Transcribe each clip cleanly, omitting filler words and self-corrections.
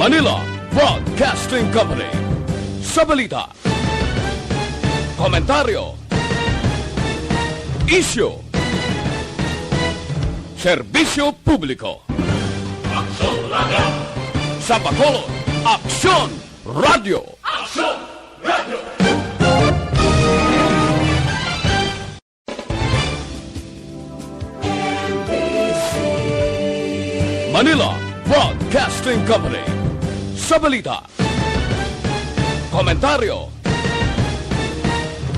Manila Broadcasting Company. Sa balita, komentaryo, isyu, serbisyo publiko. Aksyon Radio! Sa Bacolod, Aksyon Radio! Aksyon Radio! Manila Broadcasting Company. Sa balita, komentaryo,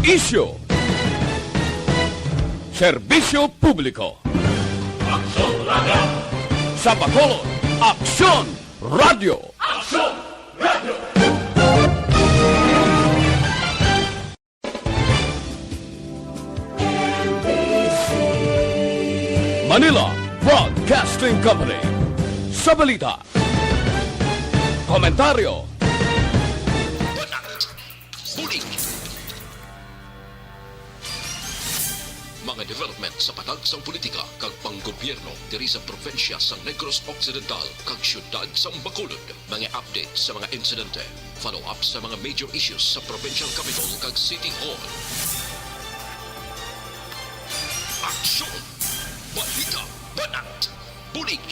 isyu, serbisyo publiko. Aksyon Radio! Sa Bacolod, Aksyon Radio! Aksyon Radio! Manila Broadcasting Company. Sa balita, komentaryo, Banat, Bulig. Mga development sa patag sang politika kag panggobyerno diri sa probinsya sa Negros Occidental kag syudad sa Bacolod. Mga update sa mga insidente, follow up sa mga major issues sa provincial capital kag City Hall. Aksyon, balita, banat, bulig.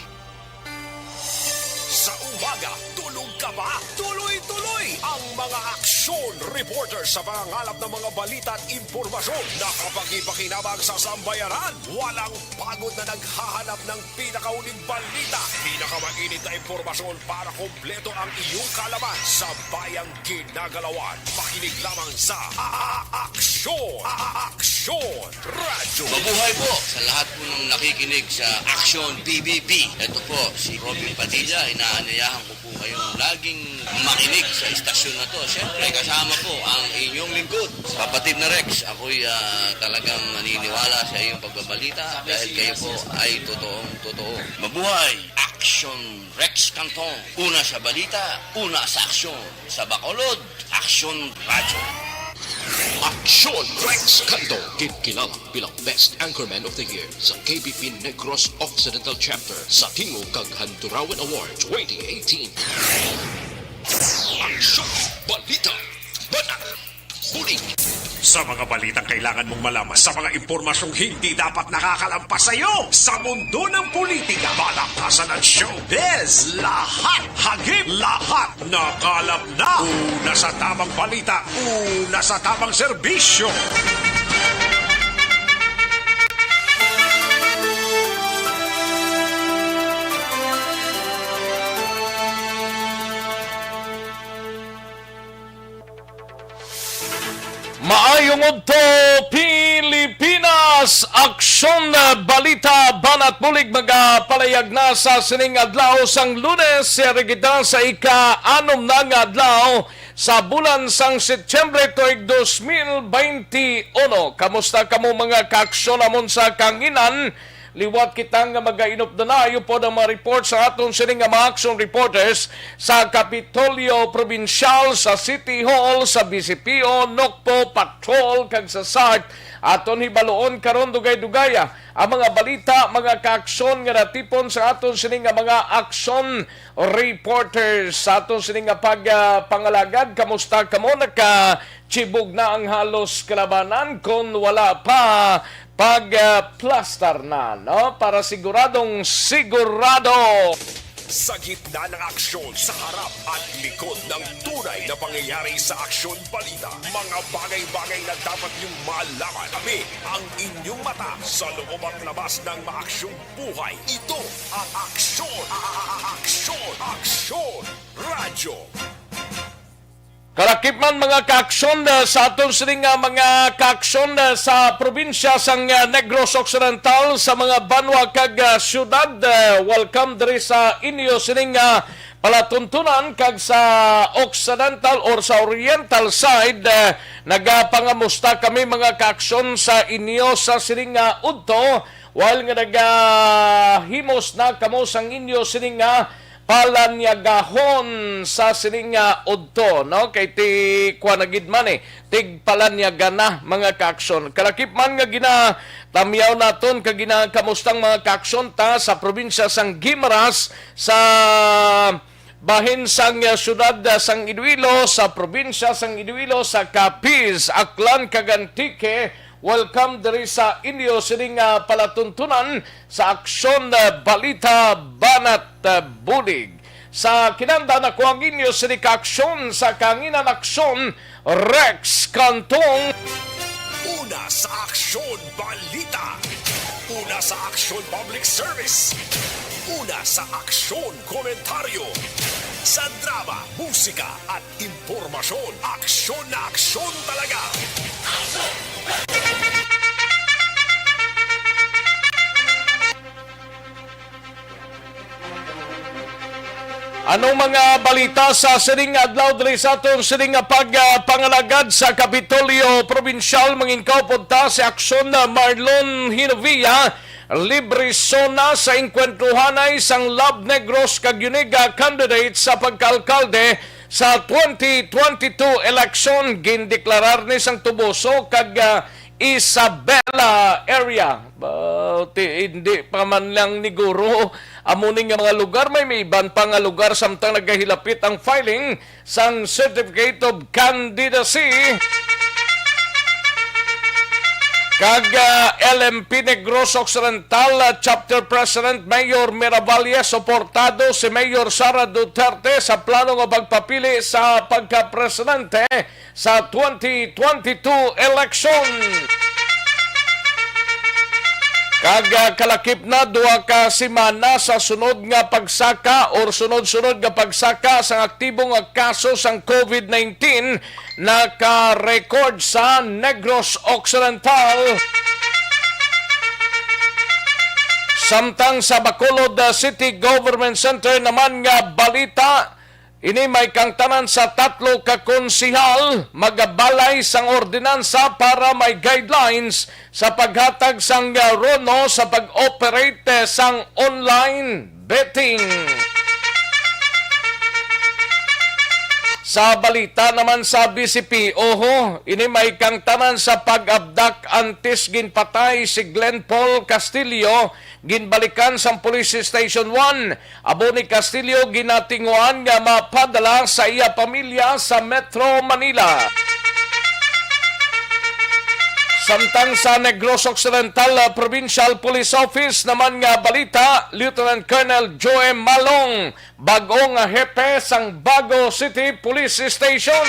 Sa umaga, tulog ka ba? Tuloy-tuloy ang mga aksyon reporters sa pangangalap ng mga balita at impormasyon na kapag-ipakinabang sa sambayaran. Walang pagod na naghahanap ng pinakauling balita, pinakamainit na impormasyon para kompleto ang iyong kalaman sa bayang ginagalawan. Makinig lamang sa Aksyon! Aksyon Radio! Mabuhay po sa lahat po ng nakikinig sa Aksyon PBB. Ito po si Robin Padilla. Inaanayahan ko po kayong laging makinig sa istasyon na to. Siyempre kasama po ang inyong lingkod. Kapatid na Rex, ako'y talagang naniniwala sa iyong pagbabalita dahil kayo po ay totoong-totoo. Mabuhay! Aksyon Rex Cantong. Una sa balita, una sa aksyon. Sa Bacolod, Aksyon Radio. Aksyon Rex Cantong, kilala bilang Best Anchorman of the Year sa KBP Negros Occidental Chapter sa Tingog kag Handurawan Award 2018. Aksyon, balita, banat, bulig. Sa mga balitang kailangan mong malaman, sa mga impormasyong hindi dapat nakakalampas sa iyo, sa mundo ng politika, balakasan at showbiz, lahat, hagip, lahat, nakalap na. Una sa tamang balita, una sa tamang serbisyo. maayong udto Pilipinas, Aksyon balita, banat, bulig, magapalayag na sa sining adlaw sang Lunes, serigita sa ika-anom na nga adlaw sa bulan sang Setyembre tuig 2021. Kamusta kamo mga kaaksyon namon sa kanginan? Liwat kitang nga mag-ainop na na po ng mga report sa aton sining nga mga action reporters sa Kapitolyo Provincial, sa City Hall, sa BCPO, Nokpo, Patrol, kag sa SART. Aton hibaloon karon dugay-dugaya ang mga balita, mga kaaksyon nga natipon sa aton sining nga mga action reporters. Sa aton sining nga pagpangalagad, kamusta kamo? Naka-chibog na ang halos kalabanan kung wala pa pag-plaster na, no? Para siguradong sigurado. Sa gitna ng aksyon, sa harap at likod ng tunay na pangyayari sa aksyon balita, mga bagay-bagay na dapat niyong malaman. Kami ang inyong mata sa loob at labas ng maaksyong buhay. Ito ang Aksyon! Aksyon! Aksyon! Radyo! Kalakip man mga kaaksyon sa aton sining mga kaaksyon sa probinsya sang Negros Occidental, sa mga banwa kag syudad. Welcome diri sa inyo sining palatuntunan kag sa Occidental or sa Oriental side. Nagapangamusta kami mga kaaksyon sa inyo sa sining udto while nga nagahimos na kamo sang inyo sining palanyagahon sa sining udto, no? Kay ti kuanagid man tig palanyaga na mga kaaksyon. Kalakip man nga ginatamiyaw naton kag ginakamustan mga kaaksyon ta sa probinsya sang Guimaras, sa bahin sang syudad sang Iloilo, sa probinsya sang Iloilo, sa Capiz, Aklan, Cagantike. Welcome diri sa inyo sining palatuntunan sa Aksyon Balita Banat Bulig. Sa kinanda na kuwang inyo sining Aksyon sa kanginan Aksyon Rex Cantong. Una sa Aksyon Balita. Una sa Aksyon Public Service. Una sa Aksyon Komentaryo. Sa drama, musika at impormasyon, aksyon na aksyon talaga. Anong mga balita sa sining adlaw diri sa atong sining pagpangalagad sa Kapitolyo Provincial? Manginkaw punta sa Aksyon na Marlon Hinovia, libre zona sa inkwentruhanay sang Lab Negros kag Uniga candidate sa pagkaalkalde sa 2022 election. Gindeklarar ni sang Tuboso kag Isabela area. Hindi pa man lang ni Guro amuning nga mga lugar, may iban pa nga lugar samtang nagahilapit ang filing sang Certificate of Candidacy. Kag LMP Negros Occidental Chapter President Mayor Miravalle suportado si Mayor Sara Duterte sa plano nga pagpapili sa pagka-presidente sa 2022 election. Kag kalakip na duha ka semana sa sunod nga pagsaka or sunod-sunod nga pagsaka sa aktibong kaso sang COVID-19 naka-record sa Negros Occidental. Samtang sa Bacolod City Government Center naman nga balita, ini may kangtanan sa 3 ka konsihal magabalay sang ordinansa para may guidelines sa paghatag sang rono sa pag-operate sang online betting. Sa balita naman sa BCP, ini may kangtanan sa pag-abdak antes ginpatay si Glenn Paul Castillo, ginbalikan sa Police Station 1. Abo ni Castillo ginatinguan nga mapadala sa iya pamilya sa Metro Manila. Samtang sa Negros Occidental Provincial Police Office naman nga balita, Lieutenant Colonel Joe Malong, bagong hepe sang Bago City Police Station.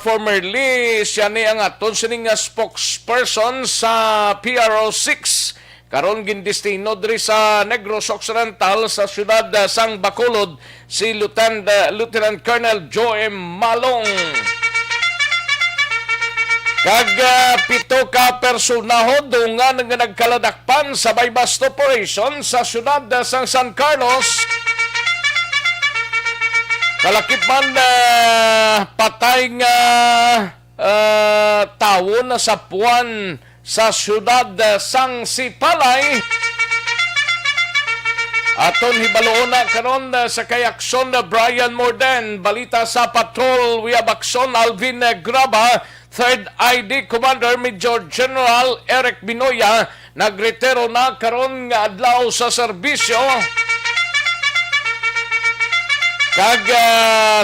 Formerly, siya ni ang aton sining spokesperson sa PRO 6. Karon gindestino diri sa Negros Occidental sa siyudad sang Bacolod si Lieutenant Colonel Joe Malong. Kag 7 ka personaho dungan nga nagkaladakpan sa buy-bust operation sa siyudad sang San Carlos. Kalakip man patay nga tawo na sa puwan sa siyudad sang Sipalay. Aton hibaloon na karon sa kay Aksyon na Brian Morden. Balita sa Patrol we have Aksyon Alvin Graba, 3rd ID Commander Major General Eric Binoya nagretiro na karon nga adlaw sa serbisyo. Kag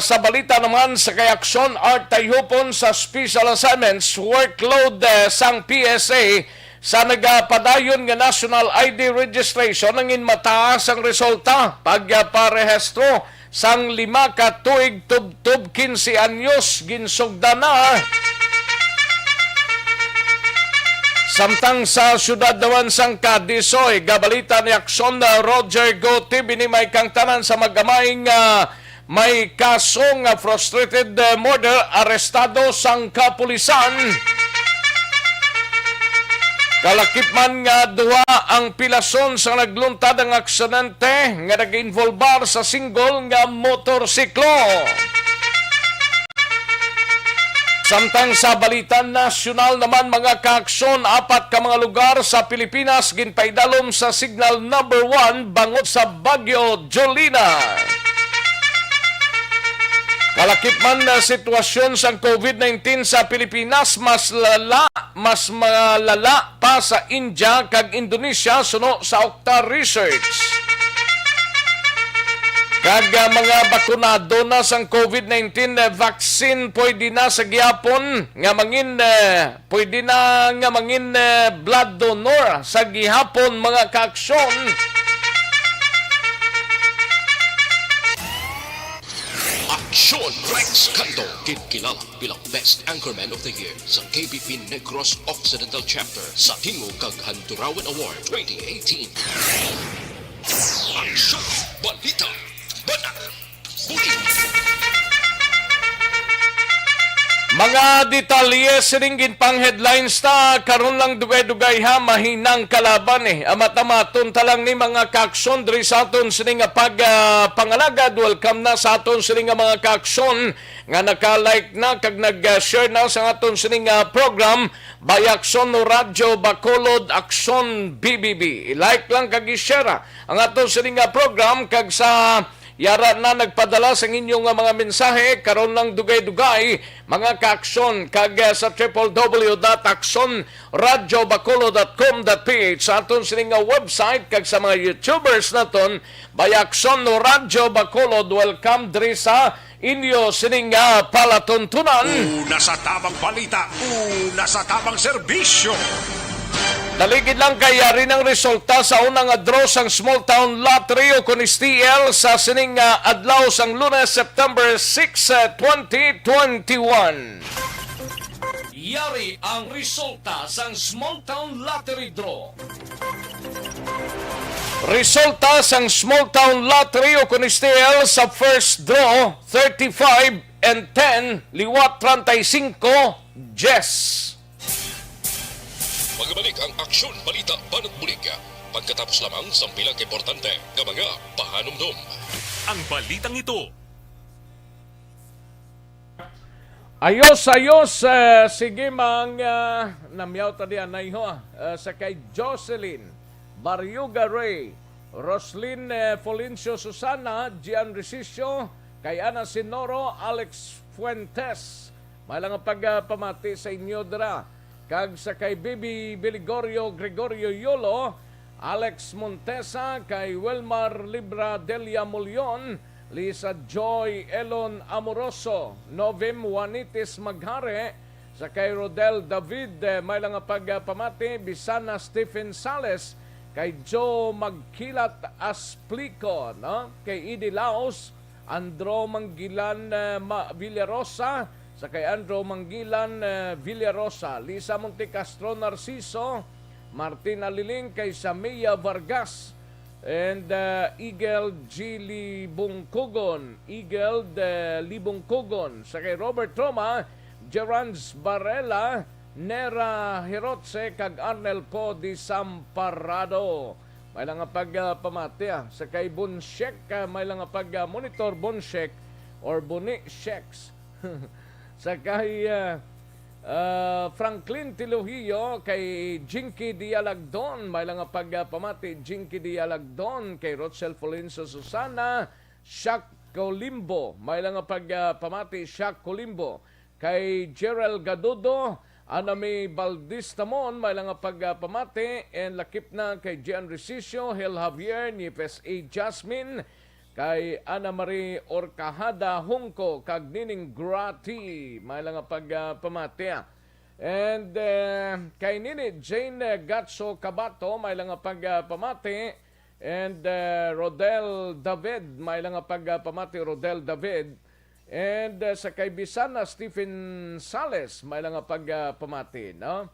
sa balita naman sa kay Aksyon Art Tayhupon sa Special Assignments workload sang PSA sa nagapadayon nga National ID Registration nangin mataas ang resulta pagparehestro sang 5 ka tuig tub-tub 15 anyos ginsugda na. Samtang sa siyudad naman sang Cadisoy, gabalita ni Aksyon na Roger Gotti binimay kangtanan sa magamayng may kasong frustrated murder arestado sang kapulisan. Kalakip man nga duha ang pilason sa nagluntad ang aksidente nga nag-involbar sa single nga motorsiklo. Samtang sa balita nasyonal naman mga kaaksyon, 4 ka mga lugar sa Pilipinas ginpaidalom sa signal number 1 bangot sa Bagyo Jolina. Kalakip man na sitwasyon sa COVID-19 sa Pilipinas, mas malala pa sa India kag Indonesia suno sa Okta Research. Kag mga bakunado na sang COVID-19 vaccine pwede na sa gihapon nga mangin pwede na nga mangin blood donor sa gihapon mga kaaksyon. Aksyon Rex Cantong, kinkilala bilang Best Anchorman of the Year sa KBP Negros Occidental Chapter sa Tingog kag Handurawan Award 2018. Aksyon, Balita, Banat, Bulig. Mga detalye sininggin pang headlines ta karon lang dugay-dugay ha mahinang kalaban amatamaton talang ni mga kaaksyon diri sa aton sining pangalagad. Welcome na sa aton sining mga kaaksyon nga naka-like na kag nag-share na sa aton sining program by Aksyon no Radyo Bacolod Aksyon BBB. I-like lang kag i-share ang aton sining program kag sa yara na nagpadala sa inyong mga mensahe karon lang dugay-dugay mga kaaksyon kag sa www.aksonradyobacolod.com.ph sa aton sining website kag sa mga YouTubers naton by Aksyon no Radyo Bacolod. Welcome diri sa inyo sining palatuntunan. Una sa tamang balita, una sa tamang serbisyo. Daligid lang kaya rin ang resulta sa unang draw sang Small Town Lottery o STL sa sining adlaw sang Lunes, September 6, 2021. Yari ang resulta sang Small Town Lottery Draw. Resulta sang Small Town Lottery o STL sa first draw, 35 and 10, liwat 35, Jess. Magbalik ang Aksyon Balita Banat Bulig pagkatapos lamang sa pilang importante nga mga pahanumdum. Ang balitang ito. Ayos, sige mang namyaw tadi anay ho sa kay Jocelyn Barriuga Ray, Roslyn Folincio Susana, Gian Resicio, kay Ana Sinoro, Alex Fuentes. May lang pagpamati sa inyo dira. Kag sa kay Bibi Biligorio Gregorio Yolo, Alex Montesa, kay Wilmar Libra Delia Mulion, Lisa Joy Elon Amoroso, Novim Juanitis Maghare, sa kay Rodel David, may lang pagpamati, Bisana Stephen Sales, kay Joe Magkilat Asplico, no? Kay Idi Laos, Andro Manggilan Villarosa, sa kay Andrew Manggilan Villarosa, Lisa Monte Castro Narciso, Martina Liling, kay Samia Vargas, and Eagle G. Libungkugon, Libungkugon, sa kay Robert Troma, Gerans Barela, Nera Hirotse, kag Arnel Po di Samparado. May lang pagpamati sa kay Bonshek, may lang pag-monitor Bonshek or Boni Sheks. Sa kay Franklin Tilohio, kay Jinky Dialagdon, may lang pagpamati Jinky Dialagdon, kay Rochelle Folinso Susana, Shaq Colimbo, may lang pagpamati Shaq Colimbo, kay Gerald Gadudo, Anami Baldistamon, may lang pagpamati, and lakip na kay Gian Resicio, Hel Javier, Nipes A. Jasmine, kay Ana Marie Orcahada Hungko, kag Nining Grati, may lang pagpamati. And kay Nini Jane Gatso Cabato, may lang pagpamati. And Rodel David, may lang pagpamati Rodel David. And sa kay Bisana Stephen Sales, may lang pagpamati, no?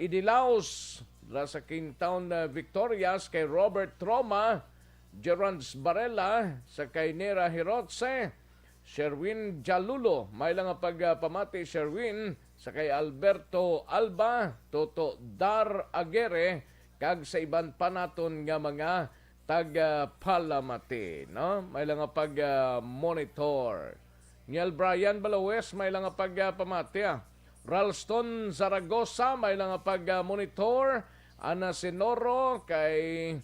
Idilaos, sa Kingtown Victorias, kay Robert Troma, Gerans Barela, sa kay Nera Hirotse, Sherwin Jalulo, may lang pagpamati Sherwin, sa kay Alberto Alba, Toto Dar Aguere, kag sa iban pa naton nga mga taga-palamati, no? May lang pag-monitor. Niel Brian Balawes, may lang pagpamati. Ralston Zaragoza, may lang pag-monitor. Ana Senoro, kay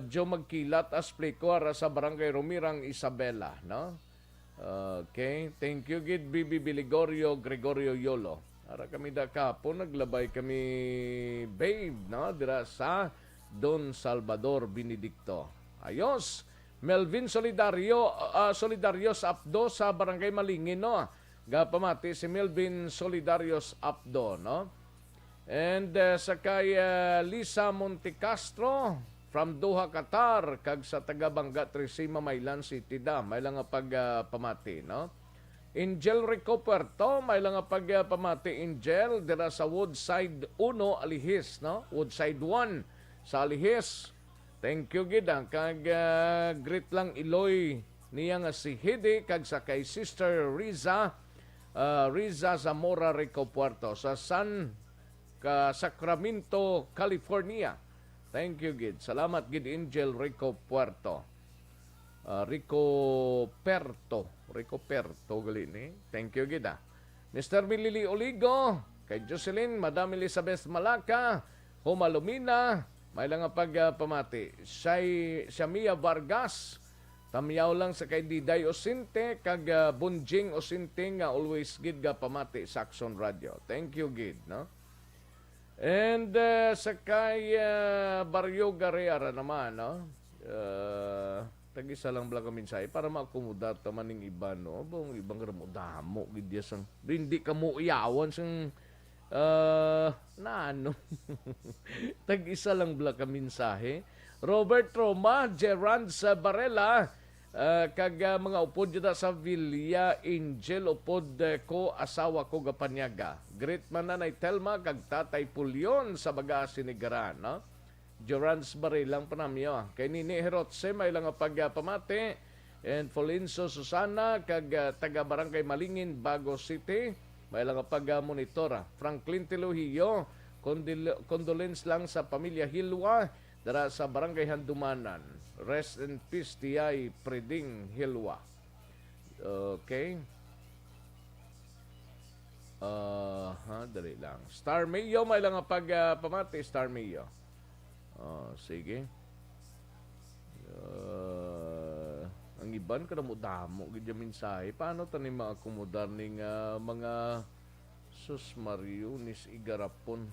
Joe Magkilat Asplico sa Barangay Rumirang Isabela, no? Okay, thank you gid Bibi Biligorio Gregorio Yolo. Ara kami da kapon naglabay kami babe, no? Dira sa Don Salvador Benedicto. Ayos. Melvin Solidarios Apdo sa Barangay Malingin, no? Gapamati si Melvin Solidarios Apdo, no? And sa kay Lisa Montecastro from Doha, Qatar, kag sa taga Banga Trisima, Maylan City da, may lang pamati, no? Angel Ricoperto, may lang pamati Angel dira sa Woodside 1 Alihis, no? Woodside 1 sa Alihis. Thank you gid kag greet lang Iloy niya nga si Hidi kag sa kay Sister Riza Zamora Rico Puerto sa Sacramento, California. Thank you gid. Salamat gid Angel Rico Puerto. Rico Perto gali ni. Thank you gid. Mr. Milili Oligo, kay Jocelyn, Madam Elizabeth Malaka, Humalumina, may lang pamati. Shamia Vargas, tamiyaw lang sa kay Diday Osinte, kag Bunjing Osinte nga always gid ga pamati sa Aksyon Radio. Thank you gid, no? And sa kay Barrio Garreara naman, no? Tag-isa lang bala kami say para maakomodar taman ning iba, no? Bang ibang ramo damo gid ya sang hindi ka mo iyawan sang tag-isa lang bala ka mensahe. Robert Roma, Gerard Barela, kag mga upod dito sa Villa Angel, upod ko asawa ko gapanyaga. Great man nanay Telma, kag tatay Pulyon sa baga sinigaran, no? Gerard Barela lang panamyo. Kay Nini Herotse, may lang pamate. And Folenso Susana, kag taga Barangay Malingin, Bago City, may lang monitora. Franklin Tiluhiyo, condolence lang sa pamilya Hilwa dara sa Barangay Handumanan. Rest in peace, Tiyay Preding Hilwa. Okay. Dali lang. Star Mayo, may lang pamati, Star Mayo. Sige. Ang iban ka na mo damo gidya mensahe. Paano tanim maakomodar ning mga sus Marionis Igarapon.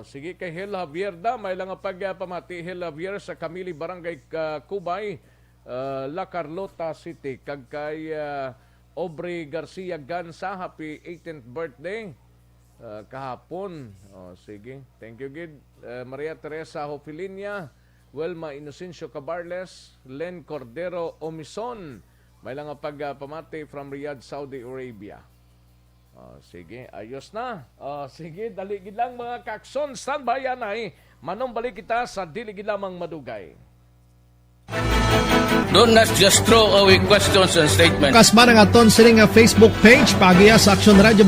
Sige kay Hel Javier da, may lang pamati Hel Javier sa Camili Barangay Kubay, La Carlota City, kag kay Aubrey Garcia Gansa, happy 18th birthday kahapon. Sige, thank you gid. Maria Teresa Hofilinia, Welma Inocencio Cabarles, Len Cordero Omison, may lang pamati from Riyadh, Saudi Arabia. Sige, ayos na. Sige, dali gid lang mga kakson. Standby yan ay. Manong balik kita sa dili gid lamang madugay. Do not just throw away questions and statements. Kasma ng aton sining Facebook page pagiya sa Aksyon Radio.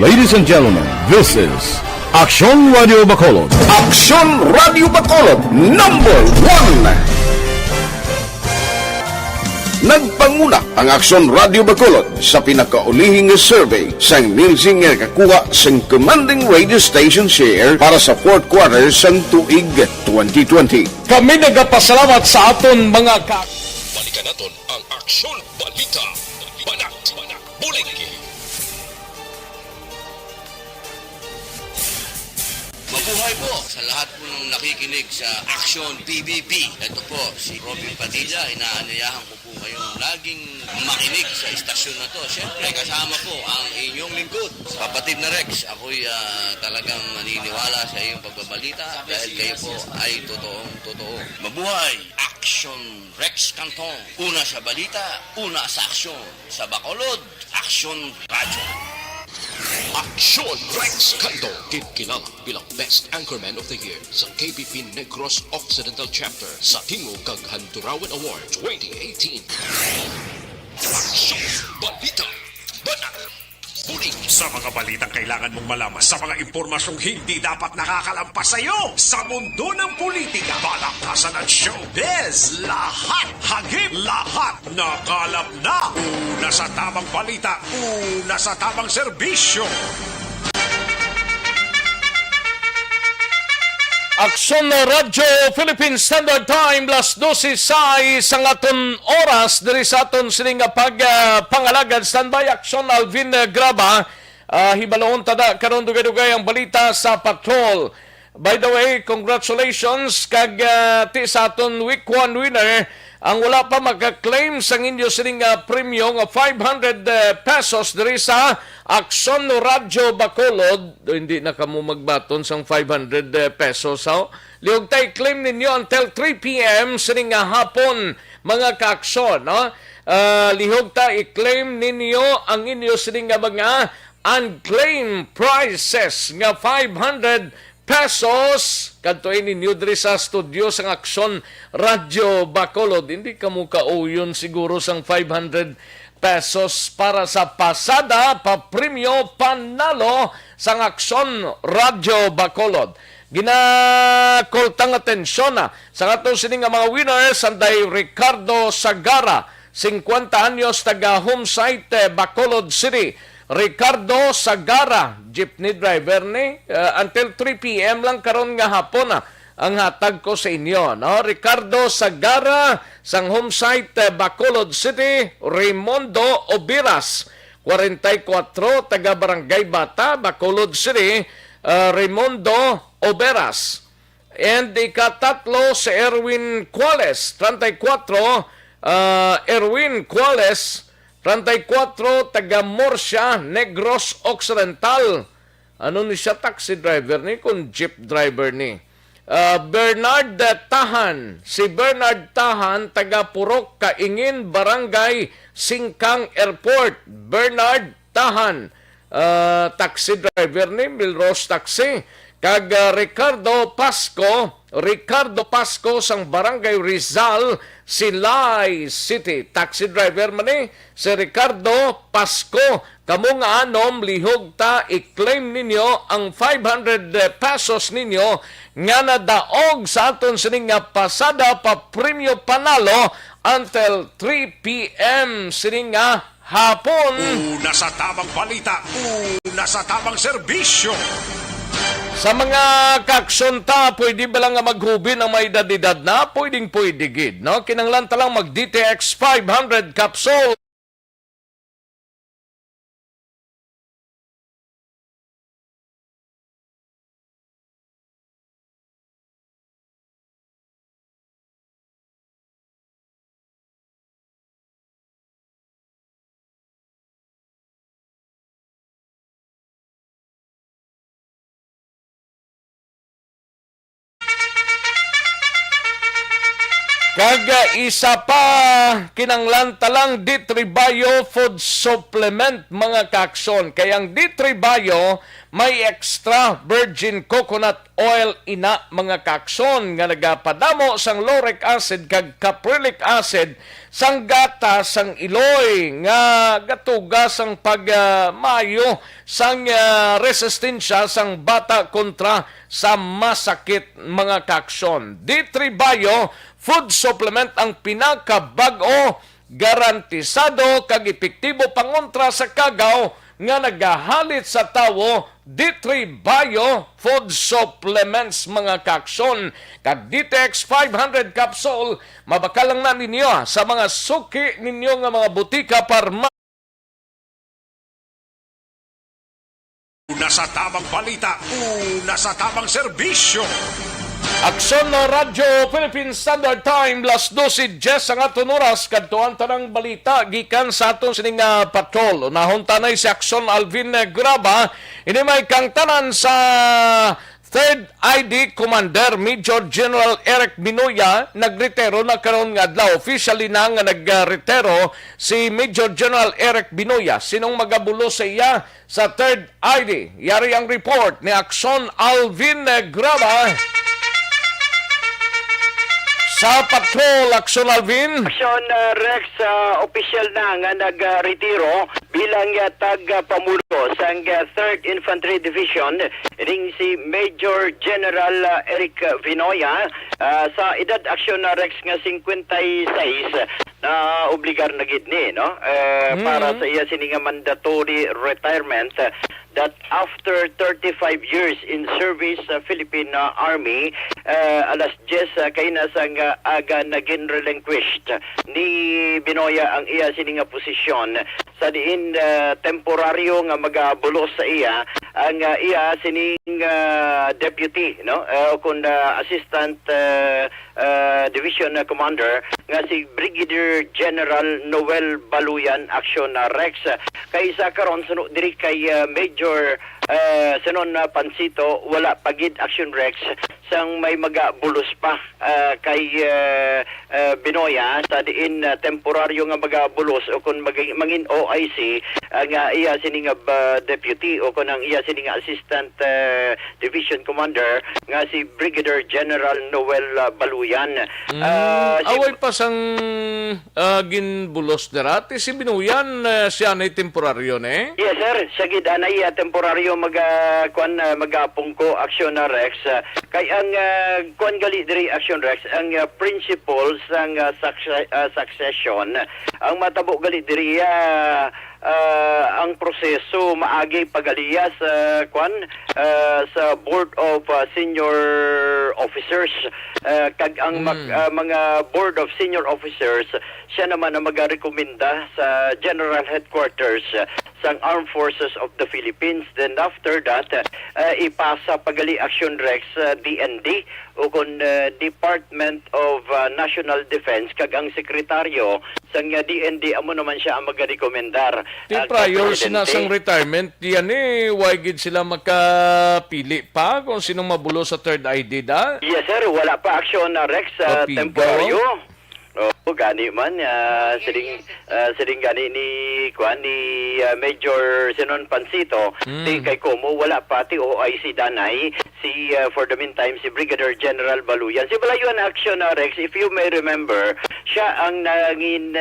Ladies and gentlemen, this is Aksyon Radio Bacolod. Aksyon Radio Bacolod, number 1. Nagpanguna ang Aksyon Radio Bacolod sa pinakaulihing survey sa Nielsen nga kakuha sa commanding radio station share para sa fourth quarter sa tuig 2020. Kami nagapasalamat sa aton mga Balikan naton ang Aksyon Balita. Banat, Bulig. Mabuhay po sa lahat po ng nakikinig sa Aksyon PBB. Ito po si Robin Padilla. Inaanayahan ko po kayong laging makinig sa istasyon na to. Siyempre, kasama po ang inyong lingkod. Kapatid na Rex, ako'y talagang naniniwala sa iyong pagbabalita dahil kayo po ay totoong-totoo. Mabuhay! Aksyon Rex Cantong. Una sa balita, una sa aksyon. Sa Bacolod, Aksyon Radio. Aksyon Rex Cantong, kinakilala bilang Best Anchorman of the Year sa KBP Negros Occidental Chapter sa Tingog kag Handurawan Award 2018. Aksyon Balita. Banat. Bulig. Sa mga balitang kailangan mong malaman, sa mga impormasyong hindi dapat nakakalampas sa iyo, sa mundo ng politika, balakasan at showbiz, lahat, hagip, lahat, nakalap na. Una sa tamang balita, una sa tamang serbisyo. Aksyon Radio Philippine Standard Time las 12 sa aton oras diri sa aton sining pangalagad. Standby Aksyon Alvin Graba. Hibaloon tada karon dugay-dugay ang balita sa patrol. By the way, congratulations kag ti sa aton week 1 winner. Ang wala pa magka-claim sa inyo sining premium nga 500 pesos diri sa Aksyon Radyo Bacolod. Hindi na kamo magbaton sang 500 pesos. Liog tay claim ninyo until 3 p.m. sining hapon mga ka-aksyon. No? Lihog ta i-claim ninyo ang inyo sining mga unclaimed prizes nga 500 pesos kantuin ninyo diri sa studio sang Aksyon Radyo Bacolod. Hindi ka mo kauyon siguro sang 500 pesos para sa pasada pa-premyo panalo sang Aksyon Radyo Bacolod. Ginakoltang atensyon na sa atong sining mga winners anday Ricardo Sagara, 50 anyos, taga Homesite, Bacolod City. Ricardo Sagara, jeepney driver ni, until 3 p.m. lang karon nga hapon ang hatag ko sa inyo. No? Ricardo Sagara, sang Homesite, Bacolod City. Raimundo Obiras, 44, taga Barangay Bata, Bacolod City. Raimundo Oberas. And ikatatlo si Erwin Cuales, 34, Erwin Cuales, 34, taga Murcia, Negros Occidental. Ano ni siya? Taxi driver ni, kung jeep driver ni. Bernard Tahan. Si Bernard Tahan, taga Purok, Kaingin, Barangay, Singkang Airport. Bernard Tahan. Taxi driver ni, Milrose Taxi. Kag Ricardo Pasco sang Barangay Rizal, Silay City. Taxi driver man ni si Ricardo Pasco. Kamo nga anom lihog ta i-claim ninyo ang 500 pesos ninyo nga nadaog sa aton sining nga pasada pa premyo panalo until 3 p.m. sining nga hapon. Una sa tamang balita, una sa tamang serbisyo. Sa mga kaksunta, pwede ba lang maghubin ang may edad na? Pwede gid, no? Kinanglan talang mag-DTX 500 capsule. Kaga isa pa kinanglan talang D3 Bio Food Supplement mga kakson. Kayang D3 Bio may extra virgin coconut oil ina mga kakson nga nagapadamo sang lauric acid kag caprylic acid sang gata sang iloy nga gatuga sang pagmayo sang resistensya sang bata kontra sa masakit mga kakson. D3 Bio Food Supplement ang pinakabag-o, garantisado kag epektibo pangontra sa kagaw nga nagahalit sa tawo. D3 Bio Food Supplements mga kakson. Kag DTX 500 capsule mabakalang na ninyo sa mga suki ninyo nga mga butika parma. Una sa tamang balita, una sa tamang serbisyo. Aksyon na Radyo Philippine Standard Time, las 12:10 ang aton oras, kadtuan tanang balita gikan sa aton sining patrol. Unahon tanay si Aksyon Alvin Graba, ini may kangtanan sa 3rd ID Commander Major General Eric Binoya, nagretero na karon nga adlaw. Officially na nga nagretero si Major General Eric Binoya. Sinong magabulo sa iya sa 3rd ID? Yari ang report ni Aksyon Alvin Graba. Sa patrol, Aksyon Alvin. Aksyon Rex, official na nga nag-retiro bilang tag-pamulo sa 3rd Infantry Division ring si Major General Eric Vinoya sa edad Aksyon Rex nga 56 na obligar na gid ni, no? Para sa iya sini nga mandatory retirement that after 35 years in service sa Philippine Army, alas 10 kay nasang aga naging relinquished ni Binoya ang iya sininga posisyon sa diin temporaryo nga magabulos sa iya ang iya sining deputy, no, kun assistant division commander nga si Brigadier General Noel Baluyan Aksyon Rex kaysa karon suno diri kay Major Senon Pansito wala pagid Aksyon Rex sang may magabulos pa kay Binoya sa diin temporaryo nga magabulos o kun mangin OIC nga iya sining deputy o kun ang iya sining assistant division commander nga si Brigadier General Noel Baluyan. Away pa sang ginbulos derati si Binuyan siya na temporaryo ne? Yes sir, siya gid anay temporaryo magapungko Aksyon Rex kay ang kuan gali diri Aksyon Rex ang principles ang succession ang matabo gali diri ang proseso maagi pagaliya sa sa Board of Senior Officers kag ang mga Board of Senior Officers siya naman ang magarekomenda sa General Headquarters sang Armed Forces of the Philippines. Then after that ipasa pagali Aksyon Rex DND o kun Department of National Defense kag ang sekretaryo sang DND amo naman siya ang magarekomendar. Prior sinasang retirement, yan why gid sila makapili pa kung sinong mabulo sa third ID da? Yes sir, wala pa Aksyon Rex temporaryo. Gani man siling gani ni Major Senon Pansito di kay Como wala pati OIC danay si for the meantime si Brigadier General Baluyan si Balayuan Aksyon Rex, if you may remember siya ang nangin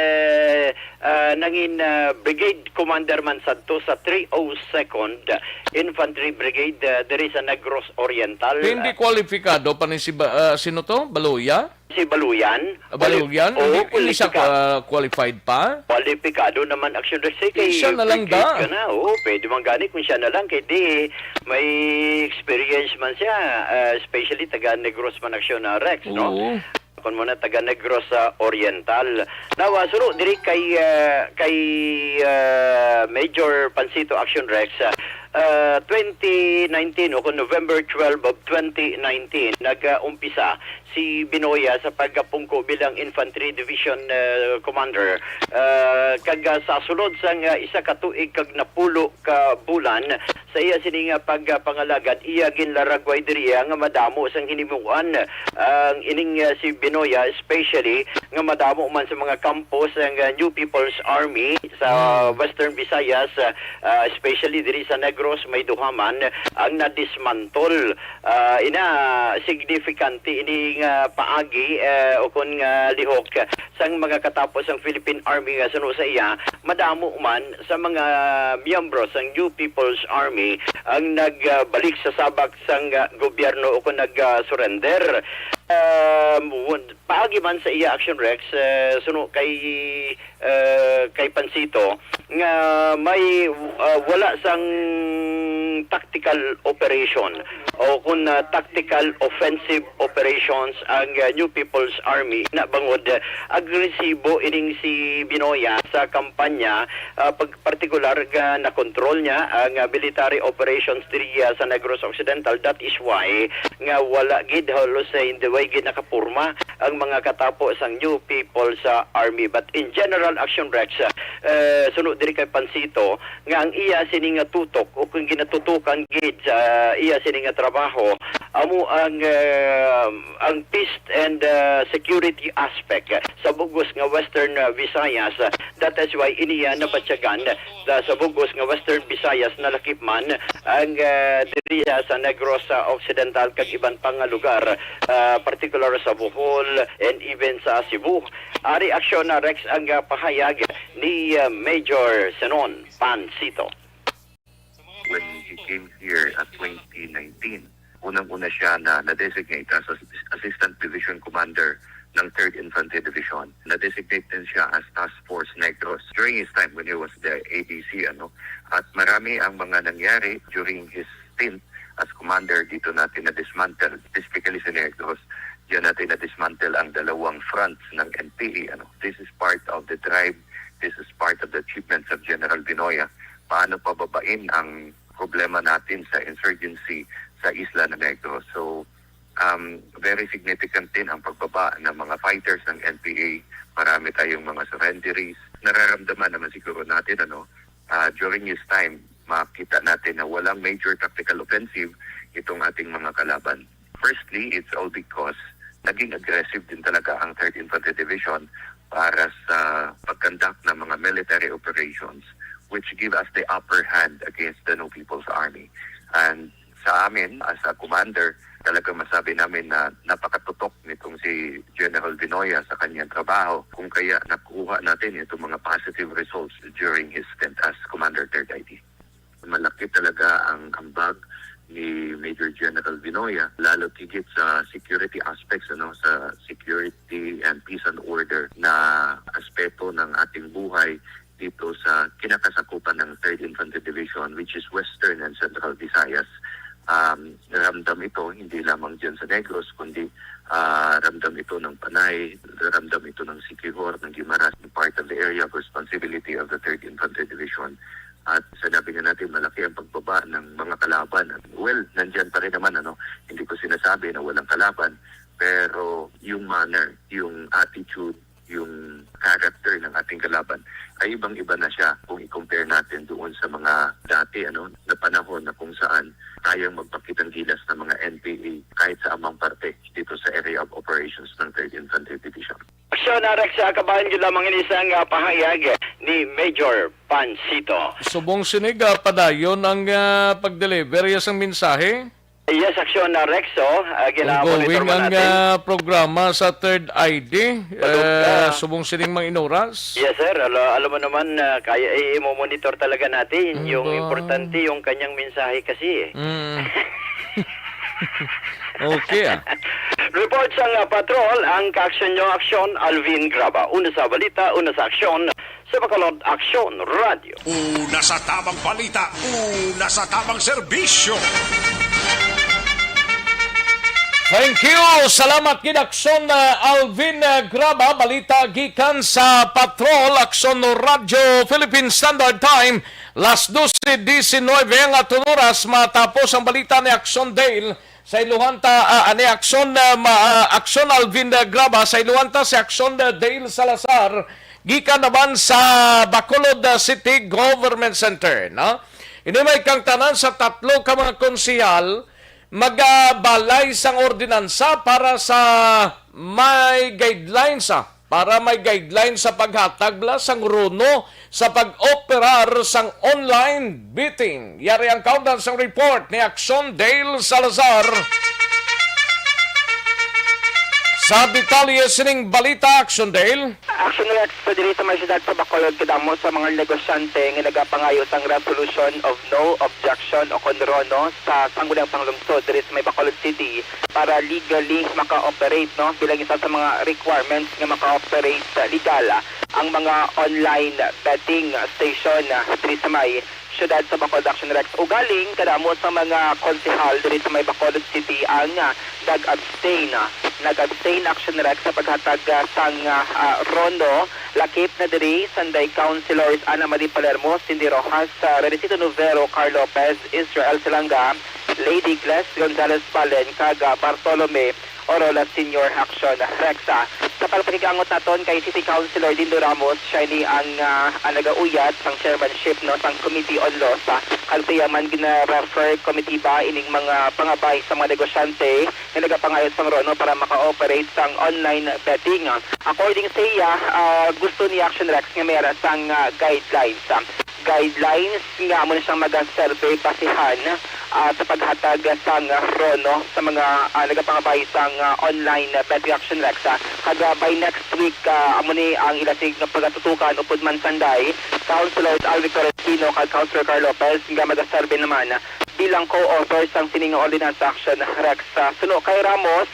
brigade commander man sadto sa 302nd Infantry Brigade diri sa Negros Oriental. Hindi kwalipikado pa ni sino to? Baluya? Si Baluyan. Baluyan? Hindi siya qualified pa? Kwalipikado naman Aksyon Rex. Kay siya na lang da. Pwede man gani kung siya na lang. Kaya di may experience man siya. Especially taga Negros man Aksyon Rex. No? Kung muna taga Negros Oriental. Nawa, suro, diri kay Major Pansito Aksyon Rex, 2019 o kung November 12 of 2019 nag-umpisa si Binoya sa pagpungko bilang Infantry Division Commander kag sa sulod sang isa ka tuig kag napulo ka bulan sa iya sining pagpangalagad iya ginlaragway diriya nga madamo sang hinimuan ang ining si Binoya especially nga madamo man sa mga kampo sang New People's Army sa Western Visayas especially diri sa Negros may duhaman ang nadismantol ina significante ini paagi o kun lihok sang mga katapos ang Philippine Army nga suno sa iya madamo man sa mga miyembro sang New People's Army ang nagbalik sa sabak sang gobyerno o kun nag-surrender paagi man sa iya Aksyon Rex suno kay Pansito nga may wala sang tactical operation o kung tactical offensive operations ang New People's Army na bangod agresibo ining si Binoya sa kampanya partikular nga na control niya ang military operations diri sa Negros Occidental. That is why nga wala gid halos sa in the way gid nakapurma ang mga katapos ang New People's Army. But in general Aksyon Rex sunod diri kay Pansito nga ang iya sining tutok o kung ginatutukan gid sa iya sining trabaho amo ang peace and security aspect sa bugos nga Western Visayas. That is why iniya nabatyagan sa bugos nga Western Visayas na lakipman ang diri sa Negros Occidental kag iban pang lugar particular sa Bohol and even sa Cebu. Ari Aksyon Rex ang pahayag ni Major Senon Pansito. When he came here at 2019, unang-una siya na designate as Assistant Division Commander ng 3rd Infantry Division. Na-designate din siya as Task Force Negros during his time when he was the ADC. At marami ang mga nangyari during his stint as commander. Dito natin na-dismantle, specifically sa Negros. Diyan natin na-dismantle ang dalawang fronts ng NPA. This is part of the drive. This is part of the achievements of General Binoya. Paano pababain ang problema natin sa insurgency sa isla ng Negros. So, very significant din ang pagbaba ng mga fighters ng NPA. Marami tayong mga surrenderies. Nararamdaman naman siguro natin, during his time, makita natin na walang major tactical offensive itong ating mga kalaban. Firstly, it's all because naging aggressive din talaga ang 3rd Infantry Division para sa pag-conduct ng mga military operations which give us the upper hand against the No People's Army. And sa amin, as a commander, talagang masabi namin na napakatutok nitong si General Binoya sa kanyang trabaho kung kaya nakuha natin itong mga positive results during his stint as Commander 3rd ID. Malaki talaga ang ambag ni Major General Binoya, lalo tigit sa security aspects, sa security and peace and order na aspeto ng ating buhay dito sa kinakasakupan ng 3rd Infantry Division, which is Western and Central Visayas. Ramdam ito hindi lamang dyan sa Negros, kundi ramdam ito ng Panay, ramdam ito ng Siquijor, ng Guimaras, part of the area of responsibility of the 3rd Infantry Division. At sinabi nga natin, malaki ang pagbaba ng mga kalaban. Well, nandyan pa rin naman, hindi ko sinasabi na walang kalaban, pero yung manner, yung attitude, yung character ng ating kalaban ay ibang-iba na siya kung i-compare natin doon sa mga dati na panahon na kung saan kayang magpakitang gilas ng mga NPA kahit sa amang parte dito sa area of operations ng 3rd Infantry Division. Aksyon na Rex, kabahan nyo lamang inisang pahayag ni Major Pancito. Subong sinig padayon ang pag-deliver yasang mensahe. Yes, Aksyon na Rex, Ongoing ang natin. programa sa 3rd ID. Subong sining mga inoras. Yes, sir. Alam mo naman, kaya i-monitor talaga natin. Yung importante, yung kanyang mensahe kasi. Okay. Report sa patrol, ang ka-aksyon nyo, Aksyon, Alvin Graba. Una sa balita, una sa aksyon, sa Bacolod Aksyon Radio. Una sa tamang balita, una sa tamang serbisyo. Thank you. Salamat gid Aksyon Alvin Graba, balita gikan sa Patrol Aksyon Radio Philippine Standard Time. Las 12:19 ang oras matapos ang balita ni Aksyon Dale sa iluhanta ani Aksyon Aksyon Alvin Graba sa iluhanta si Aksyon Dale Salazar gikan naman sa Bacolod City Government Center, no? Inimay kang tanan sa tatlo ka mga konsehal magbalay sang ordinansa para sa may guidelines sa paghatag bla sang runo sa pag-operar sang online bidding. Yari ang countdown sang report ni Aksyon Dale Salazar. Sa detalye sining balita, Aksyon Dale. Aksyon Rex, sa diri sa mga syudad sa Bacolod, kadamo sa mga negosyante nga nagapangayot ang resolution of no objection o konrono sa Sangguniang Panglungsod diri sa may Bacolod City para legally maka-operate, no? Bilang isa sa mga requirements nga maka-operate legal ang mga online betting station diri sa may syudad sa Bacolod. Aksyon Rex, ugaling kadamo sa mga konsehal diri sa may Bacolod City ang nag-abstain Aksyon Rex sa paghatag sang rondo lakip na diri Sanday Councilors Ana Marie Palermo, Cindy Rojas, Renisito Novero, Carl Lopez, Israel Silanga, Lady Gles Gonzalez Palen, kaga Bartolome Orola Senior. Aksyon Rex, sa palpakigangot naton kay City Councilor Dindo Ramos, siya ni ang nagauyat sang chairmanship, no, sang Committee on Laws. Kaltiyaman gina-refer committee ba ining mga pangabay sa mga negosyante na nagapangayot sang rono para maka-operate sang online betting. According sa iya, gusto ni Aksyon Rex nga mayroon sang guidelines. Guidelines nga mo na siyang mag-survey pasihan sa paghatag sang rono sa mga nagapangabay sang online betting. Aksyon Rex, kada by next week amo ni ang ilasig nga pagatutukan upod man sanday Councilors Alvin Correspino kag Councilor Carl Lopez nga mag-survey naman bilang co-authors sang sining ordinance. Aksyon Rex, suno kay Ramos,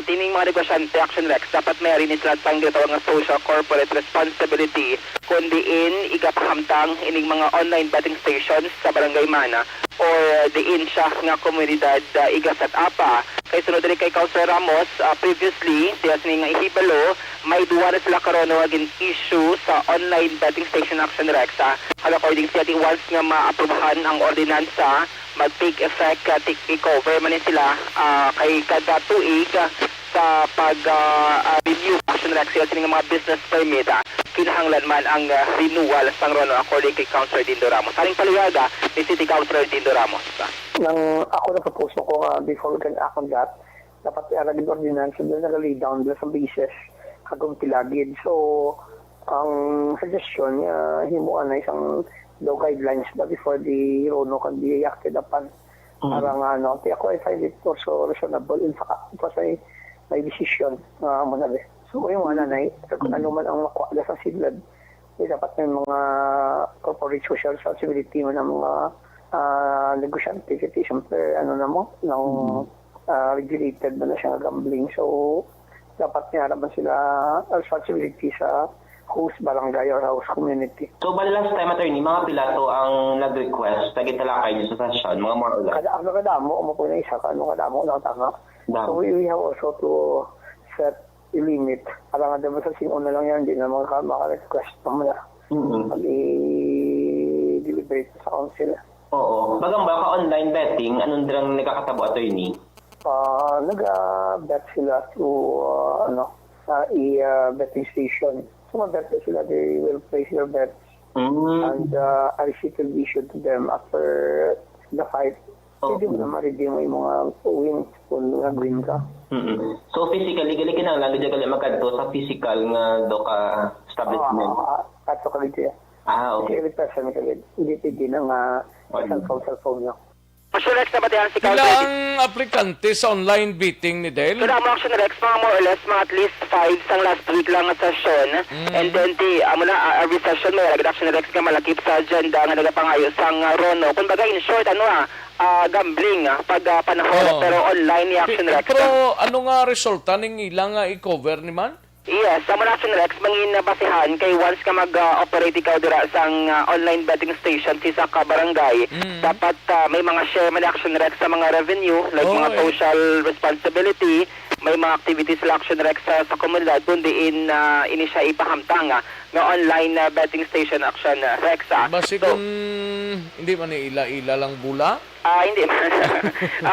tining mga negosyante Action Rex dapat mayroon ni sila sang ginatawag nga social corporate responsibility kundi igapahamtang ining mga online betting stations sa barangay mana or diin siya nga komunidad iga set up kay sunod rin kay Councilor Ramos previously diya nga ihibalo may duwa na sila karon agin issue sa online betting station Action Rex according sa ating once nga maaprubahan ang ordinansa mag-take effect take-over man sila kay kada tuig sa pag-review Action Rex sila sining mga business permit kinahanglan man ang renewal sang rono according kay Councilor Dindo Ramos. Haring paliwaga ni City Councilor Dindo Ramos. Nang ako na propose ko before we can act on that, dapat i-aragin ordinance doon na-lay down doon sa basis kagong tilagid. So, ang suggestion himuan na isang law guidelines ba before the rono can be acted upon. Parang kaya ako I find it also reasonable. In fact, it was my decision muna be. So, yung mga nanay, kung ano man ang makuha sa sidlad, dapat may mga corporate social responsibility mo ng mga negosyante kasi siyempre regulated na siya gambling. So, dapat niya naman sila responsibility sa host barangay or host community. So, bali last time, attorney, mga pilato ang nag-request na gitalakay niyo sa session, mga more or less? Kadamo, mo po na isa ka, kadamo, nakatama. So, we have also to set a limit. Para nga naman sa sino na lang yan, hindi na maka-request pa mo na. Mag-i-deliberate sa council. Oo. Bagang baka online betting, anong dirang nakakatabo, attorney? Nag-bet sila to betting station. So, mag-bet sila, they will place their bets. And a receipt will be issued to them after the fight. Pwede mo na ma-redeem mo yung mga wins kung nag-win ka. So, physically, gali kinang dyan gali magkanto sa physical nga do ka establishment? Kato ka dito. Okay. Every person ka hindi pwede na nga cellphone nyo. Action Rex na batihan si Councilor. Ilang aplikante sa online betting ni Del? Kaya mo Action Rex, mga more or less, mga at least 5 sang last week lang nga session. And then, every session may Action Rex nga malakip sa agenda nga nagapangayo sang Rono. Kung bagay, in short, gambling pag panahon, pero online ni Action Rex. Pero ano nga resulta ng ilang i-cover ni man? Yes, sa mga Action Rex, mangin basihan kay once ka mag-operate ikaw dira sang online betting station sa ka barangay, dapat may mga share man Action Rex sa mga revenue, like mga social responsibility, may mga activities sa Action Rex sa komunidad, kundi ini siya ipahamtang nga online betting station Action Rex. Basi kung hindi man ila lang bula? Hindi.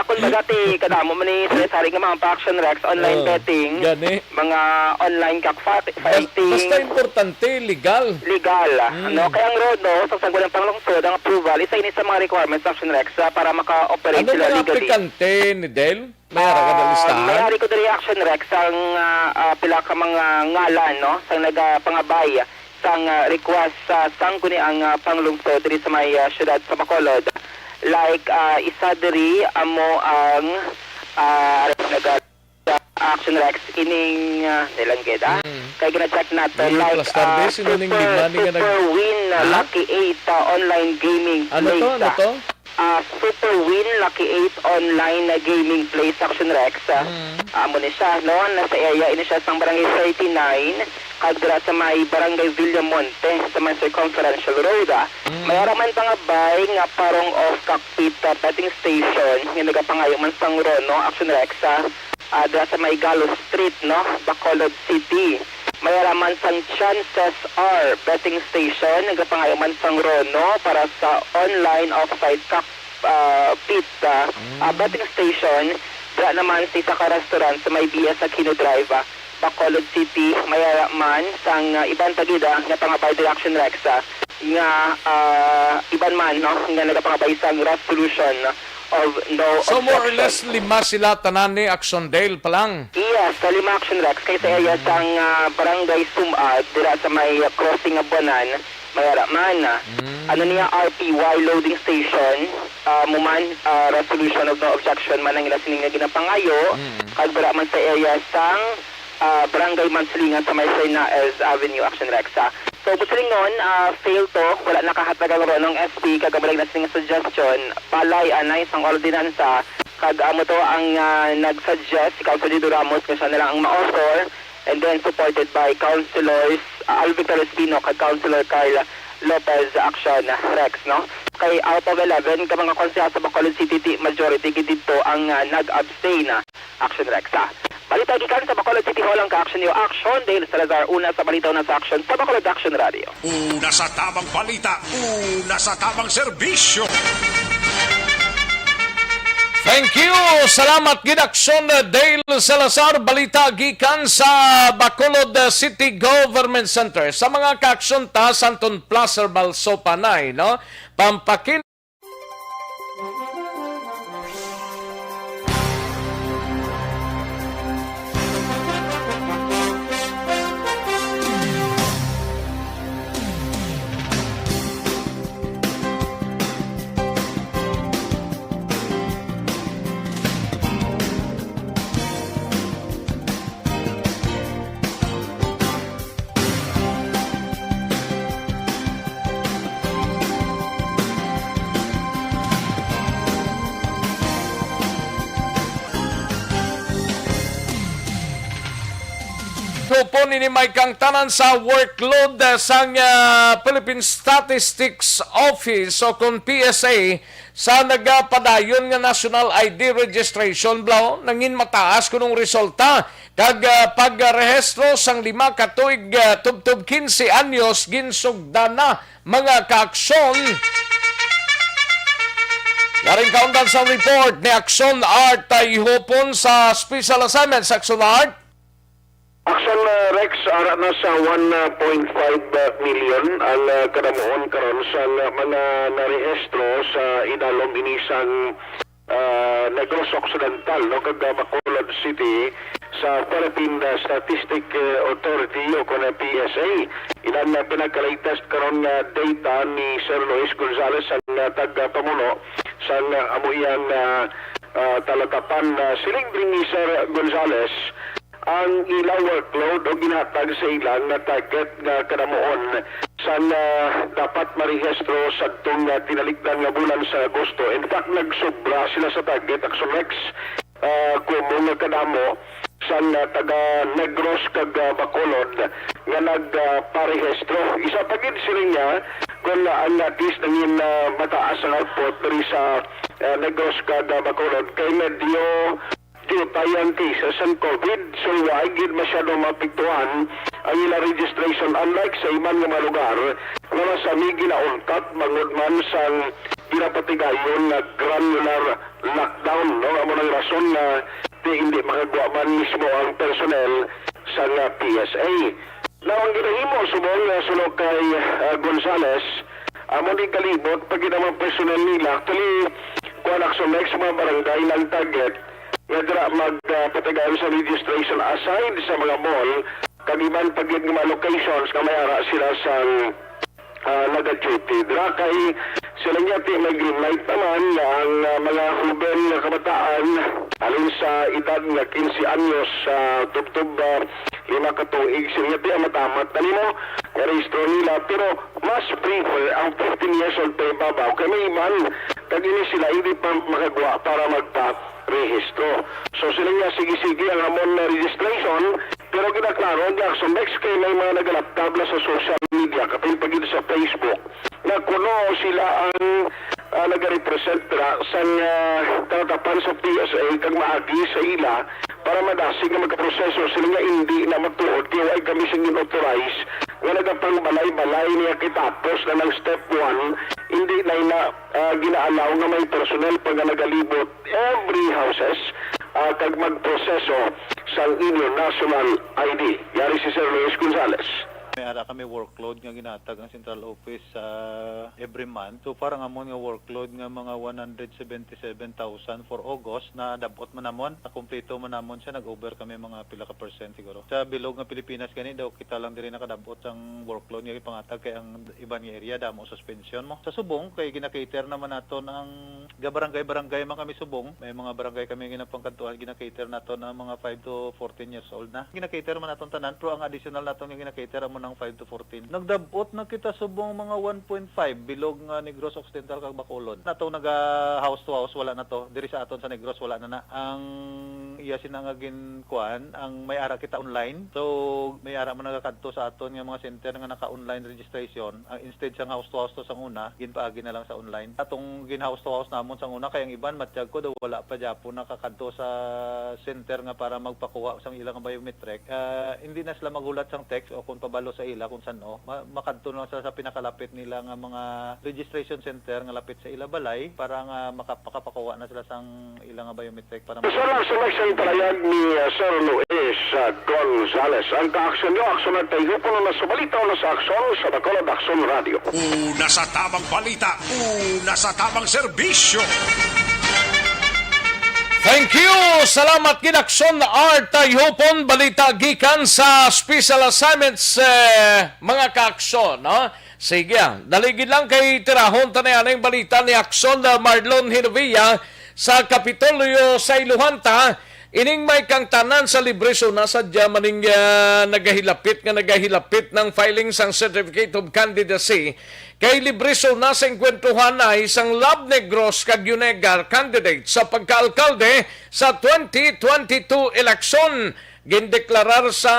Kung bagati, kadamo man ni sari nga mga Action Rex, online betting, mga online cockfighting. Basta importante, legal. Legal. Kaya ang rodo, sa sanggulang panglungsod, ang approval, isa ini sa mga requirements sa Action Rex para maka-operate sila legally. Ano mga aplikante ni Del? Mayara ka na listahan? Mayari ko dali Action Rex ang pila ka mga ngalan, sa nagapangabay sang request sa sangguni ang panglungsod diri sa may syudad sa Bacolod. Like isa diri amo ang Action Rex ining nilanggit kaya gina-check natin like Super Win Lucky 8 online gaming place. Ano to? Super Win Lucky 8 online gaming place Action Rex. Amo ni siya nasa area ini siya sang barangay 39 kadra sa may barangay Villamonte sa may circumferential road. Mayroon man pangabay nga parong off cockpit betting station nga nagapangayo man sang Rono Action Rex dra sa may Galo Street Bacolod City. Mayroon man sang Chances R betting station nagapangayo man sang Rono para sa online offside cockpit betting station. Dra naman sa isa ka restaurant sa may Via sa Kino Drive Bacolod City, mayaraman sang ibang tagida nga pangabay Action Rex nga iban man nga nagapangabay sang resolution of no So more or less 5 sila tanan ni Action Dale pa lang? Yes, sa 5 Action Rex kaysa area sang barangay Sumad dira sa may crossing of Banan mayaraman ano niya RPY loading station muman resolution of no objection man ang sining nga ginapangayo kagbara man sa area sang Barangay Manslingan sa may Naez Avenue Action Rex. So, busiling nun, fail to, wala nakahatagal ron ng SP, kagabalag na sining suggestion, palay, anay, isang ordinansa, Kag amo to ang nag-suggest si Councilor Ramos nga siya na lang ang ma-author, and then supported by Councilors Alvin Espino kag Councilor Carla Lopez Aksyon Rex, no? Kay out of 11 ka mga konsehal sa Bacolod City majority gid dito ang nag-abstain Aksyon Rex. Balita gikan sa Bacolod City Hall ang ka-action niyo Aksyon Dale Salazar, una sa balita una sa Aksyon sa Bacolod Action Radio. Una sa tamang balita, una sa tamang serbisyo. Thank you. Salamat gid Aksyon Dale Salazar, balita gikan sa Bacolod City Government Center. Sa mga ka-aksyon ta Santon Placer Balsopanay, no? Pampakin po ni may kang tanan sa workload sang Philippine Statistics Office o kung PSA sa nagapadayon nga National ID Registration Blow nangin mataas kunong resulta kag pagrehistro sang 5 katuig tubtub 15 anyos ginsugdan na mga kaaksyon. Yaring kaundan sa report ni Aksyon Art ihupon sa special assignment sa Aksyon Art. Aksyon Rex ara na sa 1.5 million ang kadamuon karon sa mga narehistro sa idalong inisang Negros Occidental no kag Bacolod City sa Philippine Statistic Authority o kon PSA. Ilan na pinagka-latest karon nga data ni Sir Luis Gonzales ang tagpamuno sa amuyang talakapan siling ni Sir Gonzales ang ilang workload o ginhatag sa ilang na target nga kanamuon sa dapat marehistro sa itong tinalikdan nga bulan sa Agosto. In fact, nagsobra sila sa target. Aksyon Rex, kumo nga kanamo sa taga Negros kag Bacolod nga nagparehistro. Isa pagid sila niya kung ang at least nangin mataas ang output dari sa Negros kag Bacolod kay medyo tayan cases ang COVID, so why gid masyado mapiktuan ang ila registration unlike sa iman nga mga lugar nga masami ginauntat mangod man sang ginapatigayon na granular lockdown no amo nang rason na hindi makagawa man mismo ang personnel sa PSA. Now ang ginahimo subong sulod kay Gonzales amo ni kalibot pag ginamang personnel nila actually kung Aksyon Rex sa mga barangay ng target nga magpatagayon sa registration aside sa mga mall kagiban pagid ng mga locations nga mayara sila sa nag-duty. Dira kay sila niya may green light naman ang mga huben na kabataan alin sa edad nga 15 anyos tubtub 5 katuig sila niya matamat na nimo registro nila pero mas prefer ang 15 years old pa ibabaw kay may iman kagini sila hindi pa makagawa para magpa-rehistro. So sila nga sige-sige ang amon na registration pero kinaklaro ang Aksyon Rex kay may mga nagalaptabla sa social media kapil pagid sa Facebook na kuno sila ang nag-represent sa tatapan sa PSA kag maagi sa ila para madasig nga magkaproseso sila nga hindi na matuod kaya ay kami sing in-authorize nga nagapang balay-balay niya kitapos na ng step 1 hindi na ginaalaw nga may personnel pag nagalibot every houses kag magproseso sa inyo national ID. Yari si Sir Luis Gonzales. May ara kami workload nga ginatag ang central office every month. So parang amon nga workload nga mga 177,000 for August na dabot man namon, na kumpleto man namon siya, nag-over kami mga pila ka percent siguro. Sa bilog nga Pilipinas kani daw kita lang diri nakadabot ang workload nga ipangatag kay ang iban nga area damo suspension mo. Sa Subong kay gina-cater naman naton ang barangay man kami Subong. May mga barangay kami ginapangkantuan gina-cater naton ang mga 5 to 14 years old na. Gina-cater man naton tanan pero ang additional naton nga gina-cater mo ng 5 to 14. Nagdabot na kita subong mga 1.5 bilog nga Negros Occidental kag Bacolod. Nato naga house to house wala na to. Diri sa aton sa Negros wala na na. Ang iya sinangagin kuan ang may ara kita online. So may ara man nagakadto sa aton nga mga center nga naka-online registration. Instead sa house to house to sang una, ginpaagi na lang sa online. Atong gin house to house namon sang una kay ang iban matiyag ko daw wala pa gyapon nakakadto sa center nga para magpakuha sang ilang biometric. Hindi na sila magulat sang text o kung pabalo sa ila kung saan makadto na sila sa pinakalapit nila nga mga registration center nga lapit sa ila balay para nga makapakuha na sila sang ilang biometric para Sa selection palayag ni Sir Luis Gonzales. Ang ka-aksyon nyo, aksyon at tayo ko na sa balita o sa aksyon sa Bacolod Aksyon Radio. Una sa tamang balita, una sa tamang serbisyo. Thank you! Salamat Ginaksyon Art Tayhopon, balita gikan sa special assignments mga kaaksyon. No? Sige, daligid lang kay tirahon tanayan ang balita ni Aksyon Marlon Hinovia sa Kapitolyo sa Iluhanta. Ining may kang tanan sa libreso na sadya maning nagahilapit ng filing sang Certificate of Candidacy kay libreso na sa engkwentuhan na isang Lab Negros kag Yunegar candidate sa pagkaalkalde sa 2022 eleksyon. Gindeklarar sa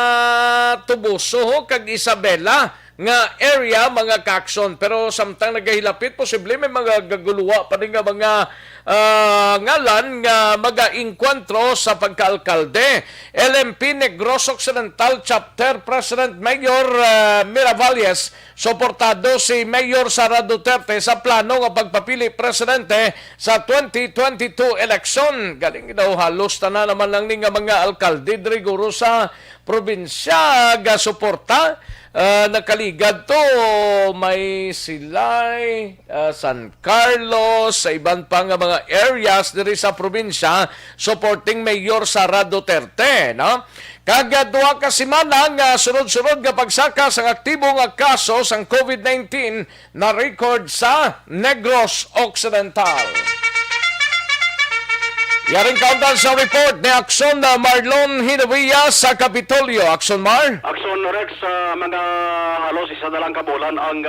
Tubuso kag Isabela nga area mga kaaksyon, pero samtang nagahilapit posible may mga gaguluwa pa rin nga mga ngalan nga mag-inkwentro sa pagkaalkalde. LMP Negros Occidental Chapter President Mayor Miravalles, suportado si Mayor Sara Duterte sa plano nga pagpapili presidente sa 2022 eleksyon. Galing daw halos tanan naman lang ni nga mga alkalde driguro sa probinsya ga suporta. Nakaligad to may Silay, San Carlos, sa iban pa nga mga areas diri sa probinsya supporting Mayor Sara Duterte, no? Kagadwa ka semana nga sunod-sunod nga pagsaka sang aktibo nga kaso sang COVID-19 na record sa Negros Occidental. Yaring countdown sa report ni Aksyon Marlon Hinovia sa Kapitolyo. Aksyon Mar? Aksyon Rex, mga halos isa na lang kabulan ang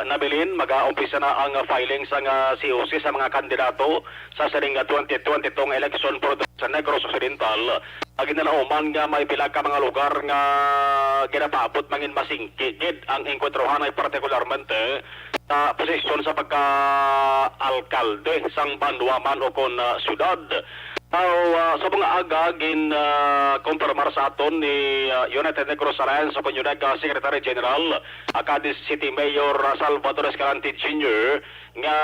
nabilin. Mag-umpisa na ang filing sa COC sa mga kandidato sa sining 2022 election for sa Negros Occidental. Ginalauman nga may pila ka mga lugar nga ginapabot mangin masingkigid ang enkwentruhan ay partikularmente sa posisyon sa pagka-alkalde sang banwaman o kon syudad. Sa mga aga konfirmar sa aton ni United Negros Alliance sa Panyunag Secretary General Cadiz City Mayor Salvador Escalante Jr. nga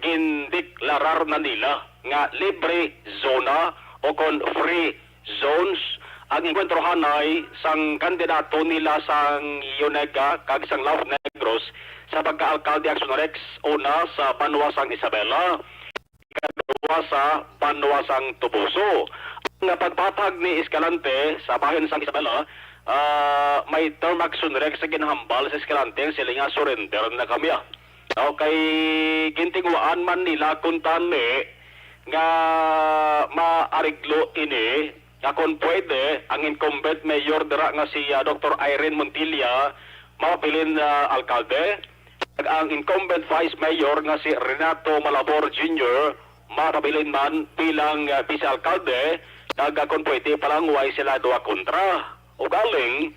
gindeklarar na nila nga libre zona o kon free zones ang enkwentruhan ay sang kandidato nila sang Yunega kag sang Laos Negros sa pagka-alkalde Aksyon Rex, una sa Banwasang Isabela, ikadua sa Banwasang Tubuso. Ang pagpatag ni Escalante sa bahin sang Isabela, may term Aksyon Rex sa ginahambal sa Escalante sila nga surrender na kami. Okay, gintingwaan man nila kung tani nga maariglo ini kung pwede ang incumbent mayor dira nga si Dr. Irene Montilla mapilin alkalde. Ang incumbent vice mayor nga si Renato Malabor Jr. mapabilin man bilang vice-alkalde. Kung pwede palang way sila doa kontra. O galing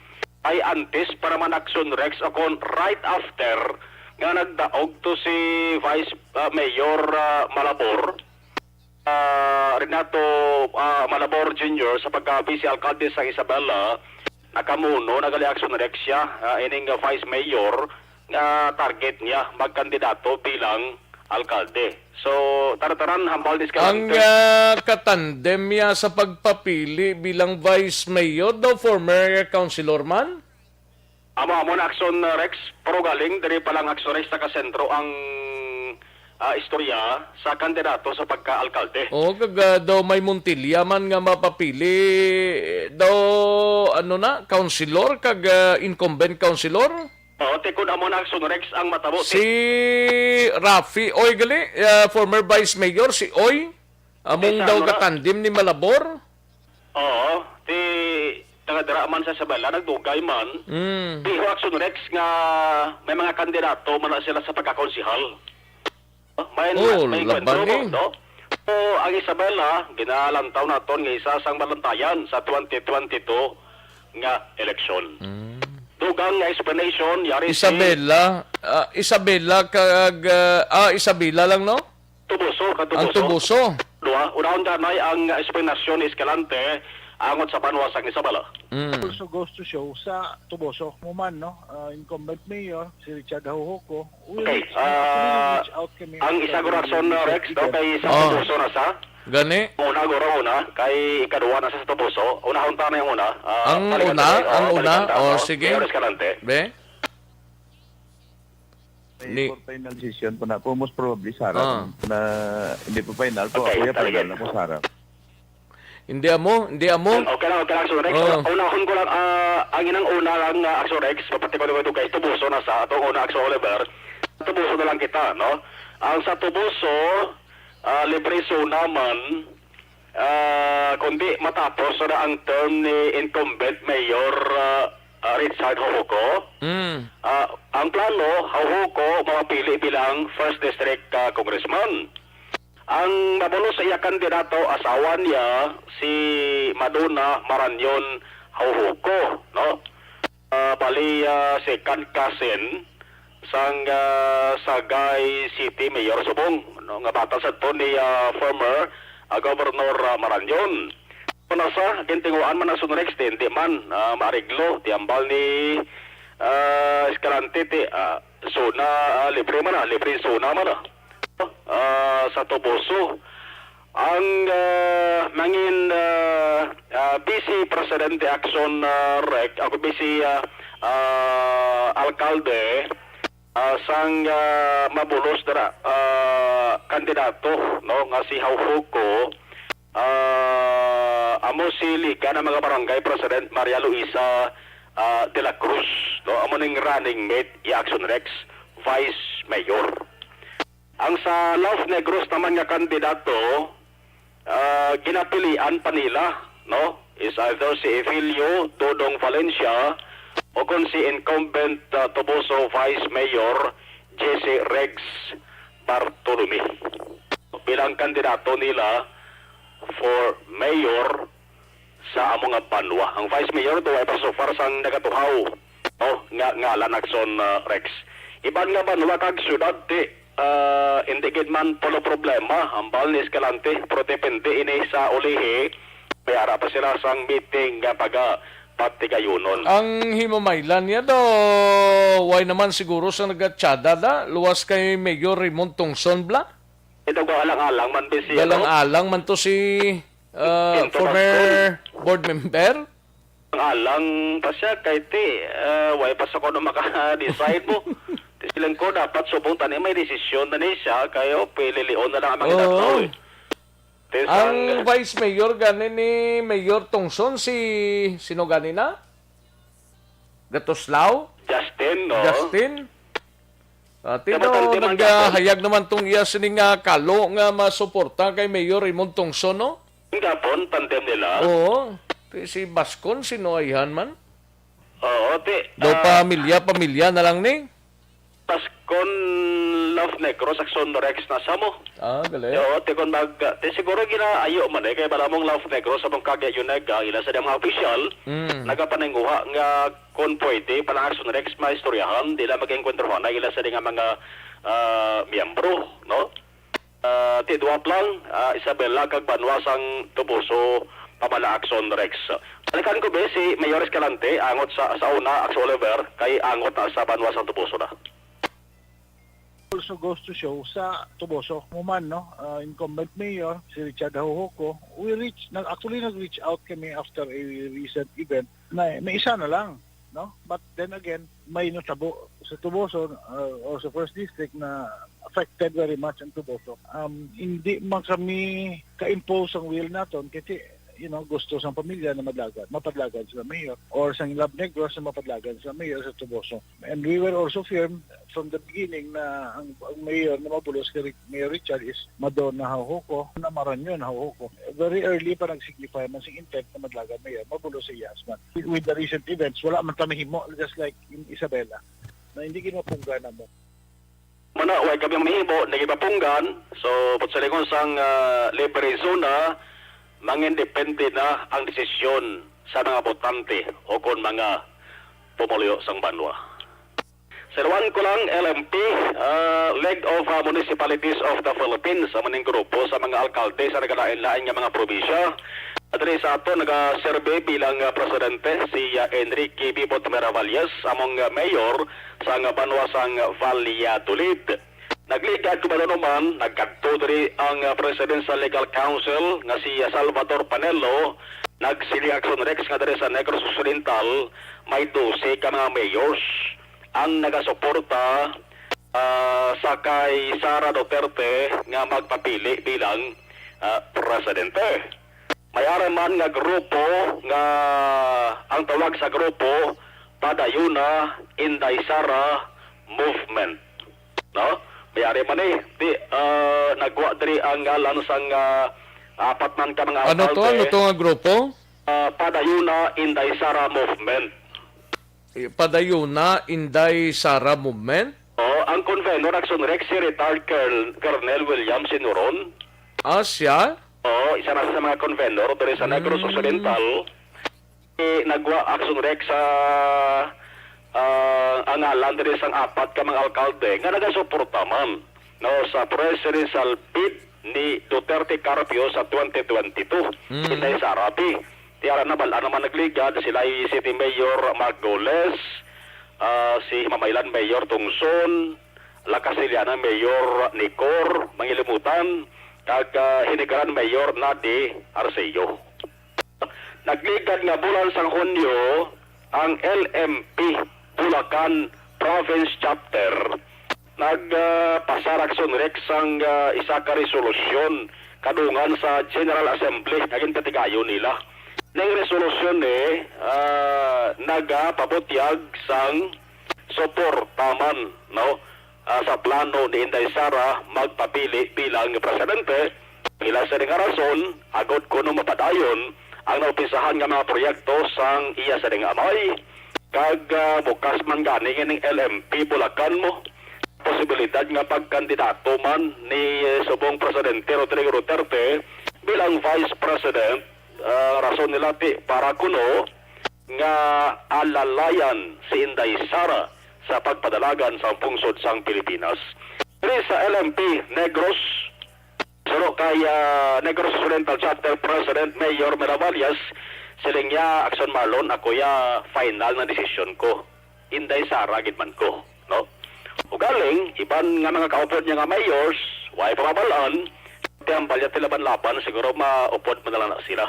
ay antes para man Aksyon Rex akon right after nga nagdaog to si vice mayor Malabor Renato Malabor Jr. sa pagka-vice-alkalde sa Isabela. Nakamuno nagali Aksyon Rex siya ining vice mayor nga target niya magkandidato bilang alkalde. So, tarataran hambal Ang diskalante. katandem niya sa pagpapili bilang vice mayor daw former councilor man? Amo na Aksyon Rex, pero galing diri pa lang Aksyon Rex sa kasentro ang istorya sa kandidato sa pagka-alkalde. O, daw may Montilla man nga mapapili daw councilor kag incumbent councilor? Tikon amo na Aksyon Rex ang matabo. Si Rafi Oy gali, former vice mayor si Oy. Among daw katandem ni Malabor. Oo, nga daraman sa Isabela, nagdugay man. Piho Aksyon Rex nga may mga kandidato man na sila sa pagkakonsihal. May kwento mo, no? So, ang Isabela, ginalantaw naton nga isa sang balantayan sa 2022 nga eleksyon. Dugang nga explanation, yari Isabela, Isabela Isabela lang, no? Tubuso, Ang Tubuso. Unahon ganay ang explanation Escalante angot sa banwasang Isabela. Also goes to show sa Tuboso Muman, no? Incumbent mayor si Richard Hahuhoko. Okay, ang isagurason Rex daw kay sa Tuboso na sa Gani? Una kay ikaduwa na sa Tuboso. Unahon ta na yung una. Ang una, sige. Mayor Escalante. Be? For final decision po na po, most probably Sarah. Na hindi po final po, ako final na po Sarah. Hindi amo. Okay lang, Aksyon Rex. Unahon ko lang, ang inang una lang Aksyon Rex, mapati ko ito kay Tubuso na sa atong una Aksyon Oliver. Tubuso na lang kita, no? Ang sa Tubuso, libre naman, kundi matapos na ang term ni incumbent Mayor Richard Hahuhoko. Ang plano, Hahuhoko mapili bilang First District Congressman. Ang mabulo sa iya kandidato, asawa niya, si Madonna Maranyon Hahuhoko, no? Bali, second cousin sang Sagay City Mayor Subong, no? Nga batas ito ni former Governor Maranyon. Nasa kintinguan man ang Sunrex, hindi man maariglo, tiambal ni Escalante, libre suna man sa Tuboso. Ang mangin Vice Presidente Aksyon Rec, ako Vice Alcalde, sang mabulos dara kandidato, no, nga si Hahuhoko, amo si Liga ng mga barangay President Maria Luisa de la Cruz, no, amo ning running mate i Aksyon Rex Vice Mayor. Ang sa Los Negros naman nga kandidato, ginapilian pa nila, no, is either si Evelio Dodong Valencia o kung si incumbent Tuboso Vice Mayor Jesse Rex Bartolome bilang kandidato nila for mayor sa among banwa. Ang Vice Mayor do ay so far sang nagatuhaw, no, nga ngalan Aksyon Rex. Iban nga banwa kag syudad hindi gid man polo problema ang bal ni Escalante, pero depende ini sa ulihi, may ara pa sila sang meeting nga patigayunon. Ang himamaylan niya do, why naman siguro sa nagatsada da, luwas kay Mayor Raymond Tongson bla? Ito ko alang-alang man bisi. Galang-alang man to si former board member? Alang pa siya kay why pa sa kono maka-decide mo. Silang ko dapat subutan may desisyon na niya kayo pililion na lang ang mga tatlo. Ang Vice Mayor gani ni Mayor Tongson sino gani na? Gatoslaw? Justin, no? Justin? Naghayag naman tong iya sining kalo nga masuporta kay Mayor Raymond Tongson, no? Gapon, tandem nila. Oo. Si Bascon, sino ayhan man? Oo, do pamilya na lang ni? Bascon Love Negros, Aksyon Rex na sa mo. Galing. Oo, kung siguro ginaayo man kaya bala mong Love Negros sa mong kagya yun ila sa mga official, nagapanenguha nga kung pwede, palang Aksyon Rex maistoryahan, di lang mag-encounterhan na ila sa mga miyembro, no? Tidwap lang, Isabela kag Banwasang Tuboso, pamala Aksyon Rex. Balikan ko ba si Mayor Escalante, angot sa una, Aksyon Oliver, kay angot na sa Banwasang Tuboso na. Also goes to show sa Tuboso Muman, no? Incumbent mayor si Richard Hahuhoko, actually nag-reach out kami after a recent event na may isa na lang, no? But then again, may notabo sa Tuboso or sa First District na affected very much ang Tuboso. Hindi man kami ka-impose ang will naton kasi gusto sa pamilya na mapadlagan sa mayor, or sa Lab Negros na mapadlagan sa mayor sa Tuboso. And we were also firm from the beginning na ang mayor na mabulos kay Mayor Richard is Madonna Hauhoko, na Maranyon Hauhoko. Very early pa nag-signify man sing intent na madlagan mayor, mabulos sa Yasman. With the recent events, wala man kami himo, just like in Isabela, na hindi kinapunggan na mo. Muna, huwag kami mahimo, nagipapunggan. So, putsalingon sang libre zona, mangindepende na ang desisyon sa mga botante o kung mga pumulyo sang banwa. Sirwan ko lang, LMP, League of Municipalities of the Philippines, sa maning grupo sa mga alkalde sa nagalain-lain nga mga probinsya. At rin sa ato, nag-survey bilang presidente si Enrique Bibot Meravalles, among mayor sa banwa sang Valladolid. Nagligad ko ba naman, nagkadto diri ang Presidential Legal Council nga si Salvador Panelo, nagsili Aksyon Rex nga diri sa Negros Occidental, may 12 ka mga mayors ang nagasuporta sa kay Sara Duterte nga magpapili bilang presidente. Mayroon man nga grupo nga ang tawag sa grupo Padayuna Inday Sara Movement. No? Mayroon man di nagwa diri ang ngalan sang apat man ka mga Ano to nga grupo? Padayuna Inday Sara Movement. Padayuna Inday Sara Movement? Ang convenor Aksyon Rex si retired Colonel William Sinoron. Siya? Isa na sa mga convenor diri sa Negros Occidental. Nagwa Aksyon Rex sa ang alan diri sang apat ka mga alkalde nga nagasuporta man sa presidential bid ni Duterte Carpio sa 2022. Inday Sara P. Tiara na bala naman nagligad sila City Mayor Margoles, si Mamaylan Mayor Tungson, La Casiliana Mayor Nicor, Mangilimutan, kag Hinigaran Mayor Nadi Arceo. Nagligad nga bulan sa Hunyo ang LMP Bulacan Province Chapter nagpasaraksyon Rex ang isa ka resolusyon kadungan sa General Assembly naging katigayon nila. Nang resolusyon nagapabutyag sang suportaman sa plano ni Inday Sara magpapili bilang presidente. Ila sa nga rason, agad ko nung mapadayon ang naupisahan nga mga proyekto sang iya sa amay. Kag bukas man gani ng LMP Bulacan mo. Posibilidad nga pagkandidato man ni subong presidente Rodrigo Duterte bilang vice president. Rason nila para kuno nga alalayan si Inday Sara sa pagpadalagan sa pungsod sang Pilipinas. Diri sa LMP Negros, suro kay Negros Occidental Chapter President Mayor Meravalles, siling ya Aksyon Marlon, ako ya final na desisyon ko. Inday Sara gidman ko, no? Ugaling iban nga mga kaupod niya nga mayors, way pamabalaan, ang balyat laban-laban siguro maupod mo na lang sila.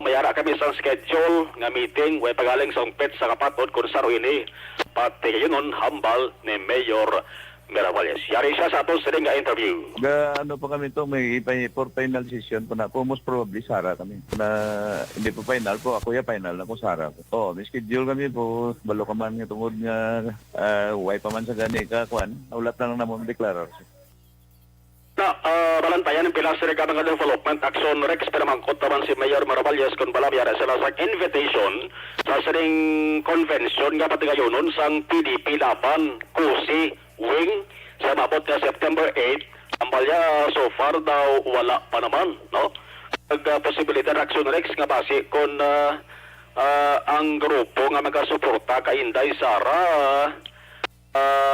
Mayara kami sa schedule nga meeting way pagaling sa umpet sa kapatod kung saro ini pati yun hambal ni Mayor Meravalles. Yari siya sa atong siling nga interview. Ano pa kami to, may for final decision po na po, most probably Sara kami. Na hindi po final po, ako ya final na po Sara po. May schedule kami po, balo ka man nga tungod nga way pa man sa gani ka, kwan, ulat lang naman deklarar. Balantayan ng pilas sa mga development action Rex pinamangkot naman si Mayor Meravalles kung balabiyara sila sa invitation sa sining convention nga pati ngayon sang PDP laban Kusi Wing sa mabot nga September 8 ang balya so far daw wala pa naman, no? Posibilidad action Rex nga base kung ang grupo nga magasuporta kay Inday Sara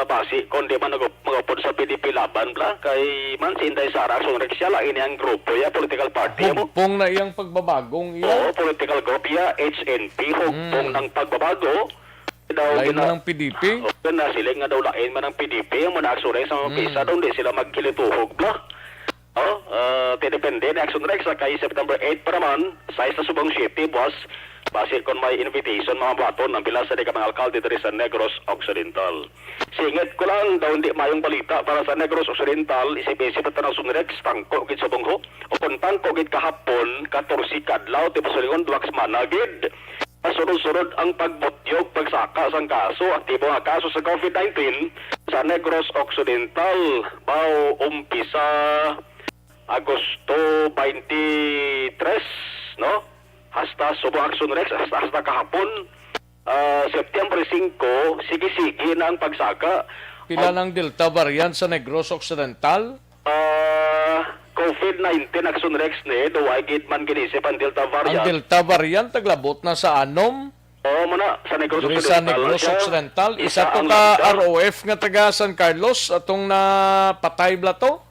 basi kung di man magupod sa PDP laban bla kay man si Inday Sara so siya ini ang grupo ya political party hugpong na iyang pagbabagong iya political group ya HNP hugpong ng pagbabago daw lain man ng PDP na sila nga daw lain man ng PDP ang mga aksyon sa mga pisa daw di sila magkilituhog bla depende na aksyon Rex kay September 8 pa naman sa isa subang city boss Base kung may invitation mga baton ng pila sa di ka mga alkalde diri sa Negros Occidental. Singit ko lang daw hindi mayong balita para sa Negros Occidental isip-isip at ng sunrex tangko gid sa bungho o kung tangko gid kahapon 14 kadlaw ti pasulingon duwaks managid. Sunod-sunod ang pagbutyog pagsaka sang kaso aktibo nga kaso sa COVID-19 sa Negros Occidental bao umpisa Agosto 23 no? Hasta Subo Aksyon Rex, hasta kahapon, September 5, sige-sige na ang pagsaka. Pila ng Delta variant sa Negros Occidental? COVID-19 Aksyon Rex ni, duway gid man ginisip ang Delta variant. Ang Delta variant, taglabot na sa anom? Oo, muna, sa Negros Duri Occidental. sa Negros Occidental, isa to ang ka lambda. ROF nga taga San Carlos, atong napatay blato?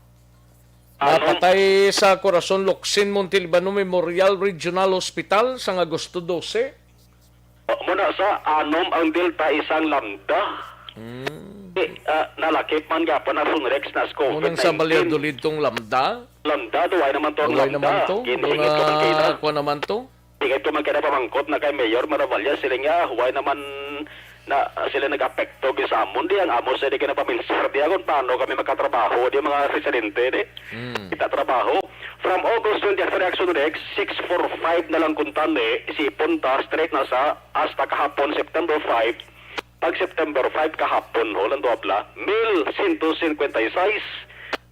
Napatay sa Corazon Locsin Montalbano Memorial Regional Hospital sa Agosto 12. Muna sa anom ang Delta isang lambda. Nalakip man nga pa na Sunrex na COVID-19. Unang sa Valladolid tong lambda? Lambda, duway naman to ang Duway lambda. naman to? Ginhingit ko man kayo Kuha naman to? Hingit ko man kayo na pamangkot na kay Mayor Maravalya. Sila nga, huway naman na sila nag-apekto sa amon. Di ang amo sila ka na paminsar. Di akong paano kami magkatrabaho. Di mga residente, di. Kita trabaho. From August 23 Action Rex, 645 na lang kuntan, si punta straight na sa hasta kahapon, September 5. Pag September 5 kahapon, holang dobla, 1,156,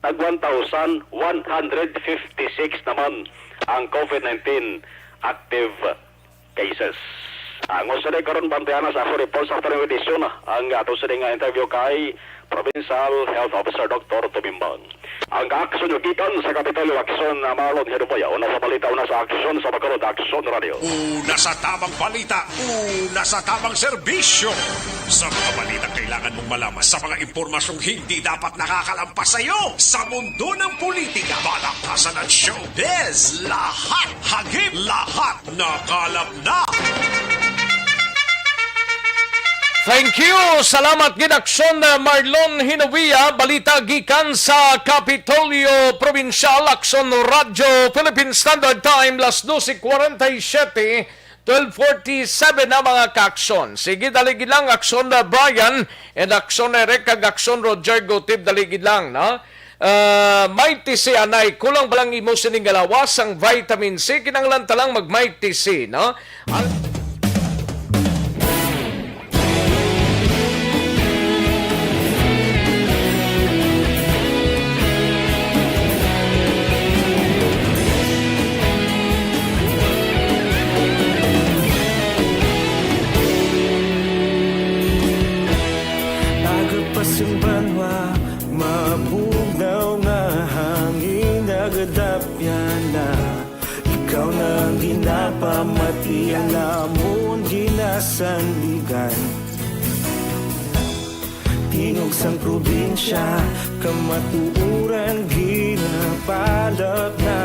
nag 1,156 naman ang COVID-19 active cases. Ang usa day karon bantayan sa ako report sa tarong edisyon ang ato sa nga interview kay Provincial Health Officer Dr. Tumimbang. Ang aksyon yung gikan sa Kapitolyo Aksyon na Marlon Herubaya. Una sa balita, una sa aksyon sa Bacolod Aksyon Radio. Una sa tamang balita, una sa tamang serbisyo. Sa mga balita kailangan mong malaman sa mga impormasyong hindi dapat nakakalampas sa iyo. Sa mundo ng politika, balakasan at showbiz, lahat hagip, lahat nakalap na. Thank you! Salamat ginaksyon na Marlon Hinovia, balita gikan sa Kapitolyo Provincial Aksyon Radio, Philippine Standard Time, las 12:47, 12:47 na mga kaksyon. Sige, daligid lang, aksyon na Brian, and aksyon na Eric, kag aksyon Roger Gotib, daligid lang, na? Mighty C, anay, kulang balang imo sining galawas ang vitamin C, kinanglan talang mag Mighty C, no? Agapasang banwa, mabugaw nga hangin, agadapyan na. Ikaw nang ginapamati, alamon ginasandigan. Tingog sang probinsya, kamatuuran ginapalap na.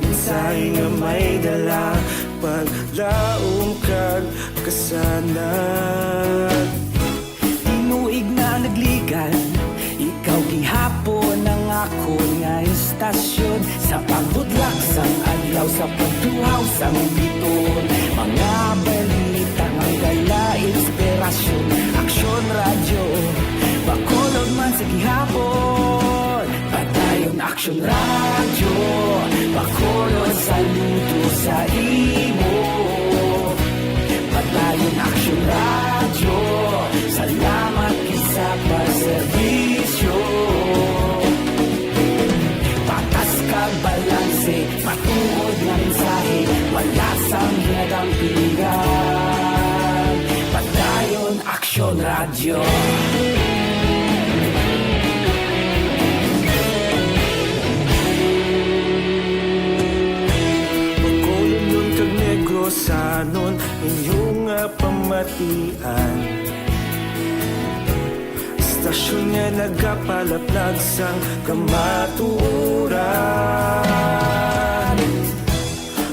Minsay nga may dala, paglaong kag kasanat. Tinuig na nagligan, ikaw gihapon ang ako nga istasyon. Sa pagbudlak sang adlaw, sa pagtuhaw sang biton. Mga balita ang gala, inspirasyon. Aksyon radyo, Bacolod man sa gihapon. Patayon aksyon radyo, Bacolod saludo sa imo. Patayon aksyon radyo, salamat kisa pa serbisyo. Patas ka balanse, patuod ng mensahe, wala sang hinadang pilihan. Patayon aksyon radyo. Bacolod nun kag Negrosanon, inyong pamatian. Istasyon nga nagapalaplag sang kamaturan.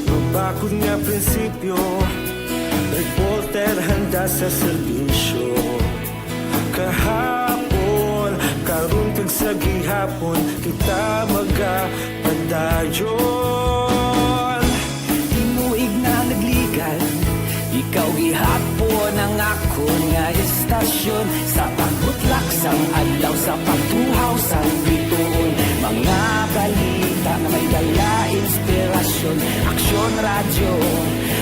Mabakod nga prinsipyo, reporter handa sa serbisyo. Kahapon, karon kag sa gihapon, kita magapadayon. Tinuig na nagligan, Aksyon Radio,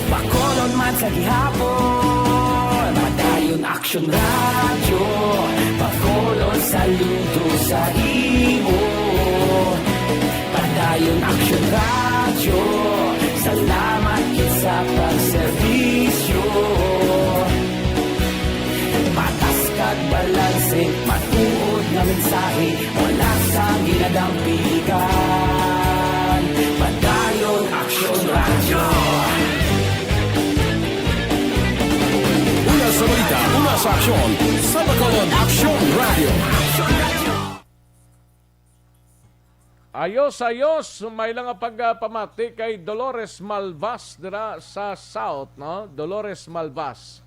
Bacolod man sa gihapon. Padayon Aksyon Radio, Bacolod saludo sa imo. Padayon Aksyon Radio, salamat gid sa pagserbisyo. Patas kag balanse, matuod nga mensahe, wala sa ginadampigan. Padayon Aksyon Radio. Una sa balita, una sa aksyon, sa Bacolod Aksyon Radio. Ayos, may lang pagpamati kay Dolores Malvas dira sa South, no? Dolores Malvas.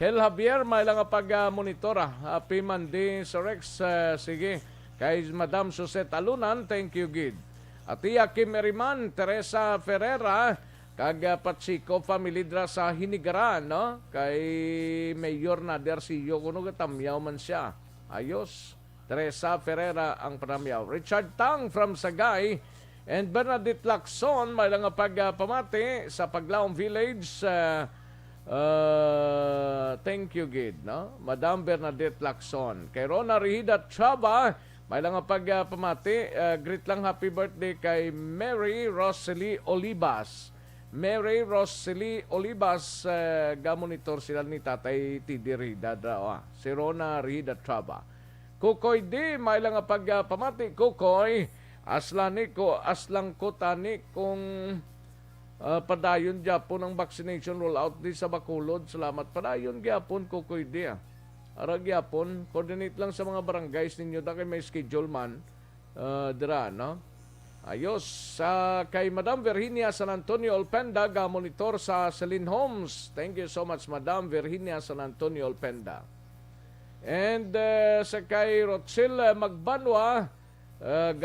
Hel Javier, may lang pag-monitora. Happy Monday, Sir Rex. Sige, kay Madam Suset Alunan, thank you, Gid. At iya Kim Eriman, Teresa Ferreira, kag Patsiko family dira sa Hinigaran, no? Kay Mayor Nader Siyo, kuno gatamyaw man siya. Ayos. Teresa Ferreira ang panamyaw. Richard Tang from Sagay and Bernadette Lacson, may lang pagpamati sa Paglaong Village. Thank you, Gid, no? Madam Bernadette Lacson. Kay Rona Rihida Chaba, may lang pagpamati. Greet lang happy birthday kay Mary Rosalie Olivas. Mary Rosalie Olivas, gamonitor sila ni Tatay Tidi Rihida. Si Rona Rihida Chaba. Kukoy di, may lang pagpamati. Kukoy, aslang ko tani kung padayon Japon ang vaccination rollout di sa Bacolod. Salamat padayon Japon, Kukoy di. Ara Japon, coordinate lang sa mga barangays ninyo da kay may schedule man. Dira, no? Ayos. Kay Madam Virginia San Antonio Olpenda, monitor sa Celine Homes. Thank you so much, Madam Virginia San Antonio Olpenda. And sa kay Rochelle Magbanwa,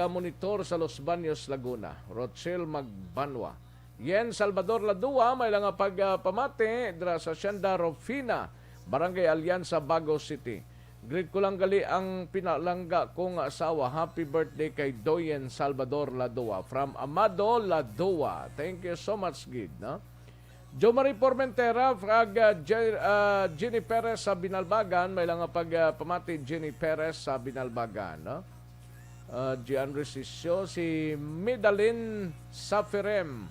monitor sa Los Baños, Laguna. Rochelle Magbanwa. Yen Salvador Ladua, may lang pagpamati dra sa Hacienda Rofina, Barangay Alianza, Bago City. Greet ko lang gali ang pinalangga kong asawa. Happy birthday kay Doyen Salvador Ladua from Amado Ladua. Thank you so much, Gid, no? Jo Marie Formentera, Jenny Perez sa Binalbagan, may lang pagpamati Jenny Perez sa Binalbagan, no? Gian Resisyo, si Medalyn Safirem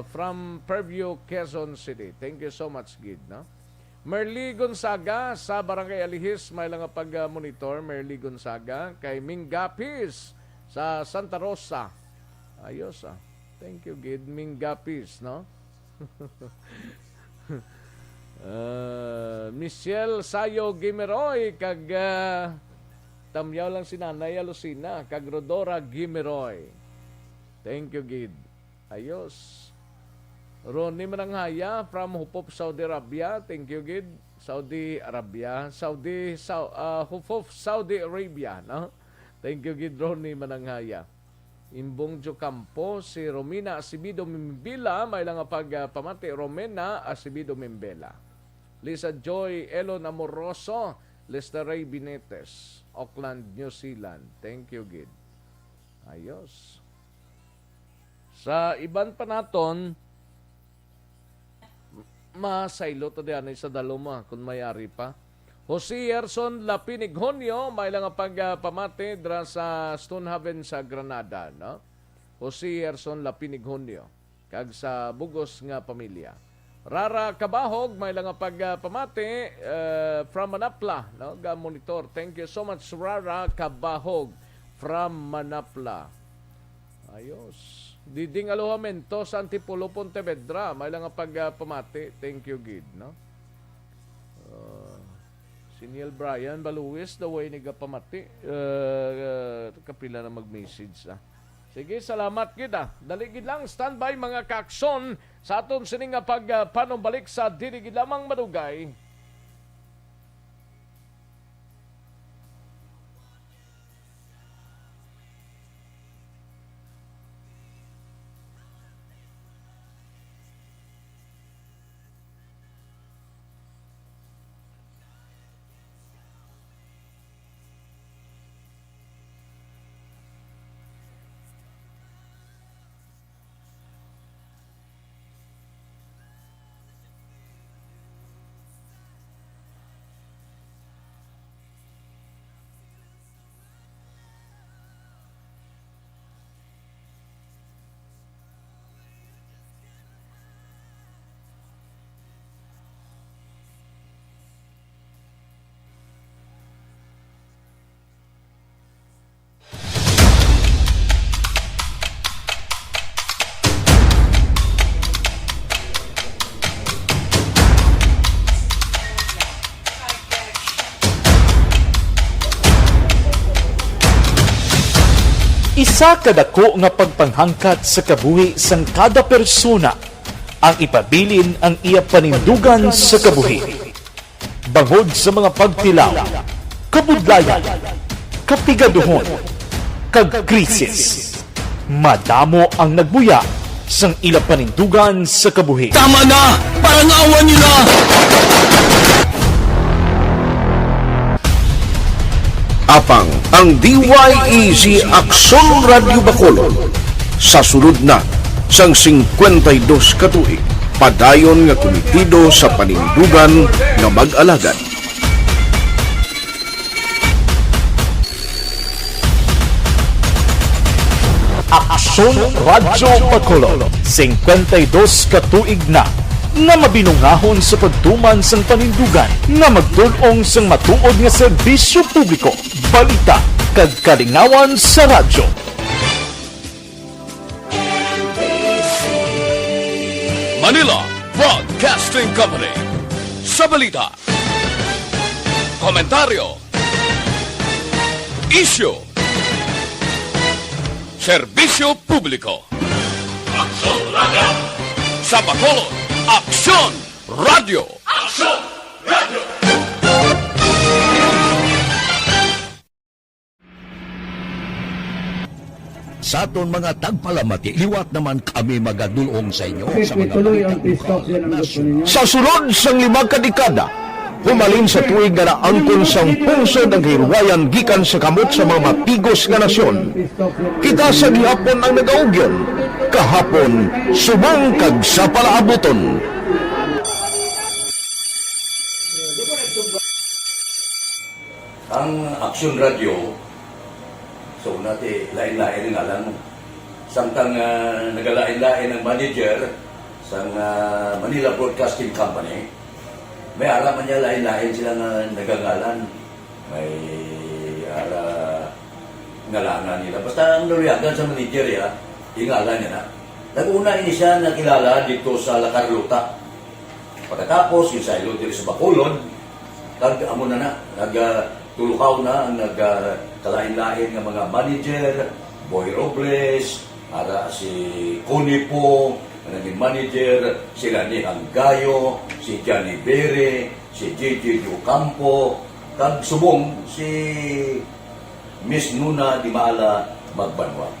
from Fairview, Quezon City. Thank you so much, Gid, no? Merly Gonzaga sa Barangay Alihis, may lang pag-monitor. Merly Gonzaga kay Mingapis sa Santa Rosa. Ayos, thank you, Gid. Mingapis, no? Michelle Sayo Gimeroy kag tamyaw lang si Nanay Alusina kag Rodora Gimeroy. Thank you, Gid. Ayos. Ronnie Mananghaya from Hupop, Saudi Arabia. Thank you, Gid. Saudi Arabia. Hupop, Saudi Arabia, no? Thank you, Gid. Ronnie Mananghaya. Imbong Jocampo, si Romina Asibido Mimbila, may lang pagpamati. Romena Asibido Mimbela. Lisa Joy Elon Amoroso, Lester Ray Binetes, Auckland, New Zealand. Thank you, Gid. Ayos. Sa iban pa naton, masaylo to diyan sa daluma kung mayari pa. Jose Erson Lapinig Honyo, may lang pagpamati dra sa Stonehaven sa Granada, no? Jose Erson Lapinig Honyo, kag sa Bugos nga pamilya. Rara Kabahog, may lang pagpamati from Manapla, no? Ga monitor. Thank you so much, Rara Kabahog from Manapla. Ayos. Diding Alohamento sa Antipolo, Pontevedra, may lang pagpamati. Thank you, Gid, no? Si Neil Bryan Baluwis, the way ni Gapamati, kapila na mag-message. Sige, salamat, Gid. Daligid lang, standby mga kaakson sa aton sining nga pagpanumbalik sa diligid lamang madugay. Sa kadako nga pagpanghangkat sa kabuhi sang kada persona, ang ipabilin ang iya panindugan sa kabuhi. Bangod sa mga pagtilaw, kabudlayan, kapigaduhon, kag krisis, madamo ang nagbuya sang ila panindugan sa kabuhi. Tama na! Parang awan nyo na! Apang ang DYEZ Aksyon Radio Bacolod sa sulod na sang 52 katuig padayon nga komitido sa panindugan nga mag-alagad. Aksyon Radio Bacolod 52 katuig na nga mabinungahon sa pagtuman sang panindugan nga magtulong sang matuod nga serbisyo publiko, balita kag kalingawan sa radyo. Manila Broadcasting Company sa balita, komentaryo, isyu, serbisyo publiko. Aksyon Radio! Sa Bacolod, Aksyon Radio! Aksyon Radio! Sa aton mga tagpalamati, liwat naman kami magadulong sa inyo sa mga Sa sulod sang 5 kadekada, humalin sa tuig nga naangkon sang pungso ng hirwayan gikan sa kamot sa mga mapigos nga nasyon. Kita sa gihapon ang nagaugyon, kahapon subong kag sa palaabuton. Ang Aksyon Radio, so natin lain-lain nga lang. Samtang nagalain-lain ang manager sa Manila Broadcasting Company, may araman niya lain-lain sila nga nagangalan. May ngalangan nila. Basta ang naluyagan sa manager ya, ingalan niya na. Nag-una ini siya nakilala dito sa La Carlota. Pagkatapos, yung sa ilo dito sa Bacolod, amo na nagtulukaw na ang nagkalain-lain ng mga manager, Boy Robles, si Connie po, ang naging manager, sila ni Hanggayo, si Johnny Bere, si JJ Ocampo, kag subong si Miss Nuna Di Maala Magbanwa.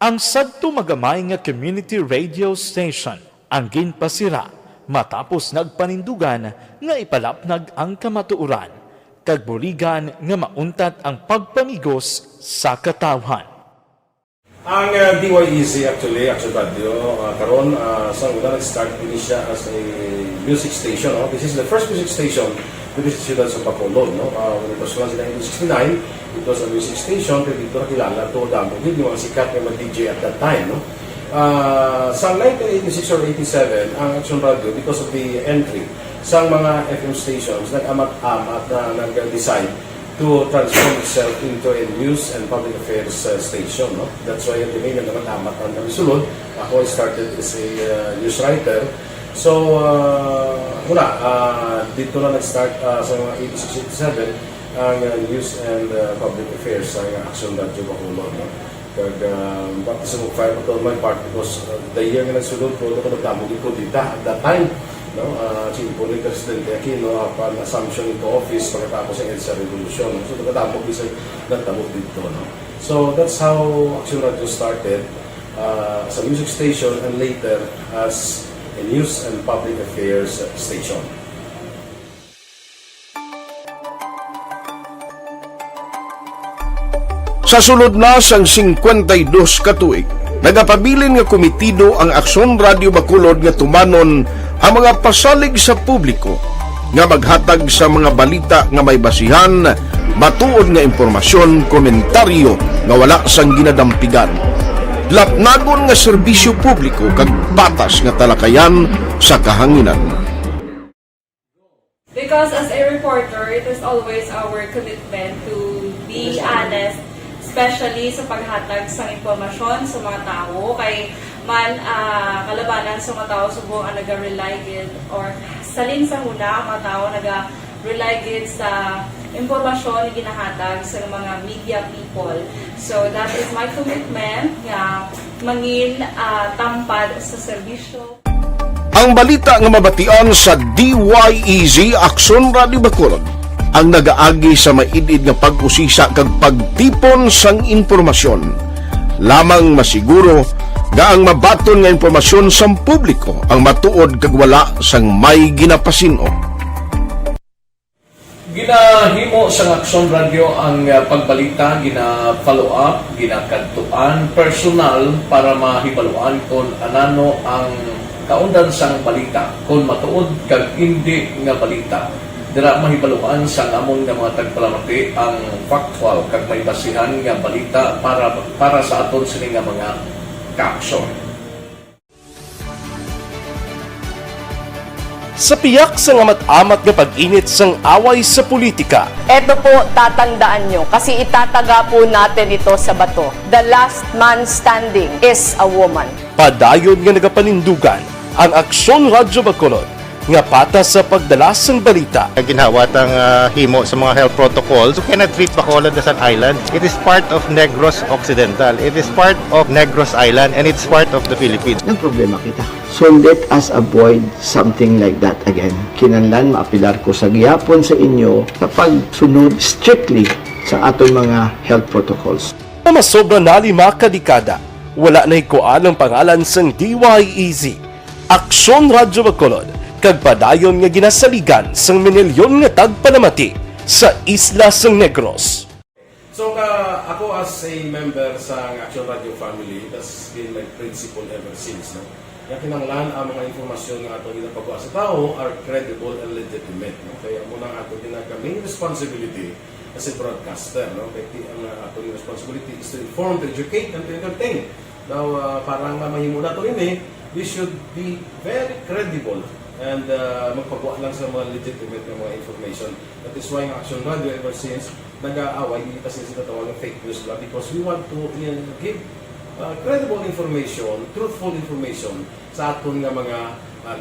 Ang sadto magamay nga community radio station ang ginpasira matapos nagpanindugan nga ipalapnag ang kamatuoran kag buligan nga mauntat ang pagpamigos sa katawhan. Ang DYEZ actually, Aksyon Radio, karon sa una nag-start din siya as a music station. No? This is the first music station dito sa siyudad sa Bacolod. No? When it was launched in 1969, it was a music station pero dito nakilala to damo yung mga sikat na mga DJ at that time. No? Sa 1986 or 87, ang Aksyon Radio, because of the entry sa mga FM stations, nag-amat-amat na nag-decide to transform itself into a news and public affairs station. No? That's why yung domain na naman-amat ang kami sulod. Ako started as a news writer. So, dito na nag-start sa mga 86-87 ang news and public affairs sa Aksyon Radio Bacolod. No? Kag baptism of fire to my part because the year nga nagsulod ko ito nagdamo ko dito at that time. No, si Bulig Presidente Aquino upon assumption into office pagkatapos ng EDSA Revolution. So nagdamo bisa nagdamo dito. No? So that's how Aksyon Radio started as a music station and later as a news and public affairs station. Sa sulod na sang 52 katuig, nagapabilin nga komitido ang Aksyon Radio Bacolod nga tumanon ang mga pasalig sa publiko nga maghatag sa mga balita nga may basihan, matuod nga impormasyon, komentaryo nga wala sang ginadampigan. Lapnagon nga serbisyo publiko kag patas nga talakayan sa kahanginan. Because as a reporter, it is always our commitment to be honest, especially sa paghatag sa impormasyon sa mga tao kay man kalabanan sa mga tao subong ang naga-rely gid or salin sa huna ang mga tao naga-rely gid sa impormasyon na ginahatag sa mga media people. So that is my commitment nga mangin tampad sa serbisyo. Ang balita nga mabatian sa DYEZ Aksyon Radio Bacolod ang nagaagi sa maidid nga pag-usisa kag pagtipon sang impormasyon. Lamang masiguro nga ang mabaton nga impormasyon sang publiko ang matuod kag wala sang may ginapasino. Ginahimo sa Aksyon Radio ang pagbalita, gina-follow up, ginakadtuan personal para mahibaluan kung anano ang kaundan sang balita, kung matuod kag hindi nga balita. Dira mahibaluan sa amon nga mga tagpalamati ang factual kag may basihan nga balita para sa aton sini nga mga kaaksyon. Sa piyak sa amat-amat nga pag-init sang away sa politika, Eto po, tatandaan nyo, kasi itataga po natin ito sa bato. The last man standing is a woman. padayon nga nagapanindugan ang Aksyon Radio Bacolod nga patas sa pagdala sang balita. Ginhawat ang himo sa mga health protocols. You cannot treat Bacolod as an island. It is part of Negros Occidental. It is part of Negros Island and it's part of the Philippines. Ang problema kita. So let us avoid something like that again. Kinahanglan maapilar ko sa gihapon sa inyo sa pagsunod strictly sa aton mga health protocols. Masobra na 5 kadekada, wala na ikuan ang pangalan sang DYEZ, Aksyon Radio Bacolod, kag padayon nga ginasaligan sang minilyon nga tagpanamati sa isla sang Negros. So ako as a member sa Aksyon Radio family, that's been my principle ever since. No? Kaya kinanglan ang mga informasyon nga ato ginapagawa sa tao are credible and legitimate. No? Kaya muna ato main responsibility as a broadcaster. No? Kaya ang ato responsibility is to inform, to educate, and to entertain. Now, parang mahimo na ito we should be very credible and magpagawa lang sa mga legitimate na mga information. That is why ang Aksyon Radio ever since nag-aaway kasi sinatawag ng fake news lang because we want to give credible information, truthful information sa aton nga mga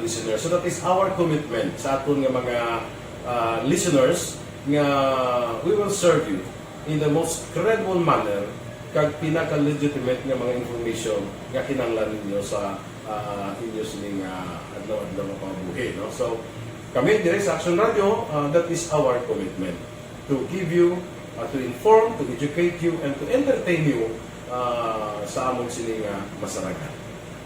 listeners. So that is our commitment sa aton nga mga listeners nga we will serve you in the most credible manner kag pinaka-legitimate nga mga information nga kinahanglan ninyo sa inyo sining adlaw-adlaw nga pamumuhay. No? So, kami dire sa Aksyon Radio, that is our commitment to give you, to inform, to educate you, and to entertain you sa amon sining masaragan.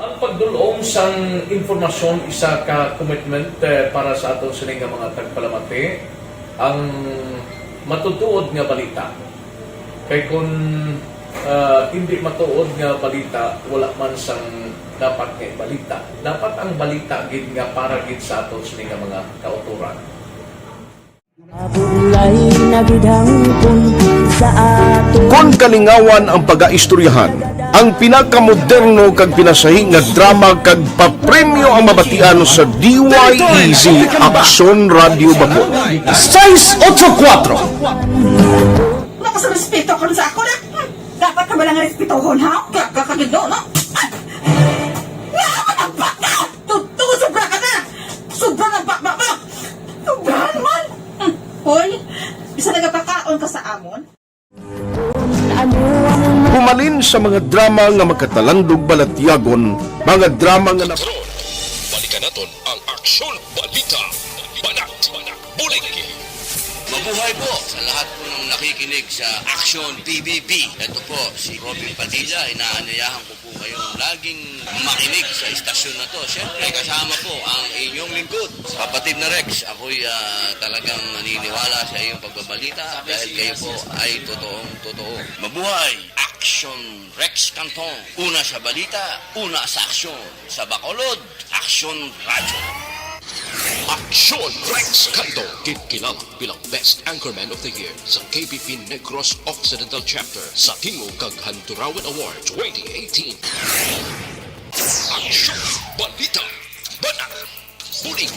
Ang pagdulong sang informasyon isa ka commitment para sa aton sining mga tagpalamati ang matutuod nga balita. Kay kung hindi matuod nga balita, wala man sang dapat nga balita. Dapat ang balita gid nga para gid sa aton sining mga kauturan. Kung kalingawan ang pag-aistoryahan, ang pinakamoderno kag pinasahi nga drama kag papremyo ang mabatian sa DYEZ Aksyon Radio Bacolod. 684 Sa respeto ko sa ako na. Dapat ka ba lang respetohon, ha? Kakagido, no? Naman ang baka! Tungkol sobra ka na! Sobra ng baka mo! Sobra naman! Hoy, bisa nagapakaon ka sa amon? Humalin sa mga drama nga magkatalandog balatyagon, mga drama nga na... Balikan natin ang Aksyon Balita. Banat, Bulig. Mabuhay po sa lahat po ng nakikinig sa Aksyon PBB. Ito po si Robin Padilla. Inaanyayahan ko po kayong laging makinig sa istasyon na to. Siyempre kasama po ang inyong lingkod. Kapatid na Rex, ako'y talagang naniniwala sa iyong pagbabalita dahil kayo po ay totoong-totoo. Mabuhay! Aksyon Rex Cantong. Una sa balita, una sa aksyon. Sa Bacolod, Aksyon Radio. Aksyon Rex Cantong, kilala bilang Best Anchorman of the Year sa KBP Negros Occidental Chapter sa Tingog kag Hanturawan Award 2018. Aksyon Balita. Banat. Bulig.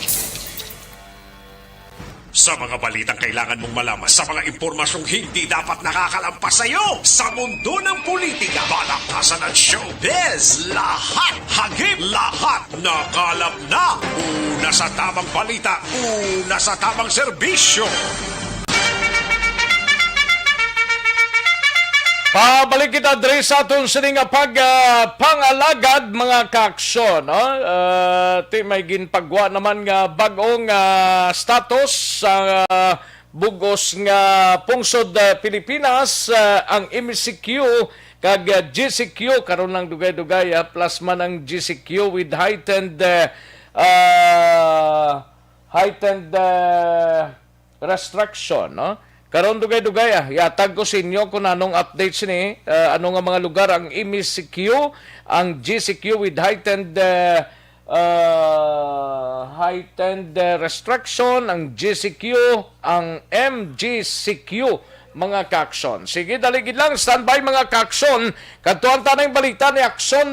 Sa mga balitang kailangan mong malaman, sa mga impormasyong hindi dapat nakakalampas sa iyo, sa mundo ng politika, balakasan at showbiz, lahat hagip, lahat nakalap na. Una sa tamang balita, una sa tamang serbisyo. Pabalik kita diri sa aton sining pangalagad mga kaaksyon, no? Ti may ginpagwa naman nga bag-ong status sa bugos nga pungsod Pilipinas, ang MCQ kag GCQ karon lang dugay-dugay plus man ang GCQ with heightened restriction, no? Karon dugay-dugay yatag ko sa inyo kung anong updates ni ano nga mga lugar ang MCQ, ang GCQ with heightened restriction, ang GCQ, ang MGCQ mga kaaksyon. Sige, daligid lang, standby mga kaaksyon. Kantuan tanang balita ni Aksyon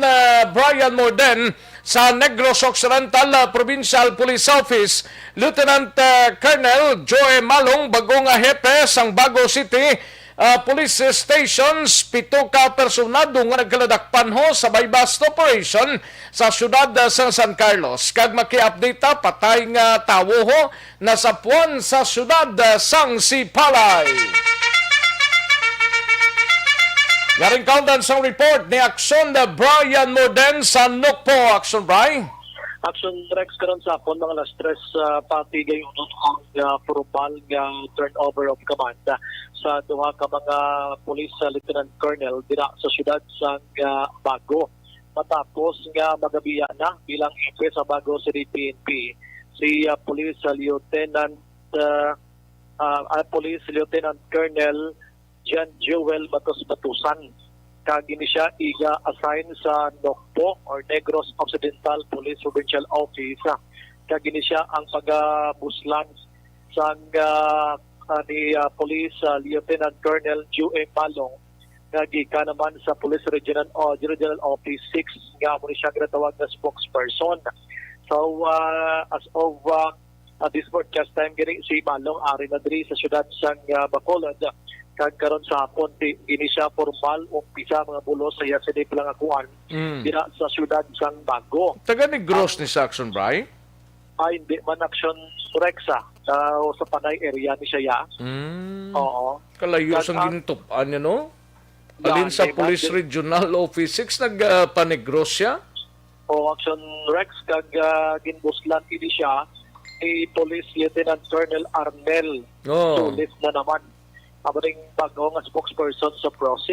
Brian Morden sa Negros Occidental Provincial Police Office. Lieutenant Colonel Joe Malong, bagong hepe sang Bago City Police Stations, 7 ka personado nga nagkaladakpan ho sa bypass operation sa syudad sa San Carlos. Kag maki-update patay nga tawo ho na sa puwan sa syudad sang Sipalay. Yaring kaundan sa report ni Aksyon Brian Morden sa Nukpo. Aksyon Brian. Aksyon Rex karon sa akon mga alas 3 pati gayon ang formal nga turnover of command sa duha ka mga police lieutenant colonel dira sa syudad sang Bago. Matapos nga magabiya na bilang hepe sa Bago City PNP si Police Lieutenant Colonel Jan Joel Batos-Batusan. Kagini siya iga-assign sa NOCPO or Negros Occidental Police Provincial Office. Kagini siya ang pag-buslan sa ni Police Lieutenant Colonel Joe Malong nga gikan naman sa Police Regional Office 6 nga mo siya ginatawag na spokesperson. So as of this broadcast time, si Malong ari na diri sa syudad sang Bacolod. Kagkaroon sa hapon, ini siya formal umpisa mga bulos sa yesterday palang akuan dira sa syudad sang Bago. Taga Negros ni Saxon Bray? Hindi man Aksyon Rexa sa Panay area ni siya. Oo. Kalayo sang gintupan niya, no? Alin sa Police Regional Office 6 nagpanegros siya? O Aksyon Rex kag ginbuslan ini siya ni Police Lieutenant Colonel Arnel Tulis na naman. Amaring bago nga spokesperson sa Pro 6.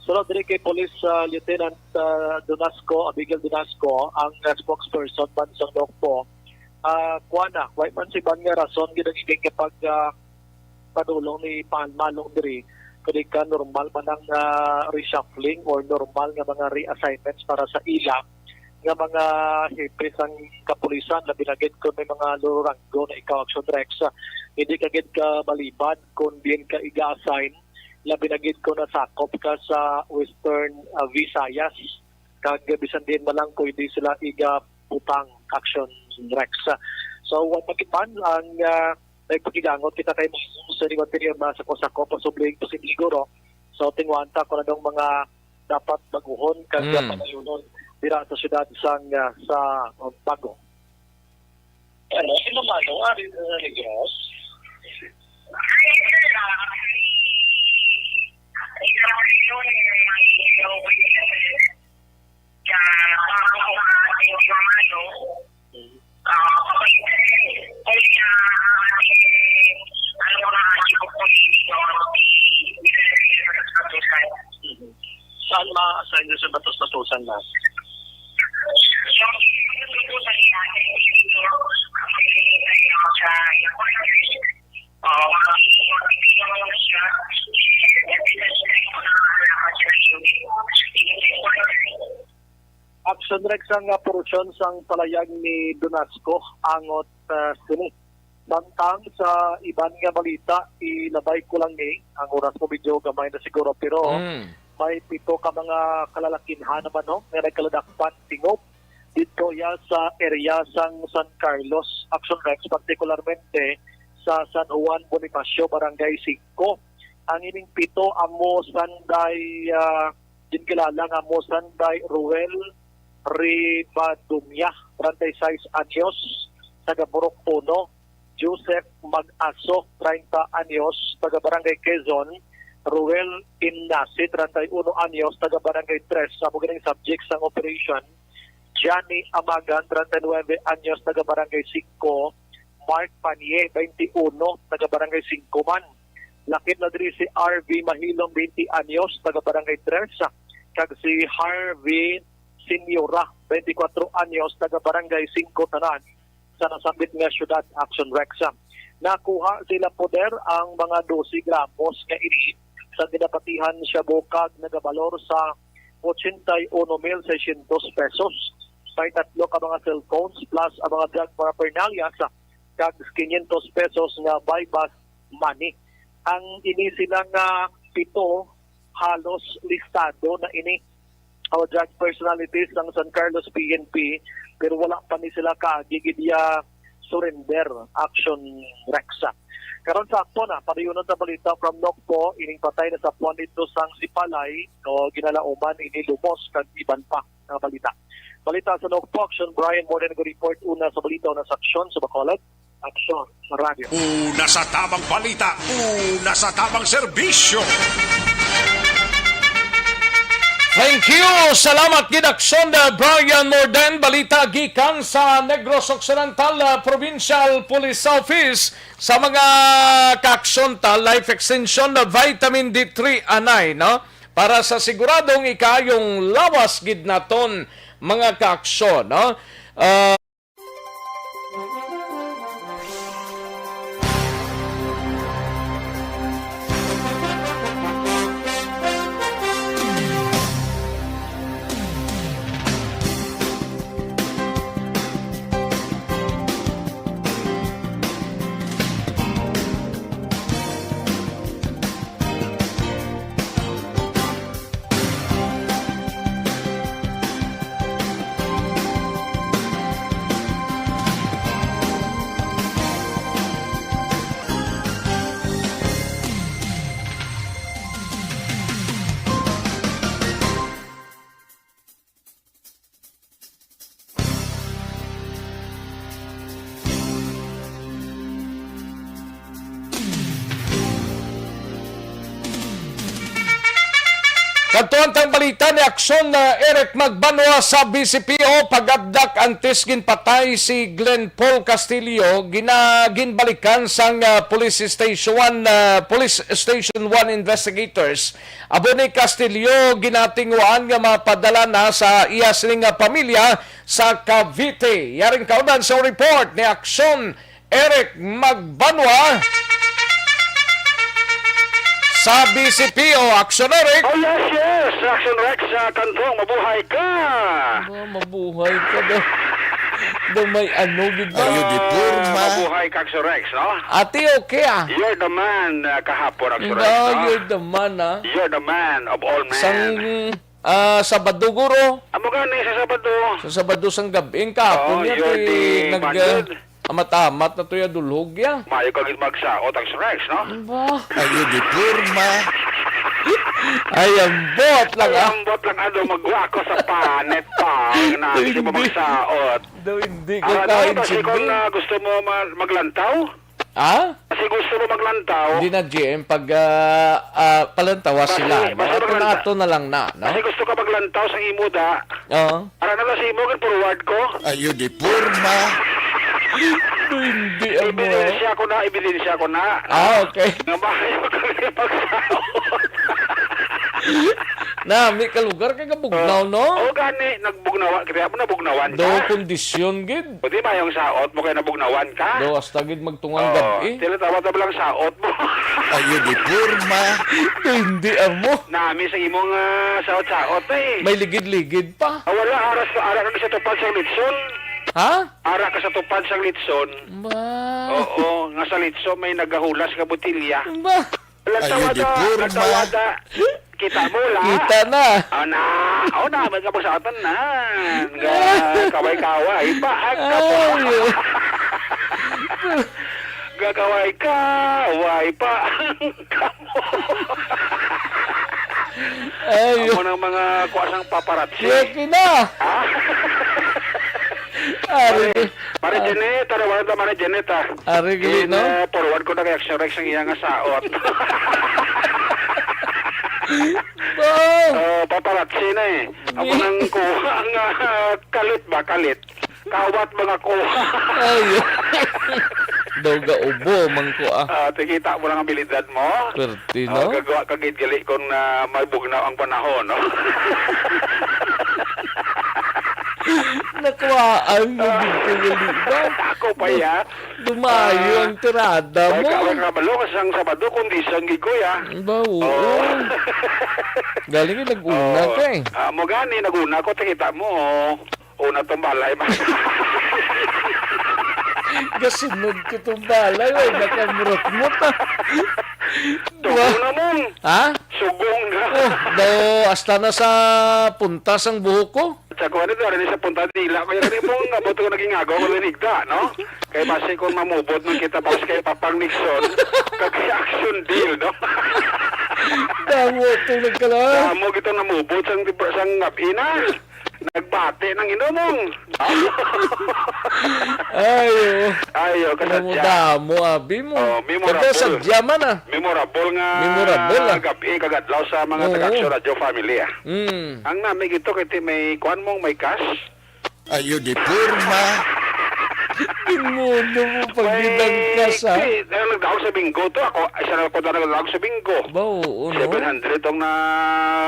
Sunod din kay Police Lieutenant Abigail Donasco, ang spokesperson man sa NOCPO. Kuana, why man si Ban nga rason ginagiging kapag padulong ni Malong diri, kaya ka normal man ang reshuffling or normal nga mga reassignments para sa ila nga mga hepe sang kapulisan labi na gid kung may mga luranggo na ikaw Aksyon Rex hindi ka gid ka maliban kung din ka iga-assign labi na gid ko nasakop ka sa Western Visayas kag bisan din malang pwede sila iga-putang Aksyon Rex. So what pakipan ang nagpakigangot kita kay sa liwat pirma sa kosako posibleng siguro. So tingwanta ko na dong mga dapat baguhon kag panayunon dira sa syudad sang sa Bago. Ano, sino malo? Ari Negros? Saan ma-assign sa Batos-Batusan na? Aksyon Rex ang porusyon sang palayag ni Donasco angot sini. Bantang sa iban nga balita, ilabay ko lang ni ang oras mo video gamay na siguro pero may 7 ka mga kalalakinhan naman no, nga nagkaladakpan tingop dito ya sa area sang San Carlos. Aksyon Rex partikularmente sa San Juan Bonifacio, Barangay 5. Ang ining 7 amo sanday din kilala nga amo sanday Ruel Ribadumya, 36 anyos, taga Burok Puno. Joseph Mag-Aso, 30 anyos, taga Barangay Quezon. Ruel Innasi, 31 anyos, taga Barangay 3, sa mga subject sa operation. Johnny Amagan, 39 anyos, taga Barangay 5. Mark Panie, 21, taga Barangay 5 man. Lakip na diri si RV Mahilong, 20 anyos, taga Barangay 3. Kag si Harvey Senyora, 24 anyos, taga Barangay 5 tanan, sa nasambit nga syudad, Aksyon Rexa. Nakuha sila poder ang mga 12 gramos nga ini sa dinapatihan siya bukag nagabalor sa 81,600 pesos. May 3 ka mga cellphones plus ang mga drug paraphernalia sa kag 500 pesos nga buy-back money. Ang ini sila nga 7 halos listado na ini o drug personalities ng San Carlos PNP, pero wala pa ni sila gigidya surrender, Aksyon Rexa. Karon sa akto na, pariyunan sa balita from Nokpo, ining patay na sa puwan dito sang Sipalay, o ginalauman, ini lumos, kag iban pa na balita. Balita sa Nokpo, Aksyon Brian, more than report una sa balita, una sa Aksyon sa Bacolod, Aksyon sa radyo. Una sa tamang balita, una sa tamang serbisyo. Thank you! Salamat gid Aksyon Brian Morden, balita gikan sa Negros Occidental Provincial Police Office sa mga kaaksyon ta life extension na vitamin D3 anay, no? Para sa siguradong ikayong lawas gid naton mga kaaksyon, no? Katuantang balita ni Aksyon na Eric Magbanwa sa BCPO, pagaddak antes ginpatay si Glenn Paul Castillo, ginbalikan sang Police Station 1 investigators. Abo ni Castillo ginatinguan nga mapadala na sa iya sining pamilya sa Cavite. Yaring kaunan sa report ni Aksyon Eric Magbanwa sa BCPO. Aksyon Eric. Oh yes, Aksyon Rex sa Cantong, mabuhay ka. Mabuhay ka daw. Daw may ano, gid ba? Mabuhay ka, Aksyon Rex, no? Ate, okay ah. You're the man kahapon, Aksyon Rex, No, no? you're the man ah. You're the man of all men. Sabado guro. Amo gani sa Sabado. Sa Sabado sang gabi, kahapon niya you're the bandit. amat-amat na to ya dulhog ya. Mayo ka gid magsaot, Aksyon Rex, no? Ba? Ayo di purma. Ay, ambot lang ah. Ambot lang ano, magwa ko sa panet pa. Hindi mo magsaot. Daw hindi ko kain kasi kung gusto mo maglantaw? Ah? Kasi gusto mo maglantaw? Hindi na, GM. Pag palantawa sila. Ato na lang na. No? Kasi gusto ka maglantaw sa imo da. Oo. Para na sa imo, forward ko. Ayo di purma. Hindi ako. Ebidensya ko na. Ah, okay. Nga bakit mo kami magsaot? Na, may kalugar ka kabugnaw, no? Oo, gani. Nagbugnawan. Kaya mo nabugnawan ka. Do kondisyon, gid. Pwede ba yung saot mo kaya nabugnawan ka? Do, hasta gid magtungang gabi. Tila tawa lang saot mo. Ayo di purma. Hindi amo. Nami sa imong saot-saot eh. May ligid-ligid pa. Wala, ara ka sa tupad sa litson. Ha? Ara ka sa tupad sa litson. Ba? Oo, nga sa litson may nagahulas ka butilya. Ba? Tawada. Kita mo la. Kita na. May kapasatan na. Kaway-kaway pa. Gagaway-kaway pa. Ay. Ako ng mga kuwasang paparazzi. Yaki na. Mare Janet, wala na Mare Janet ah. Ari gili, no? Forward ko na kay Aksyon Rex ang iyang saot. Paparazzi na eh. Ako nang kuha ang kalit ba? Kalit. Kawat mga kuha. Ay. Daw ga ubo man ko Tikita mo lang ang abilidad mo. Perti, no? Gagawa kagit-gali kung may bugnaw ang panahon, no? Nakuhaan mo dito ba? Ako pa ya. Dumayo ang tirada mo. Kabalo kasi ang Sabado, kundi isang gigo ya. Ba, oo. Galing yung nag-una ka eh. Mo gani, nag-una ko, tikita mo. Una tong balay. Gasunod ko itong balay. Ay, nakamurot-mut Sugong na mo. Ha? Sugong na. Daw, hasta na sa puntas ang buhok ko. Sa kuha nito, rin sa punta dila ko. Yung mong abuto ko naging agaw ko linigda, no? Kaya basi kung mamubot nung kita pa kay Papang Nixon, kaya action deal, no? Damo, tulog ka lang. Damo kita namubot sang ngabina. Nagbate ng inomong. Ayo, kasadya. Damo, abi mo. Memorable. Kada sadya man Memorable nga. Gabi, kagadlaw sa mga taga-Aksyon Radio family, Ang namin ito, kaya may kuhan mong may cash. Ayo di purma. Imuno mo pag-idang ka sa... Nagdawag sa bingo to. Ako, isa na ako nagdawag sa bingo. Ba, oo, no? 700 ang na...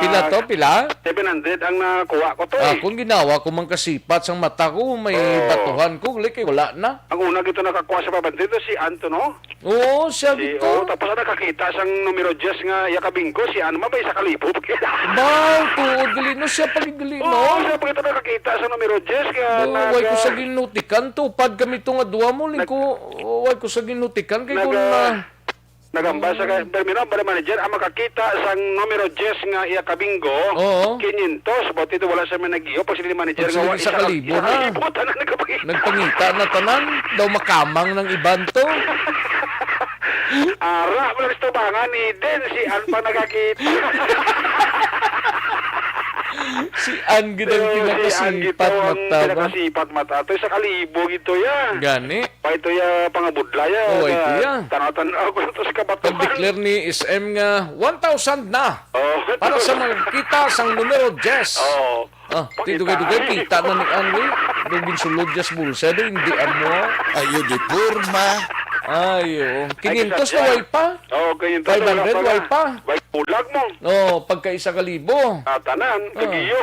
Pila to? Pila? 700 ang nakuha ko to Kung ginawa ko mang kasipat sa mata ko, may batuhan ko, like, wala na. Ang una gito nakakuha sa pabante to, si Antono. Oo, siya gito. Tapos na nakakita sang numero 10 nga yakabingo, si ano mabay sa kalibo. Ba, tuod galino siya pag-galino. Oo, siya pag ito nakakita sa numero 10 nga... Huwag ko sa ginutikan to, pag kami itong adwa mo, huwag ko sa ginutikan, kay kung na... Nagamba sa terminal para manager ang makakita sang numero 10 nga yakabingo. Oo. 500 but ito wala sa managiyo pag sila manager nga sa kalibo na. Nagpangita na tanan daw makamang ng iban to. Ara, wala gusto bangan ni Den si An pa nakakita. Si An ginang pinakasipat mata ba? Pinakasipat mata. Ito sa kalibo ito ya. Gani. Pa ito ya pangabudla ya. Oo, ito ya. Tanaw-tanaw ko ito sa kabatuhan. Pag-declare ni SM nga 1,000 na. Para sa mga kita sang numero 10. Oo. Dugay-dugay kita na ni Anli. Dugin sulod jas bulsa do hindi mo. Ayo di purma. Ayo. 500 na way pa. Oo, 500 way pa. Way pulag mo. Pagka 1,000. Tanan, kagiyo.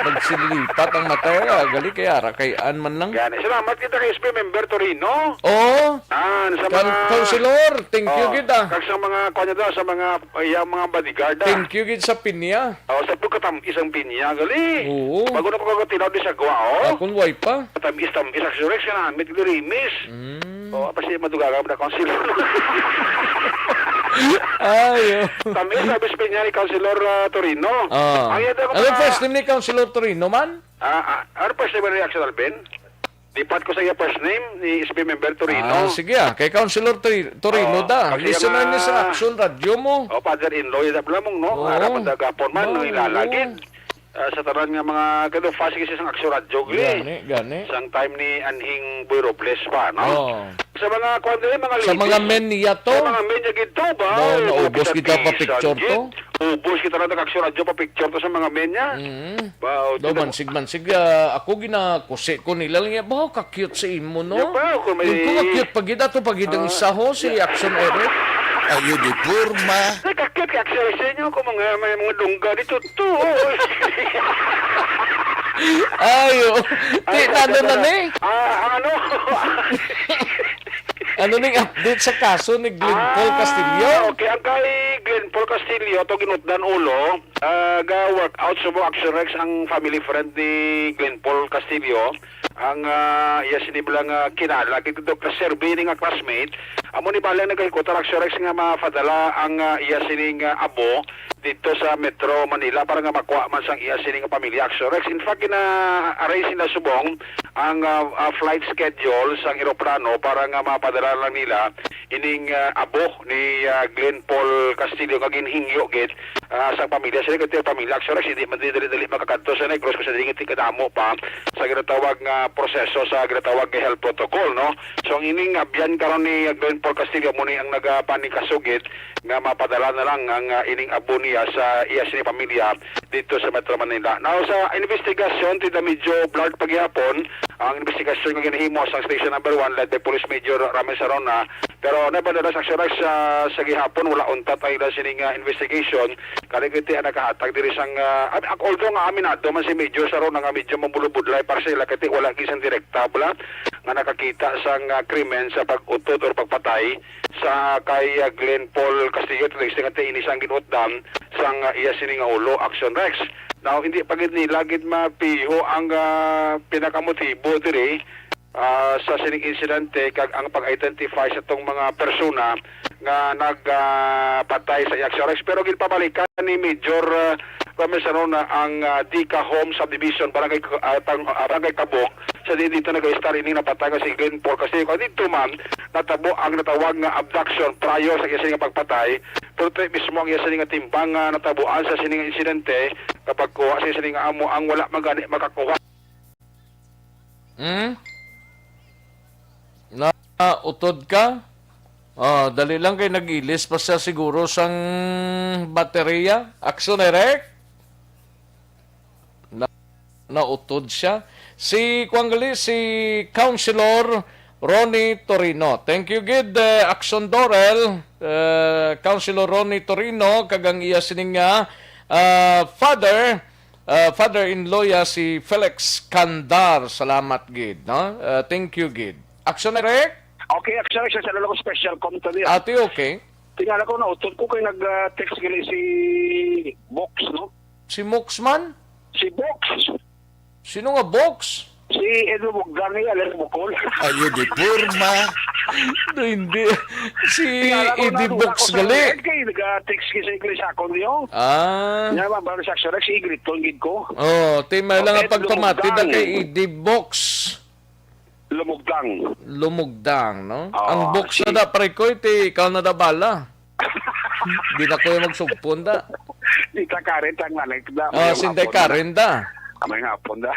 Magsilipat ang mata. Gali kaya ara kay An man lang. Gani. Salamat kita kay SP member Torino. Oo. Sa mga... Councilor, thank you kita. Kag sa mga kunya daw, sa mga mga bodyguard. Thank you kita sa pinya. Sa pagkatam isang pinya, gali. Oo. Bago na pagkakatinaw di sa gawa, Akong way pa. Tamis Aksyon ka na, may tigurimis. Apa siya madugaga na councilor. Ayo. Tamis sabi sa pinya ni Councilor Torino. Ano first name ni Councilor Torino man? Ano first name ni Aksyon Alben? Lipat ko sa iya first name ni SB member Torino. Sige kay Councilor Torino da. Listener niya sa Aksyon Radio mo. Father-in-law yung dablamong, no? Harapan da gapon man, nang ilalagin. Sa tanan nga mga kado fast kasi sang Aksyon Radio gani. Sang time ni Anhing Boy Robles pa, no? Sa mga kwento mga sa mga men niya to. Sa mga men niya gito ba? Naubos kita pa picture to. Ubos kita na Aksyon Radio pa picture to sa mga men niya. Daw mansig ako ginakusi ko nila lang ba ka-cute sa imo no? Kung ka-cute pagid ato pagid ang isa ho si Aksyon Eric. Ayo di purma. Kakit ka sa inyo kung mga dungga dito to. Ayo. Ano na ni? Ano? Ano ning update sa kaso ni Glenn Paul Castillo? Okay, ang kay Glenn Paul Castillo to ginutdan ulo, ga-workout sa Aksyon Rex ang family friend ni Glenn Paul Castillo. Ang iya siniblang kinala kay Dr. Serbi nga classmate. Amo ni balang nagahikutan Aksyon Rex nga mafadala ang iya sining abo dito sa Metro Manila para nga makuha man sang iya sining pamilya Aksyon Rex. In fact, arrange sila subong ang flight schedule sang eroplano para nga mapadala lang nila ining abo ni Glenn Paul Castillo nga ginhingyo gid sang pamilya sila kay pamilya Aksyon Rex hindi man dili makakadto sa Negros kasi dingit kadamo pa sa ginatawag nga proseso sa ginatawag nga health protocol, no? So ang ining abyan karon ni Glenn Paul Castillo mo ni ang nagapanikasugid nga mapadala na lang ang ining abo ni pamilya sa iya sini pamilya dito sa Metro Manila. Now sa investigasyon tida medyo blurred paghihapon ang investigasyon nga ginahimo sa station number 1 led by Police Major Ramon Sarona, pero nevertheless Aksyon Rex sa gihapon wala unta tayo na sining investigation kaligiti ang nakahatag diri sang although nga aminado man si Major Sarona nga medyo mambulubudlay para sa ila kati wala gisang direkta bala nga nakakita sang krimen sa pag-utot or pagpatay sa kay Glenn Paul Castillo ito nga inisang ginutdan sang iya sining ulo Aksyon Rex. Now hindi pagid ni lagid mapiho ang pinakamotibo diri sa sining insidente kag ang pag-identify sa tong mga persona nga nagpatay sa Aksyon Rex, pero gilpabalikan ni Major Ramon Sarona ang Dika Home Subdivision barangay Kabok sa dito nag-star ini napatay nga si Glenn Paul kasi kung dito man natabo ang natawag nga abduction prior sa isa nga pagpatay, pero ito mismo ang isa nga timbang natabuan sa sining insidente kapag kuha sa isa nga amo ang wala magani makakuha. Utod ka? Dali lang kay nag-ilis pa siya siguro sang baterya. Aksyon direct? Nautod siya. Si Kwangali, si Councilor Ronnie Torino. Thank you, good. Aksyon Dorel. Councilor Ronnie Torino, kagang iya sining father-in-law ya si Felix Candar. Salamat, gid. No? Thank you, gid. Aksyon direct? Okay, Aksyon Rex, sa lalong special com to niya. Ate, okay. Tingala ko na, utod ko kayo nag-text gali si Box, no? Si Moxman? Si Box. Sino nga Box? Si Edo Bugdani, alam mo ko. Ayo di porma. No, hindi. Si Eddie Box gali. Kaya nag-text kayo sa English ako niyo. Nga ba, baru sa Aksyon Rex, igrit tungid ko. Timay lang ang pagkamati na kay Eddie Box. Lumugdang, no? Ang box na da, pare ko, ikaw na da bala. Di na ko yung magsugpon da. Di ka karin, tang nanay. Sinday karin da. Amay nga po da.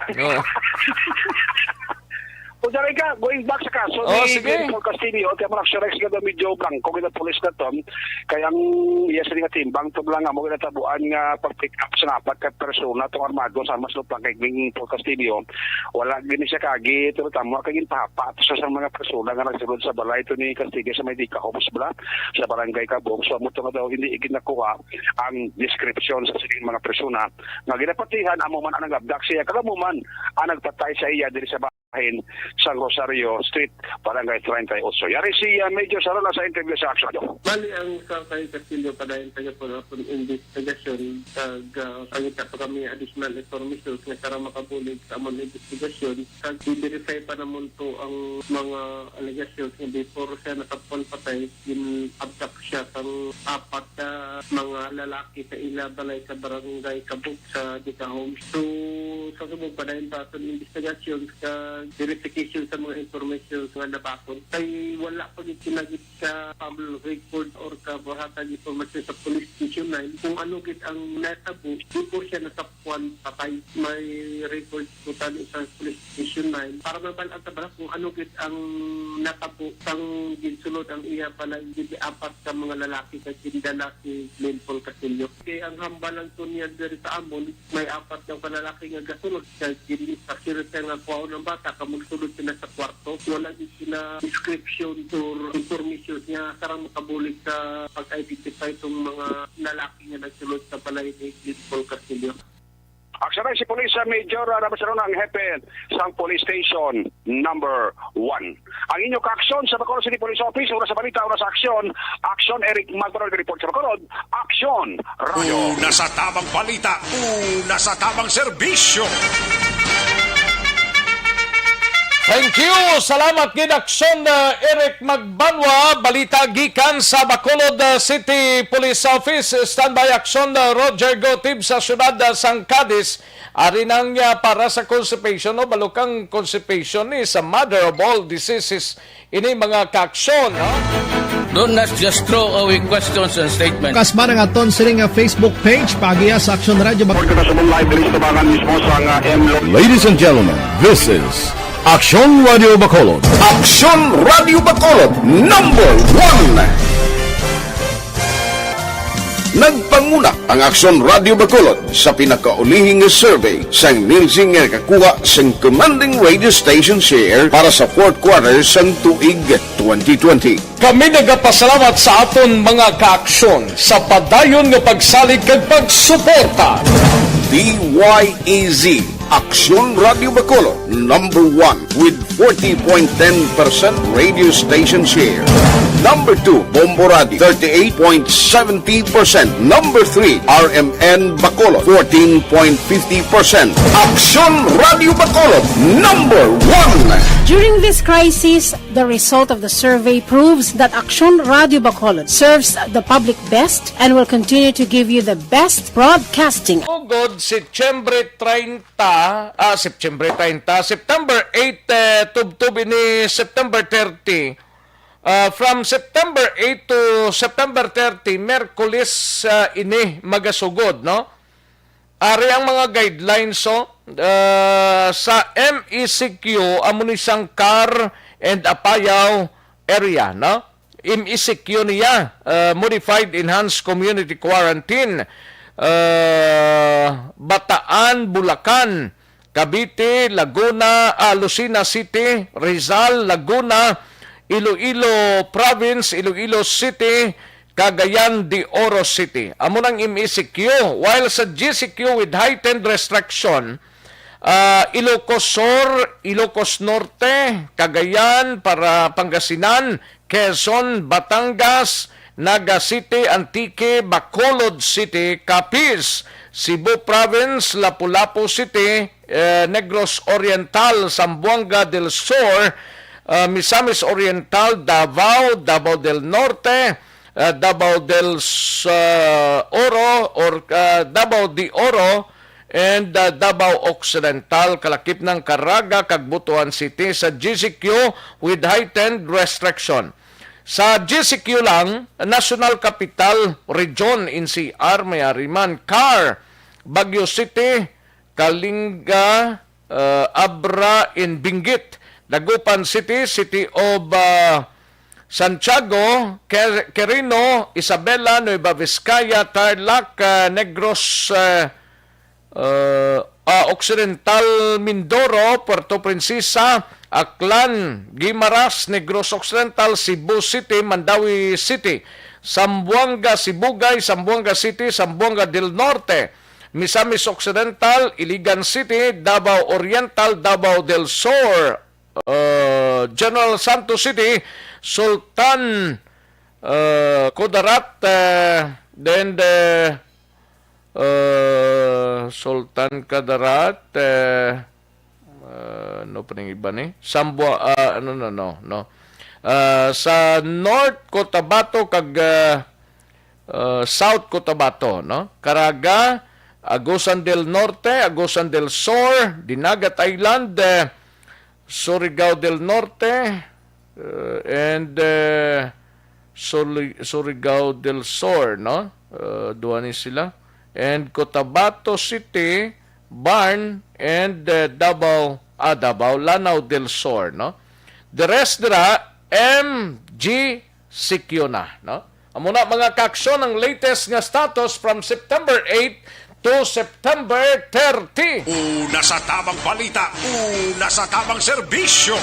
Kung dali ka, going back sa kaso ni Paul Castillo, kaya mo Aksyon Rex nga medyo blanco kita pulis na to, kaya ang yes nga timbang to lang mo kita tabuan nga pag-pick up sa napat kat persona tong armado sa mas lupang kay Paul Castillo, wala gini siya kagi, pero tamo kagin papat sa mga persona nga nagsulod sa balay to ni Castillo sa may Dika Home sa barangay Kabong, so mo to nga daw hindi iginakuha ang description sa sining mga persona nga ginapatihan amo man ang nag-abduct siya, kada mo man ang nagpatay sa iya diri sa sa Rosario Street, Barangay 38. Yari si Major Sarona sa interview sa Aksyon. Bali ang sa kay Castillo padayon taga po na investigasyon pagkita pa kami additional information nga para makabulig sa among investigasyon kag i-verify pa naman to ang mga allegations nga before siya nakapon patay in abduct siya ng apat na mga lalaki sa ila balay sa Barangay Kabuk sa Dika Home. So sa subong padayon pa sa investigasyon ka verification sa mga information nga nabakon kay wala pa gid kinagit sa public record or kabuhatan information sa police station 9 kung ano gid ang natabo before siya nasapuan patay. May record po tani sa police station 9 para mabalaan ta bala kung ano gid ang natabo sang ginsulod ang iya pala gid apat ka mga lalaki sa gindala si Glenn Paul Castillo. Kay ang hambalan to niya diri sa amon may apat ka lalaki nga gasulod sa gindi sa nga kuha ng bata kamugsulod sila sa kwarto. Wala din sila description or information niya karang makabulig sa pag-identify itong mga lalaki nga nagsulod sa balay ni Paul Castillo. Aksyon Rex, si Police Major Ramon Sarona ang hepe sa Police Station number 1. Ang inyong kaaksyon sa Bacolod City Police Office, oras sa balita, oras sa aksyon. Aksyon, Eric Magbarol, report sa Bacolod. Aksyon, Radio. Una sa tamang balita, una sa tamang serbisyo. Thank you! Salamat gid Aksyon Eric Magbanwa, balita gikan sa Bacolod City Police Office. Standby Aksyon Roger Gotib sa syudad sang Cadiz. Ari nang para sa constipation, no? Balukang constipation is a mother of all diseases. Ini mga kaaksyon, no? Do not just throw away questions and statements. Kasma nga aton sining Facebook page pagiya sa Aksyon Radio. Ladies and gentlemen, this is Aksyon Radio Bacolod. Aksyon Radio Bacolod, number 1. Nagpanguna ang Aksyon Radio Bacolod sa pinakaulihing survey sang nilsing nga kakuha sang commanding radio station share para sa fourth quarter sang tuig 2020. Kami nagapasalamat sa aton mga kaaksyon sa padayon nga pagsalig kag pagsuporta. DYEZ Aksyon Radio Bacolod, number 1 with 40.10% radio station share. Number 2, Bombo Radio, 38.70%. Number 3, RMN Bacolod, 14.50%. Aksyon Radio Bacolod, number 1. During this crisis, the result of the survey proves that Aksyon Radio Bacolod serves the public best and will continue to give you the best broadcasting. Ugod, September 8, tubtubi ni September 30. From September 8 to September 30, Merkulis ini magasugod, no? Ari ang mga guidelines sa MECQ amo ni sang car and apayaw area, no? MECQ niya modified enhanced community quarantine. Bataan, Bulacan, Cavite, Laguna, Lucena City, Rizal, Laguna, Iloilo Province, Iloilo City, Cagayan de Oro City. Amo nang MECQ. While sa GCQ with heightened restriction, Ilocos Sur, Ilocos Norte, Cagayan, para Pangasinan, Quezon, Batangas, Naga City, Antique, Bacolod City, Capiz, Cebu Province, Lapu-Lapu City, Negros Oriental, Zamboanga del Sur, Misamis Oriental, Davao, Davao del Norte, Davao del Oro or Davao de Oro, and Davao Occidental, kalakip ng Caraga, Cagbutuan City sa GCQ with heightened restriction. Sa GCQ lang, National Capital Region NCR, Mayariman, CAR, Baguio City, Kalinga, Abra, and Benguet, Dagupan City, City of Santiago, Quirino, Isabela, Nueva Vizcaya, Tarlac, Negros Occidental, Mindoro, Puerto Princesa, Aklan, Guimaras, Negros Occidental, Cebu City, Mandawi City, Zamboanga, Sibugay, Zamboanga City, Zamboanga del Norte, Misamis Occidental, Iligan City, Davao Oriental, Davao del Sur, General Santos City, Sultan Kudarat, then Sultan Kudarat, no pa ning iba ni sa North Cotabato kag South Cotabato, no? Caraga, Agusan del Norte, Agusan del Sur, Dinagat Island, Surigao del Norte, and Surigao del Sur, no? Duha ni sila, and Cotabato City, Barn, and Davao, Lanao del Sur, no? The rest dira MGCQ na, no? Amo na mga kaaksyon ang latest nga status from September 8 to September 30. Una sa tamang balita, una sa tamang serbisyo.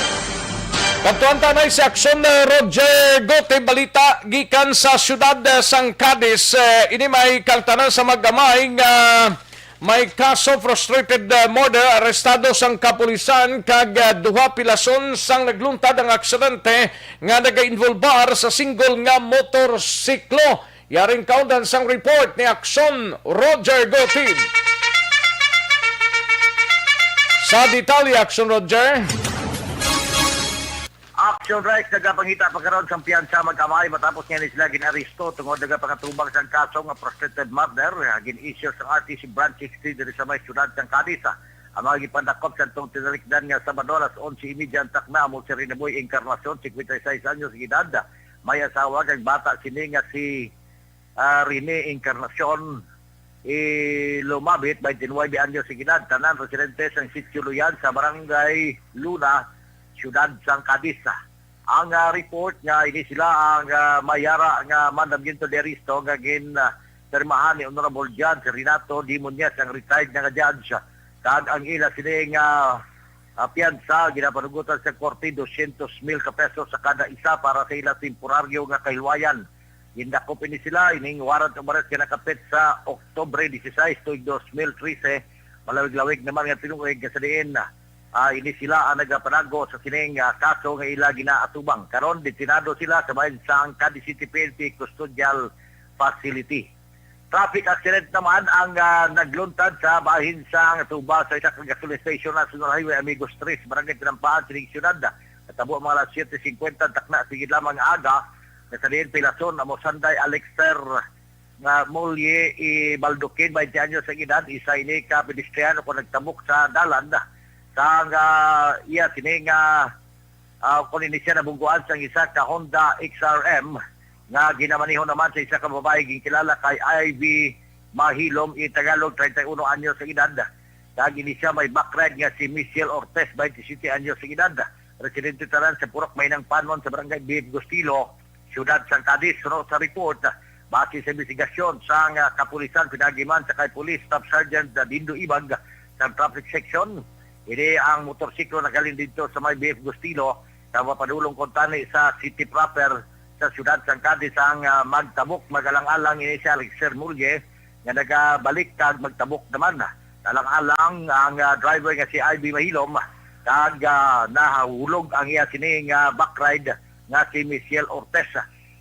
Kantuan tanay si Aksyon Roger Gote, balita gikan sa syudad sang Cadiz. Ini may kaltanan sa magamay nga may kaso frustrated murder, arestado sang kapulisan kag duha pilason sang nagluntad ang aksidente nga nagainvolbar sa single nga motorsiklo. Yaring kaundan sang report ni Aksyon Roger Gote. Sa detalye, Aksyon Roger. Aksyon Rex nagapangita pagkaroon sa piyansa magkamay matapos nga sila ginaresto tungod nagapakatubang sa kaso nga frustrated murder gin-issue sa RTC Branch 60 diri sa may syudad sang Cadiz. Ang mga gipandakop sa itong tinalikdan nga Sabado alas 11:30 ang takna mo si Rinaboy Encarnacion, 56 anyos edad. May asawa kag bata sini nga si Rene Encarnacion lumabit 29 anyos edad, tanan residente sang Sitio Luyan sa barangay Luna, syudad sang Cadiz. Ang report nga ini sila ang mayara nga mandamento de aristo nga permahan ni Honorable Judge Renato Dimonyas ang retired nga judge. Kag ang ila sining piyansa ginapanugutan sa korte 200,000 ka pesos sa kada isa para sa ila temporaryo nga kahilwayan. Gindakop ini sila ining warrant of arrest kinakapit sa Oktubre 16 tuig 2013. Malawig-lawig naman nga tinuig sa diin ini sila ang nagapanago sa sining kaso nga ila ginaatubang. Karon detinado sila sa bahin sa Cadiz City PNP Custodial Facility. Traffic accident naman ang nagluntad sa bahin sa tuba sa isa kang gasoline station National Highway Amigos 3, Barangay Tinampaan, Sining Syudad. Natabo mga alas 7:50 takna sigid lamang aga. Sa diin pilason amo Sanday Alexter nga Molye Baldukin 20 anyos sa edad, isa ini ka pedestriano ko nagtabok sa dalan sa iya sining kung ini siya nabungguan sa isa ka Honda XRM nga ginamaniho naman sa isa ka babae ginkilala kay Ivy Mahilom Tagalog 31 anyos sa edad. Kag ini siya may background nga si Michelle Ortez 27 anyos sa edad. Residente taran sa Purok Maynang Panon sa Barangay Big Gustilo, Siyudad San Cadiz. Sunod sa report, base sa investigasyon sa kapulisan, pinagiman sa kay Police Staff Sergeant Dindo Ibag sa traffic section. Ini ang motorsiklo na galing dito sa may BF Gustilo na mapadulong kontani sa city proper sa Siyudad San Cadiz ang magtabok magalang-alang ini si Alexer Mulye nga nagabalik kag magtabok naman. Talang-alang ang driver nga si Ivy Mahilom kag nahulog ang iya sining backride nga si Michelle Ortez.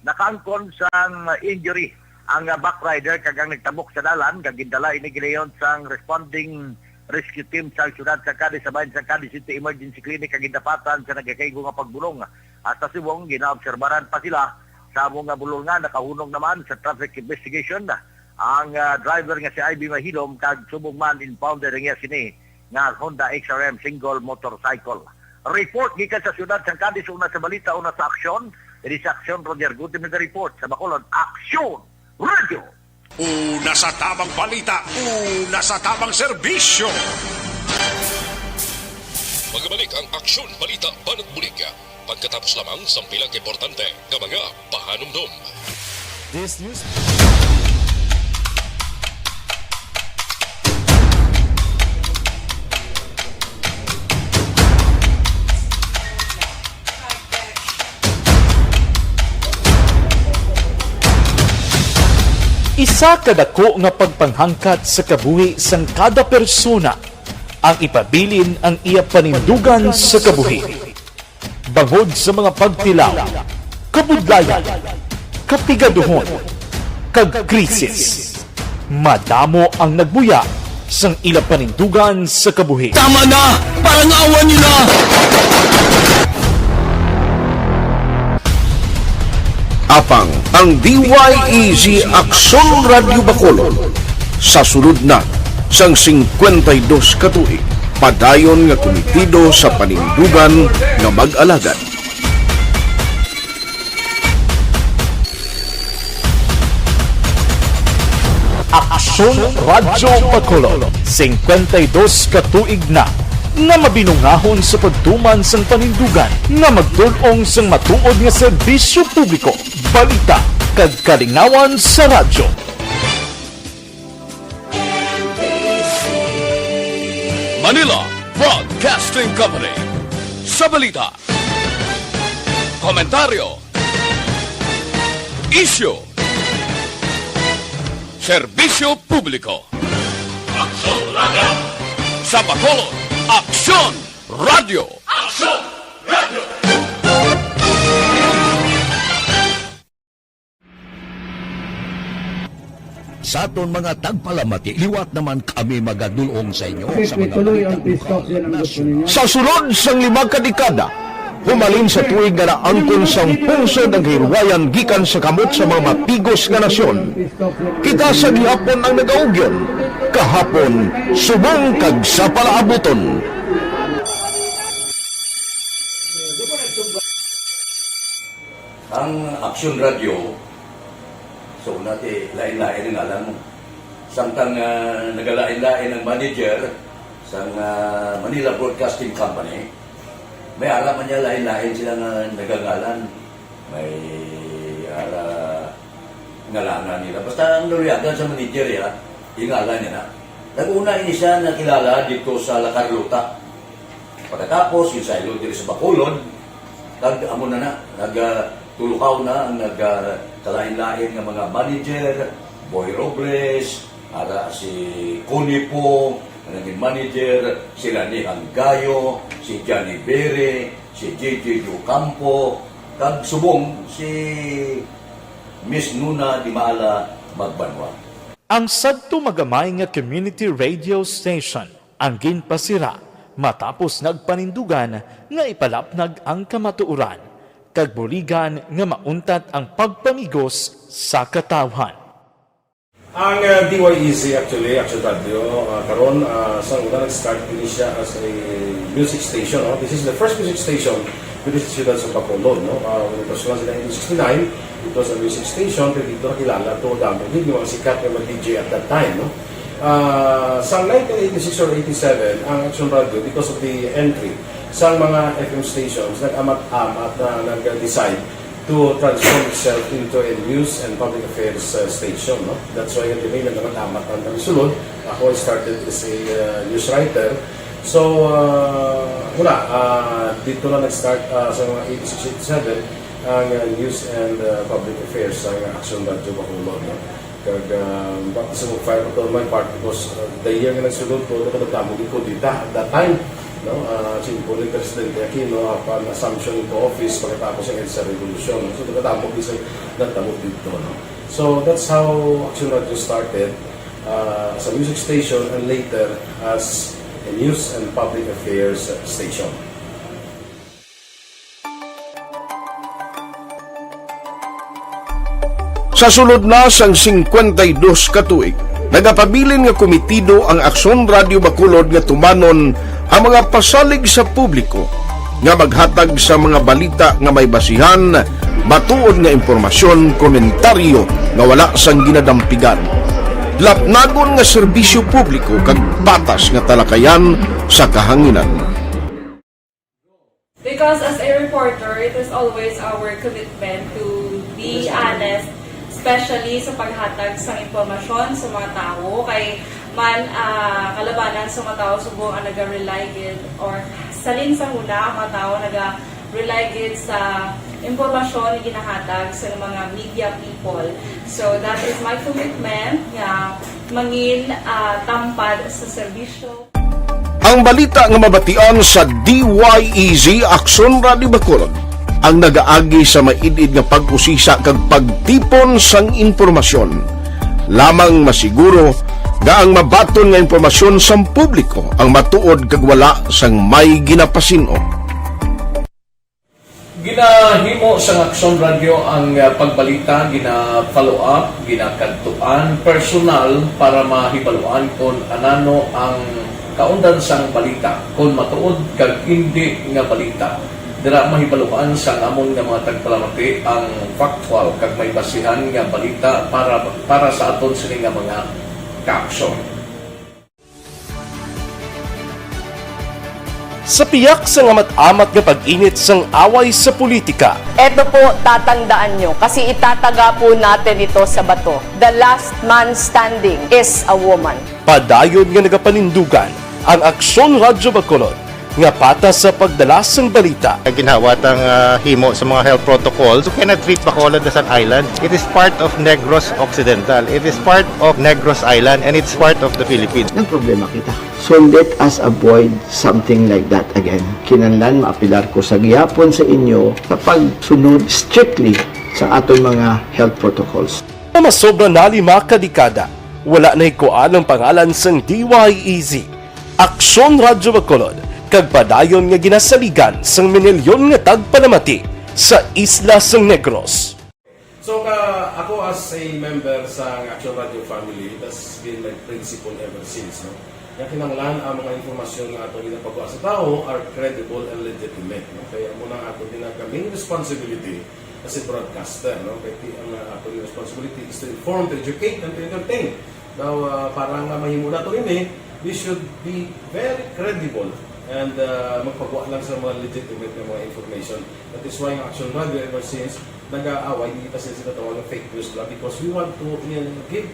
Nakangkon sa injury ang backrider kag ang nagtabok sa dalan kag gindala ini gilayon sang responding rescue team sa Siyudad San Cadiz sa bahin San Cadiz City Emergency Clinic kag gindapatan sa nagakaygo nga pagbulong. Hasta subong ginaobserbaran pa sila sa mga bulong nga nakahunong naman sa traffic investigation ang driver nga si Ivy Mahilom kag subong man impounded nga sini nga Honda XRM single motorcycle. Report gikan sa Siyudad San Cadiz, una sa balita, una sa aksyon. Ini sa aksyon, Roger Gutim na report sa Bacolod, Aksyon Radio. Una sa tamang balita, una sa tamang serbisyo. Magbalik ang Aksyon Balita Banat Bulig. Pagkatapos lamang sa pilang importante ng mga pahanumdum. This news... Isa kadako nga pagpanghangkat sa kabuhi sang kada persona ang ipabilin ang iya panindugan sa kabuhi. Bangod sa mga pagtilaw, kabudlayan, kapigaduhon, kag krisis. Madamo ang nagbuya sang ila panindugan sa kabuhi. Tama na! Parang awan nyo na! Apang ang DYEZ Aksyon Radio Bacolod sa sulod na sang 52 katuig padayon nga komitido sa panindugan nga mag-alagad. Aksyon Radio Bacolod 52 katuig na nga mabinungahon sa pagtuman sang panindugan nga magdulong sang matuod nga serbisyo publiko, balita kag kalingawan sa radyo. Manila Broadcasting Company. Sa balita, komentaryo, isyu, serbisyo publiko. Aksyon Radio. Sa Bacolod, Aksyon Radio. Aksyon Radio. Sa aton mga tagpalamati, liwat naman kami magadulong sa inyo sa mga Sa sulod sang 5 kadekada, humalin sa tuig nga naangkon sang pungsod ang hirwayan gikan sa kamot sa mga mapigos nga nasyon. Kita sa gihapon ang nagaugyon, kahapon subong kag sa palaabuton. Ang Aksyon Radio, so natin lain-lain ang alam mo. Samtang nagalain-lain ang manager sa Manila Broadcasting Company, may alaman niya lain-lain sila nga nagangalan. May ngalanan nila. Basta ang naluyagan sa manager, ingala niya na. Nag-una ini siya nakilala dito sa La Carlota. Pagkatapos, yung silo dito sa Bacolod, nag-amo na, nagtulukaw na ang nagkalain-lain ng mga manager, Boy Robles, si Cunipo, naging manager, sila ni Anggayo, si Johnny Bere, si JJ Ducampo, kag subong si Miss Nuna Di Maala Magbanwa. Ang sadto magamay nga community radio station ang ginpasira matapos nagpanindugan nga ipalapnag ang kamatuuran kag buligan nga mauntat ang pagpamigos sa katawhan. Ang DYEZ actually, Aksyon Radio, karon sa una nag-start din siya as a music station. This is the first music station with the Ciudad sa Bacolod. When it was launched in 1969, it was a music station, pero dito nakilala to dami din yung mga sikat na DJ at that time. Sa 1986 or 87, ang Aksyon Radio, because of the entry sa mga FM stations, nag-amat-amat na nag-decide to transform itself into a news and public affairs station. That's why hindi may nag-amat ang sulod. Ako started as a news writer. So, dito na nag-start sa mga 86-87 ang news and public affairs sa Aksyon Radio Bacolod. Kag bakit sa mag-fire ko my part because the year nga nagsulod ko, nakadamog ko dito at that time. Bulig Presidente Aquino upon assumption into office pagkatapos ng EDSA Revolution. So, nakadamog dito. So, that's how Aksyon Radio started as a music station and later as a news and public affairs station. Sa sulod na sang 52 ka tuig, nagapabilin nga komitido ang Aksyon Radio Bacolod nga tumanon ang mga pasalig sa publiko nga maghatag sa mga balita nga may basihan, matuod nga impormasyon, komentaryo nga wala sang ginadampigan. Lapnagon nga serbisyo publiko kag patas nga talakayan sa kahanginan. Because as a reporter, it is always our commitment to be honest, especially sa paghatag sa impormasyon sa mga tao, kay man kalabanan sa mga tao subong ang naga-rely gid or salin sa huna ang mga tao naga-rely gid sa impormasyon na ginahatag sa mga media people. So that is my commitment nga mangin tampad sa serbisyo. Ang balita nga mabatian sa DYEZ Aksyon Radio Bacolod ang nagaagi sa maidid nga pag-usisa kag pagtipon sang impormasyon. Lamang masiguro nga ang mabaton nga impormasyon sa publiko ang matuod kag wala sang may ginapasino. Ginahimo sa Aksyon Radio ang pagbalita, gina-follow up, ginakantuan personal para mahibaluan kung anano ang kaundan sang balita, kung matuod kag hindi nga balita. Dira mahibaluan sa among nga mga tagpalamati ang factual kag may basihan nga balita para sa aton sini nga mga ka-aksyon. Sa piyak sa amat-amat nga pag-init sang away sa politika. Eto po, tatandaan nyo, kasi itataga po natin ito sa bato. The last man standing is a woman. Padayon nga nagapanindugan ang Aksyon Radio Bacolod nga patas sa pagdalas ng balita. Ginhawat ang himo sa mga health protocols. You cannot treat Bacolod as an island. It is part of Negros Occidental. It is part of Negros Island and it's part of the Philippines. Ang problema kita. So let us avoid something like that again. Kinahanglan maapilar ko sa gihapon sa inyo sa pagsunod strictly sa aton mga health protocols. Masobra na 5 kadekada, wala na ikuan ang pangalan sang DYEZ, Aksyon Radio Bacolod, kag padayon nga ginasaligan sang minilyon nga tagpanamati sa isla sang Negros. So ako as a member sa Aksyon Radio family, that's been my principle ever since. Yung kinanglan ang mga informasyon na atong ginapagawa sa tao are credible and legitimate. Kaya muna ato ginagawing responsibility as a broadcaster. Kaya ang atong responsibility is to inform, to educate, and to entertain. Now, para nga mahimula ito we should be very credible and magpagawa lang sa mga legitimate na mga information. That is why ang Aksyon Radio ever since nag-aaway, hindi kasi sila tawag ng fake news lang because we want to give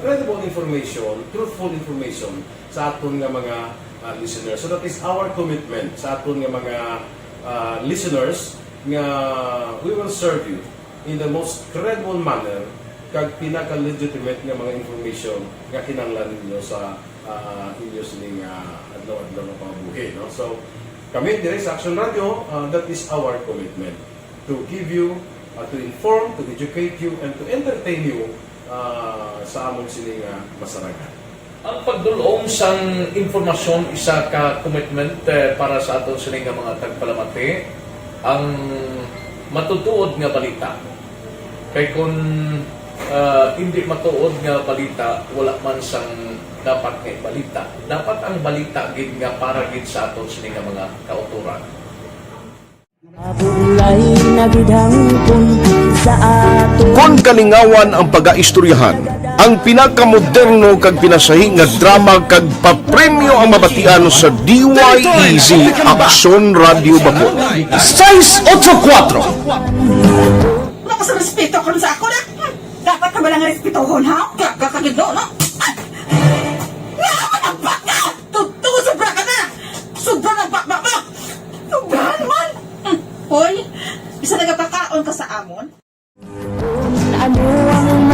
credible information, truthful information sa aton nga mga listeners. So that is our commitment sa aton nga mga listeners nga we will serve you in the most credible manner kag pinaka-legitimate nga mga information nga kinahanglan ninyo sa inyo sining adlaw-adlaw nga pamumuhay. No? So, kami dire sa Aksyon Radio, that is our commitment to give you, to inform, to educate you, and to entertain you sa among sining masaragan. Ang pagdulong sang informasyon isa ka commitment para sa aton sining mga tagpalamati ang matutuod nga balita. Kay kung hindi matuod nga balita, wala man sang dapat nga balita. Dapat ang balita gid nga para gid sa aton sining mga kauturan. Kon kalingawan ang pag-aistoryahan, ang pinakamoderno kag pinasahi nga drama kag papremyo ang mabatian sa DYEZ Aksyon Radio Bacol. 684 Wala ko sa respeto ko sa ako na. Dapat ka ba lang respetohon, ha? Kakagidno, no? Naman ang baka! Tutungo sobra ka na! Sobra ng baka mo! Sobrahan man! Hoy, isa nagapakaon ka sa amon?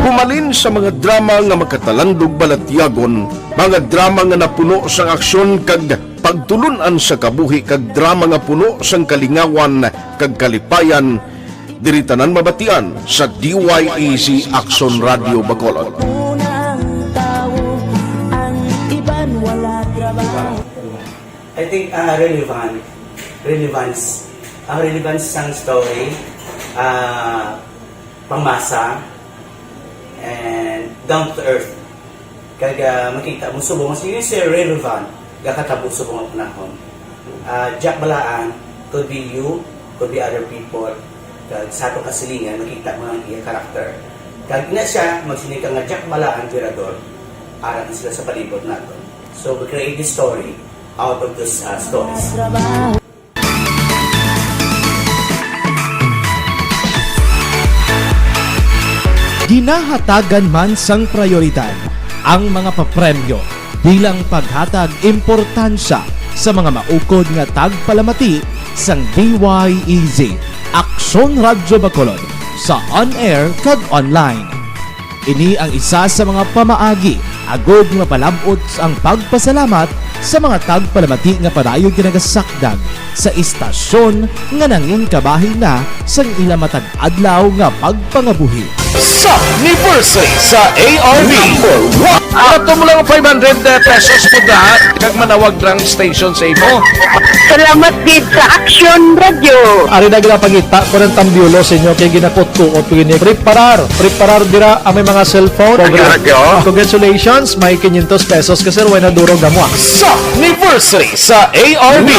Pumalin sa mga drama nga makatalandog balatyagon, mga drama nga napuno sang aksyon kag pagtulunan sa kabuhi kag drama nga puno sang kalingawan kag kalipayan, diri tanan mabatian sa DYEZ Aksyon Radio Bacolod. I think relevance sang story, pangmasa, and down to earth. Kaya makita mo subong, mas yun siya relevant, kakatabo subong ang panahon. Jack Balaan, could be you, could be other people. Kag sa ato kasilingan, makita mo ang iya karakter. Kag ina siya, magsinika nga Jack Balaan, tirador, aral sila sa palibot nato. So we create this story out of those stories. Ginahatagan man sang prioridad ang mga papremyo bilang paghatag importansya sa mga maukod nga tagpalamati sang DYEZ Aksyon Radio Bacolod sa on-air kag online. Ini ang isa sa mga pamaagi agod mapalabot ang pagpasalamat sa mga tagpalamati nga padayon ginagasakdag sa istasyon nga nangin kabahin na sang ila matag adlaw nga pagpangabuhi. Sa anniversary sa ARB Ato mo lang 500 pesos po lahat kag manawag lang station sa imo. Salamat gid sa Aksyon Radio. Ari na ginapangita ko ng tambiulo sa inyo kay ginakot-tuot ko ini. Preparar dira ang may mga cellphone. Congratulations, may 500 pesos kasi way na durog gamwa. Sa anniversary sa ARB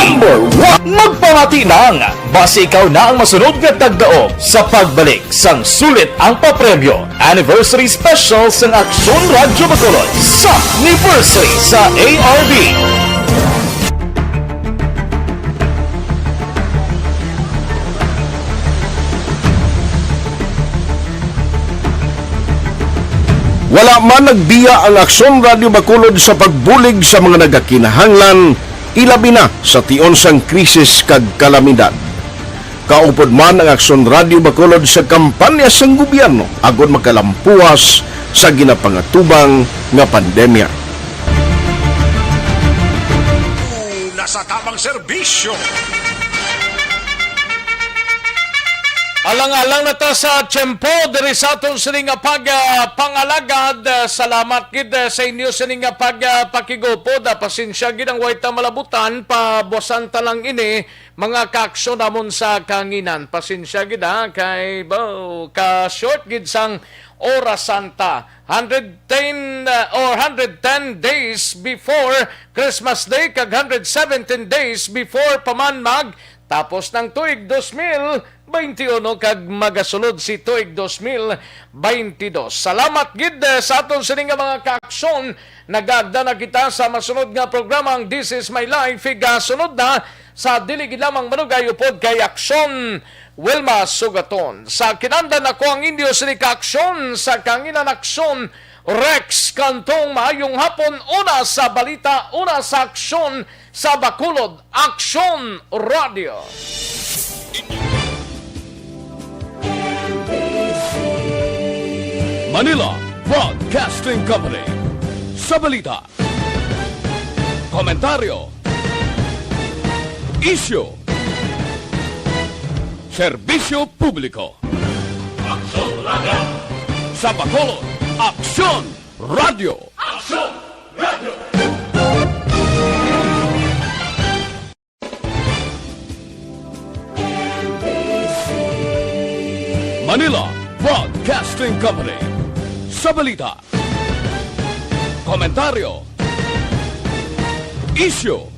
magpamati lang base ikaw na ang masunod nga tagdaog sa pagbalik sang sulit ang papremyo. Anniversary special sang Aksyon Radio Bacolod sa anniversary sa ARB. Wala man nagbiya ang Aksyon Radio Bacolod sa pagbulig sa mga nagakinahanglan, ilabi na sa tion sang krisis kag kalamidad. Kaupod man ang Aksyon Radio Bacolod sa kampanya sang gobyerno agod makalampuas sa ginapangatubang nga pandemya. Nasa tamang serbisyo. Alang-alang na ta sa tiyempo diri sa aton sining pangalagad. Salamat gid sa inyo sining pakigupo. Pasensya gid ang way ta malabutan pabosan ta lang ini mga kaaksyon namon sa kanginan. Pasensya gid kay ka short gid sang Oras Santa. 110 days before Christmas Day kag 117 days before paman mag Tapos ng tuig 2021 kag magasulod si tuig 2022. Salamat gid sa aton sining mga kaaksyon. Nagagda na kita sa masunod nga programang This is My Life. Sunod na sa dili gid lamang manugay upod kay Aksyon Wilma Sugaton. Sa kinandan ako ang indio sini kaaksyon sa kanginan Aksyon Rex Cantong. Maayong hapon, una sa balita, una sa aksyon sa Bacolod, Aksyon Radio. Manila Broadcasting Company. Sa balita, komentaryo, isyu, serbisyo publiko. Aksyon Radio. Sa Bacolod, Aksyon Radio. Aksyon Radio. Manila Broadcasting Company. Sa balita, komentaryo, isyu,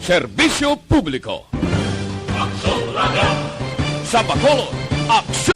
serbisyo publiko. Aksyon Radio. Sa Bacolod, Aksyon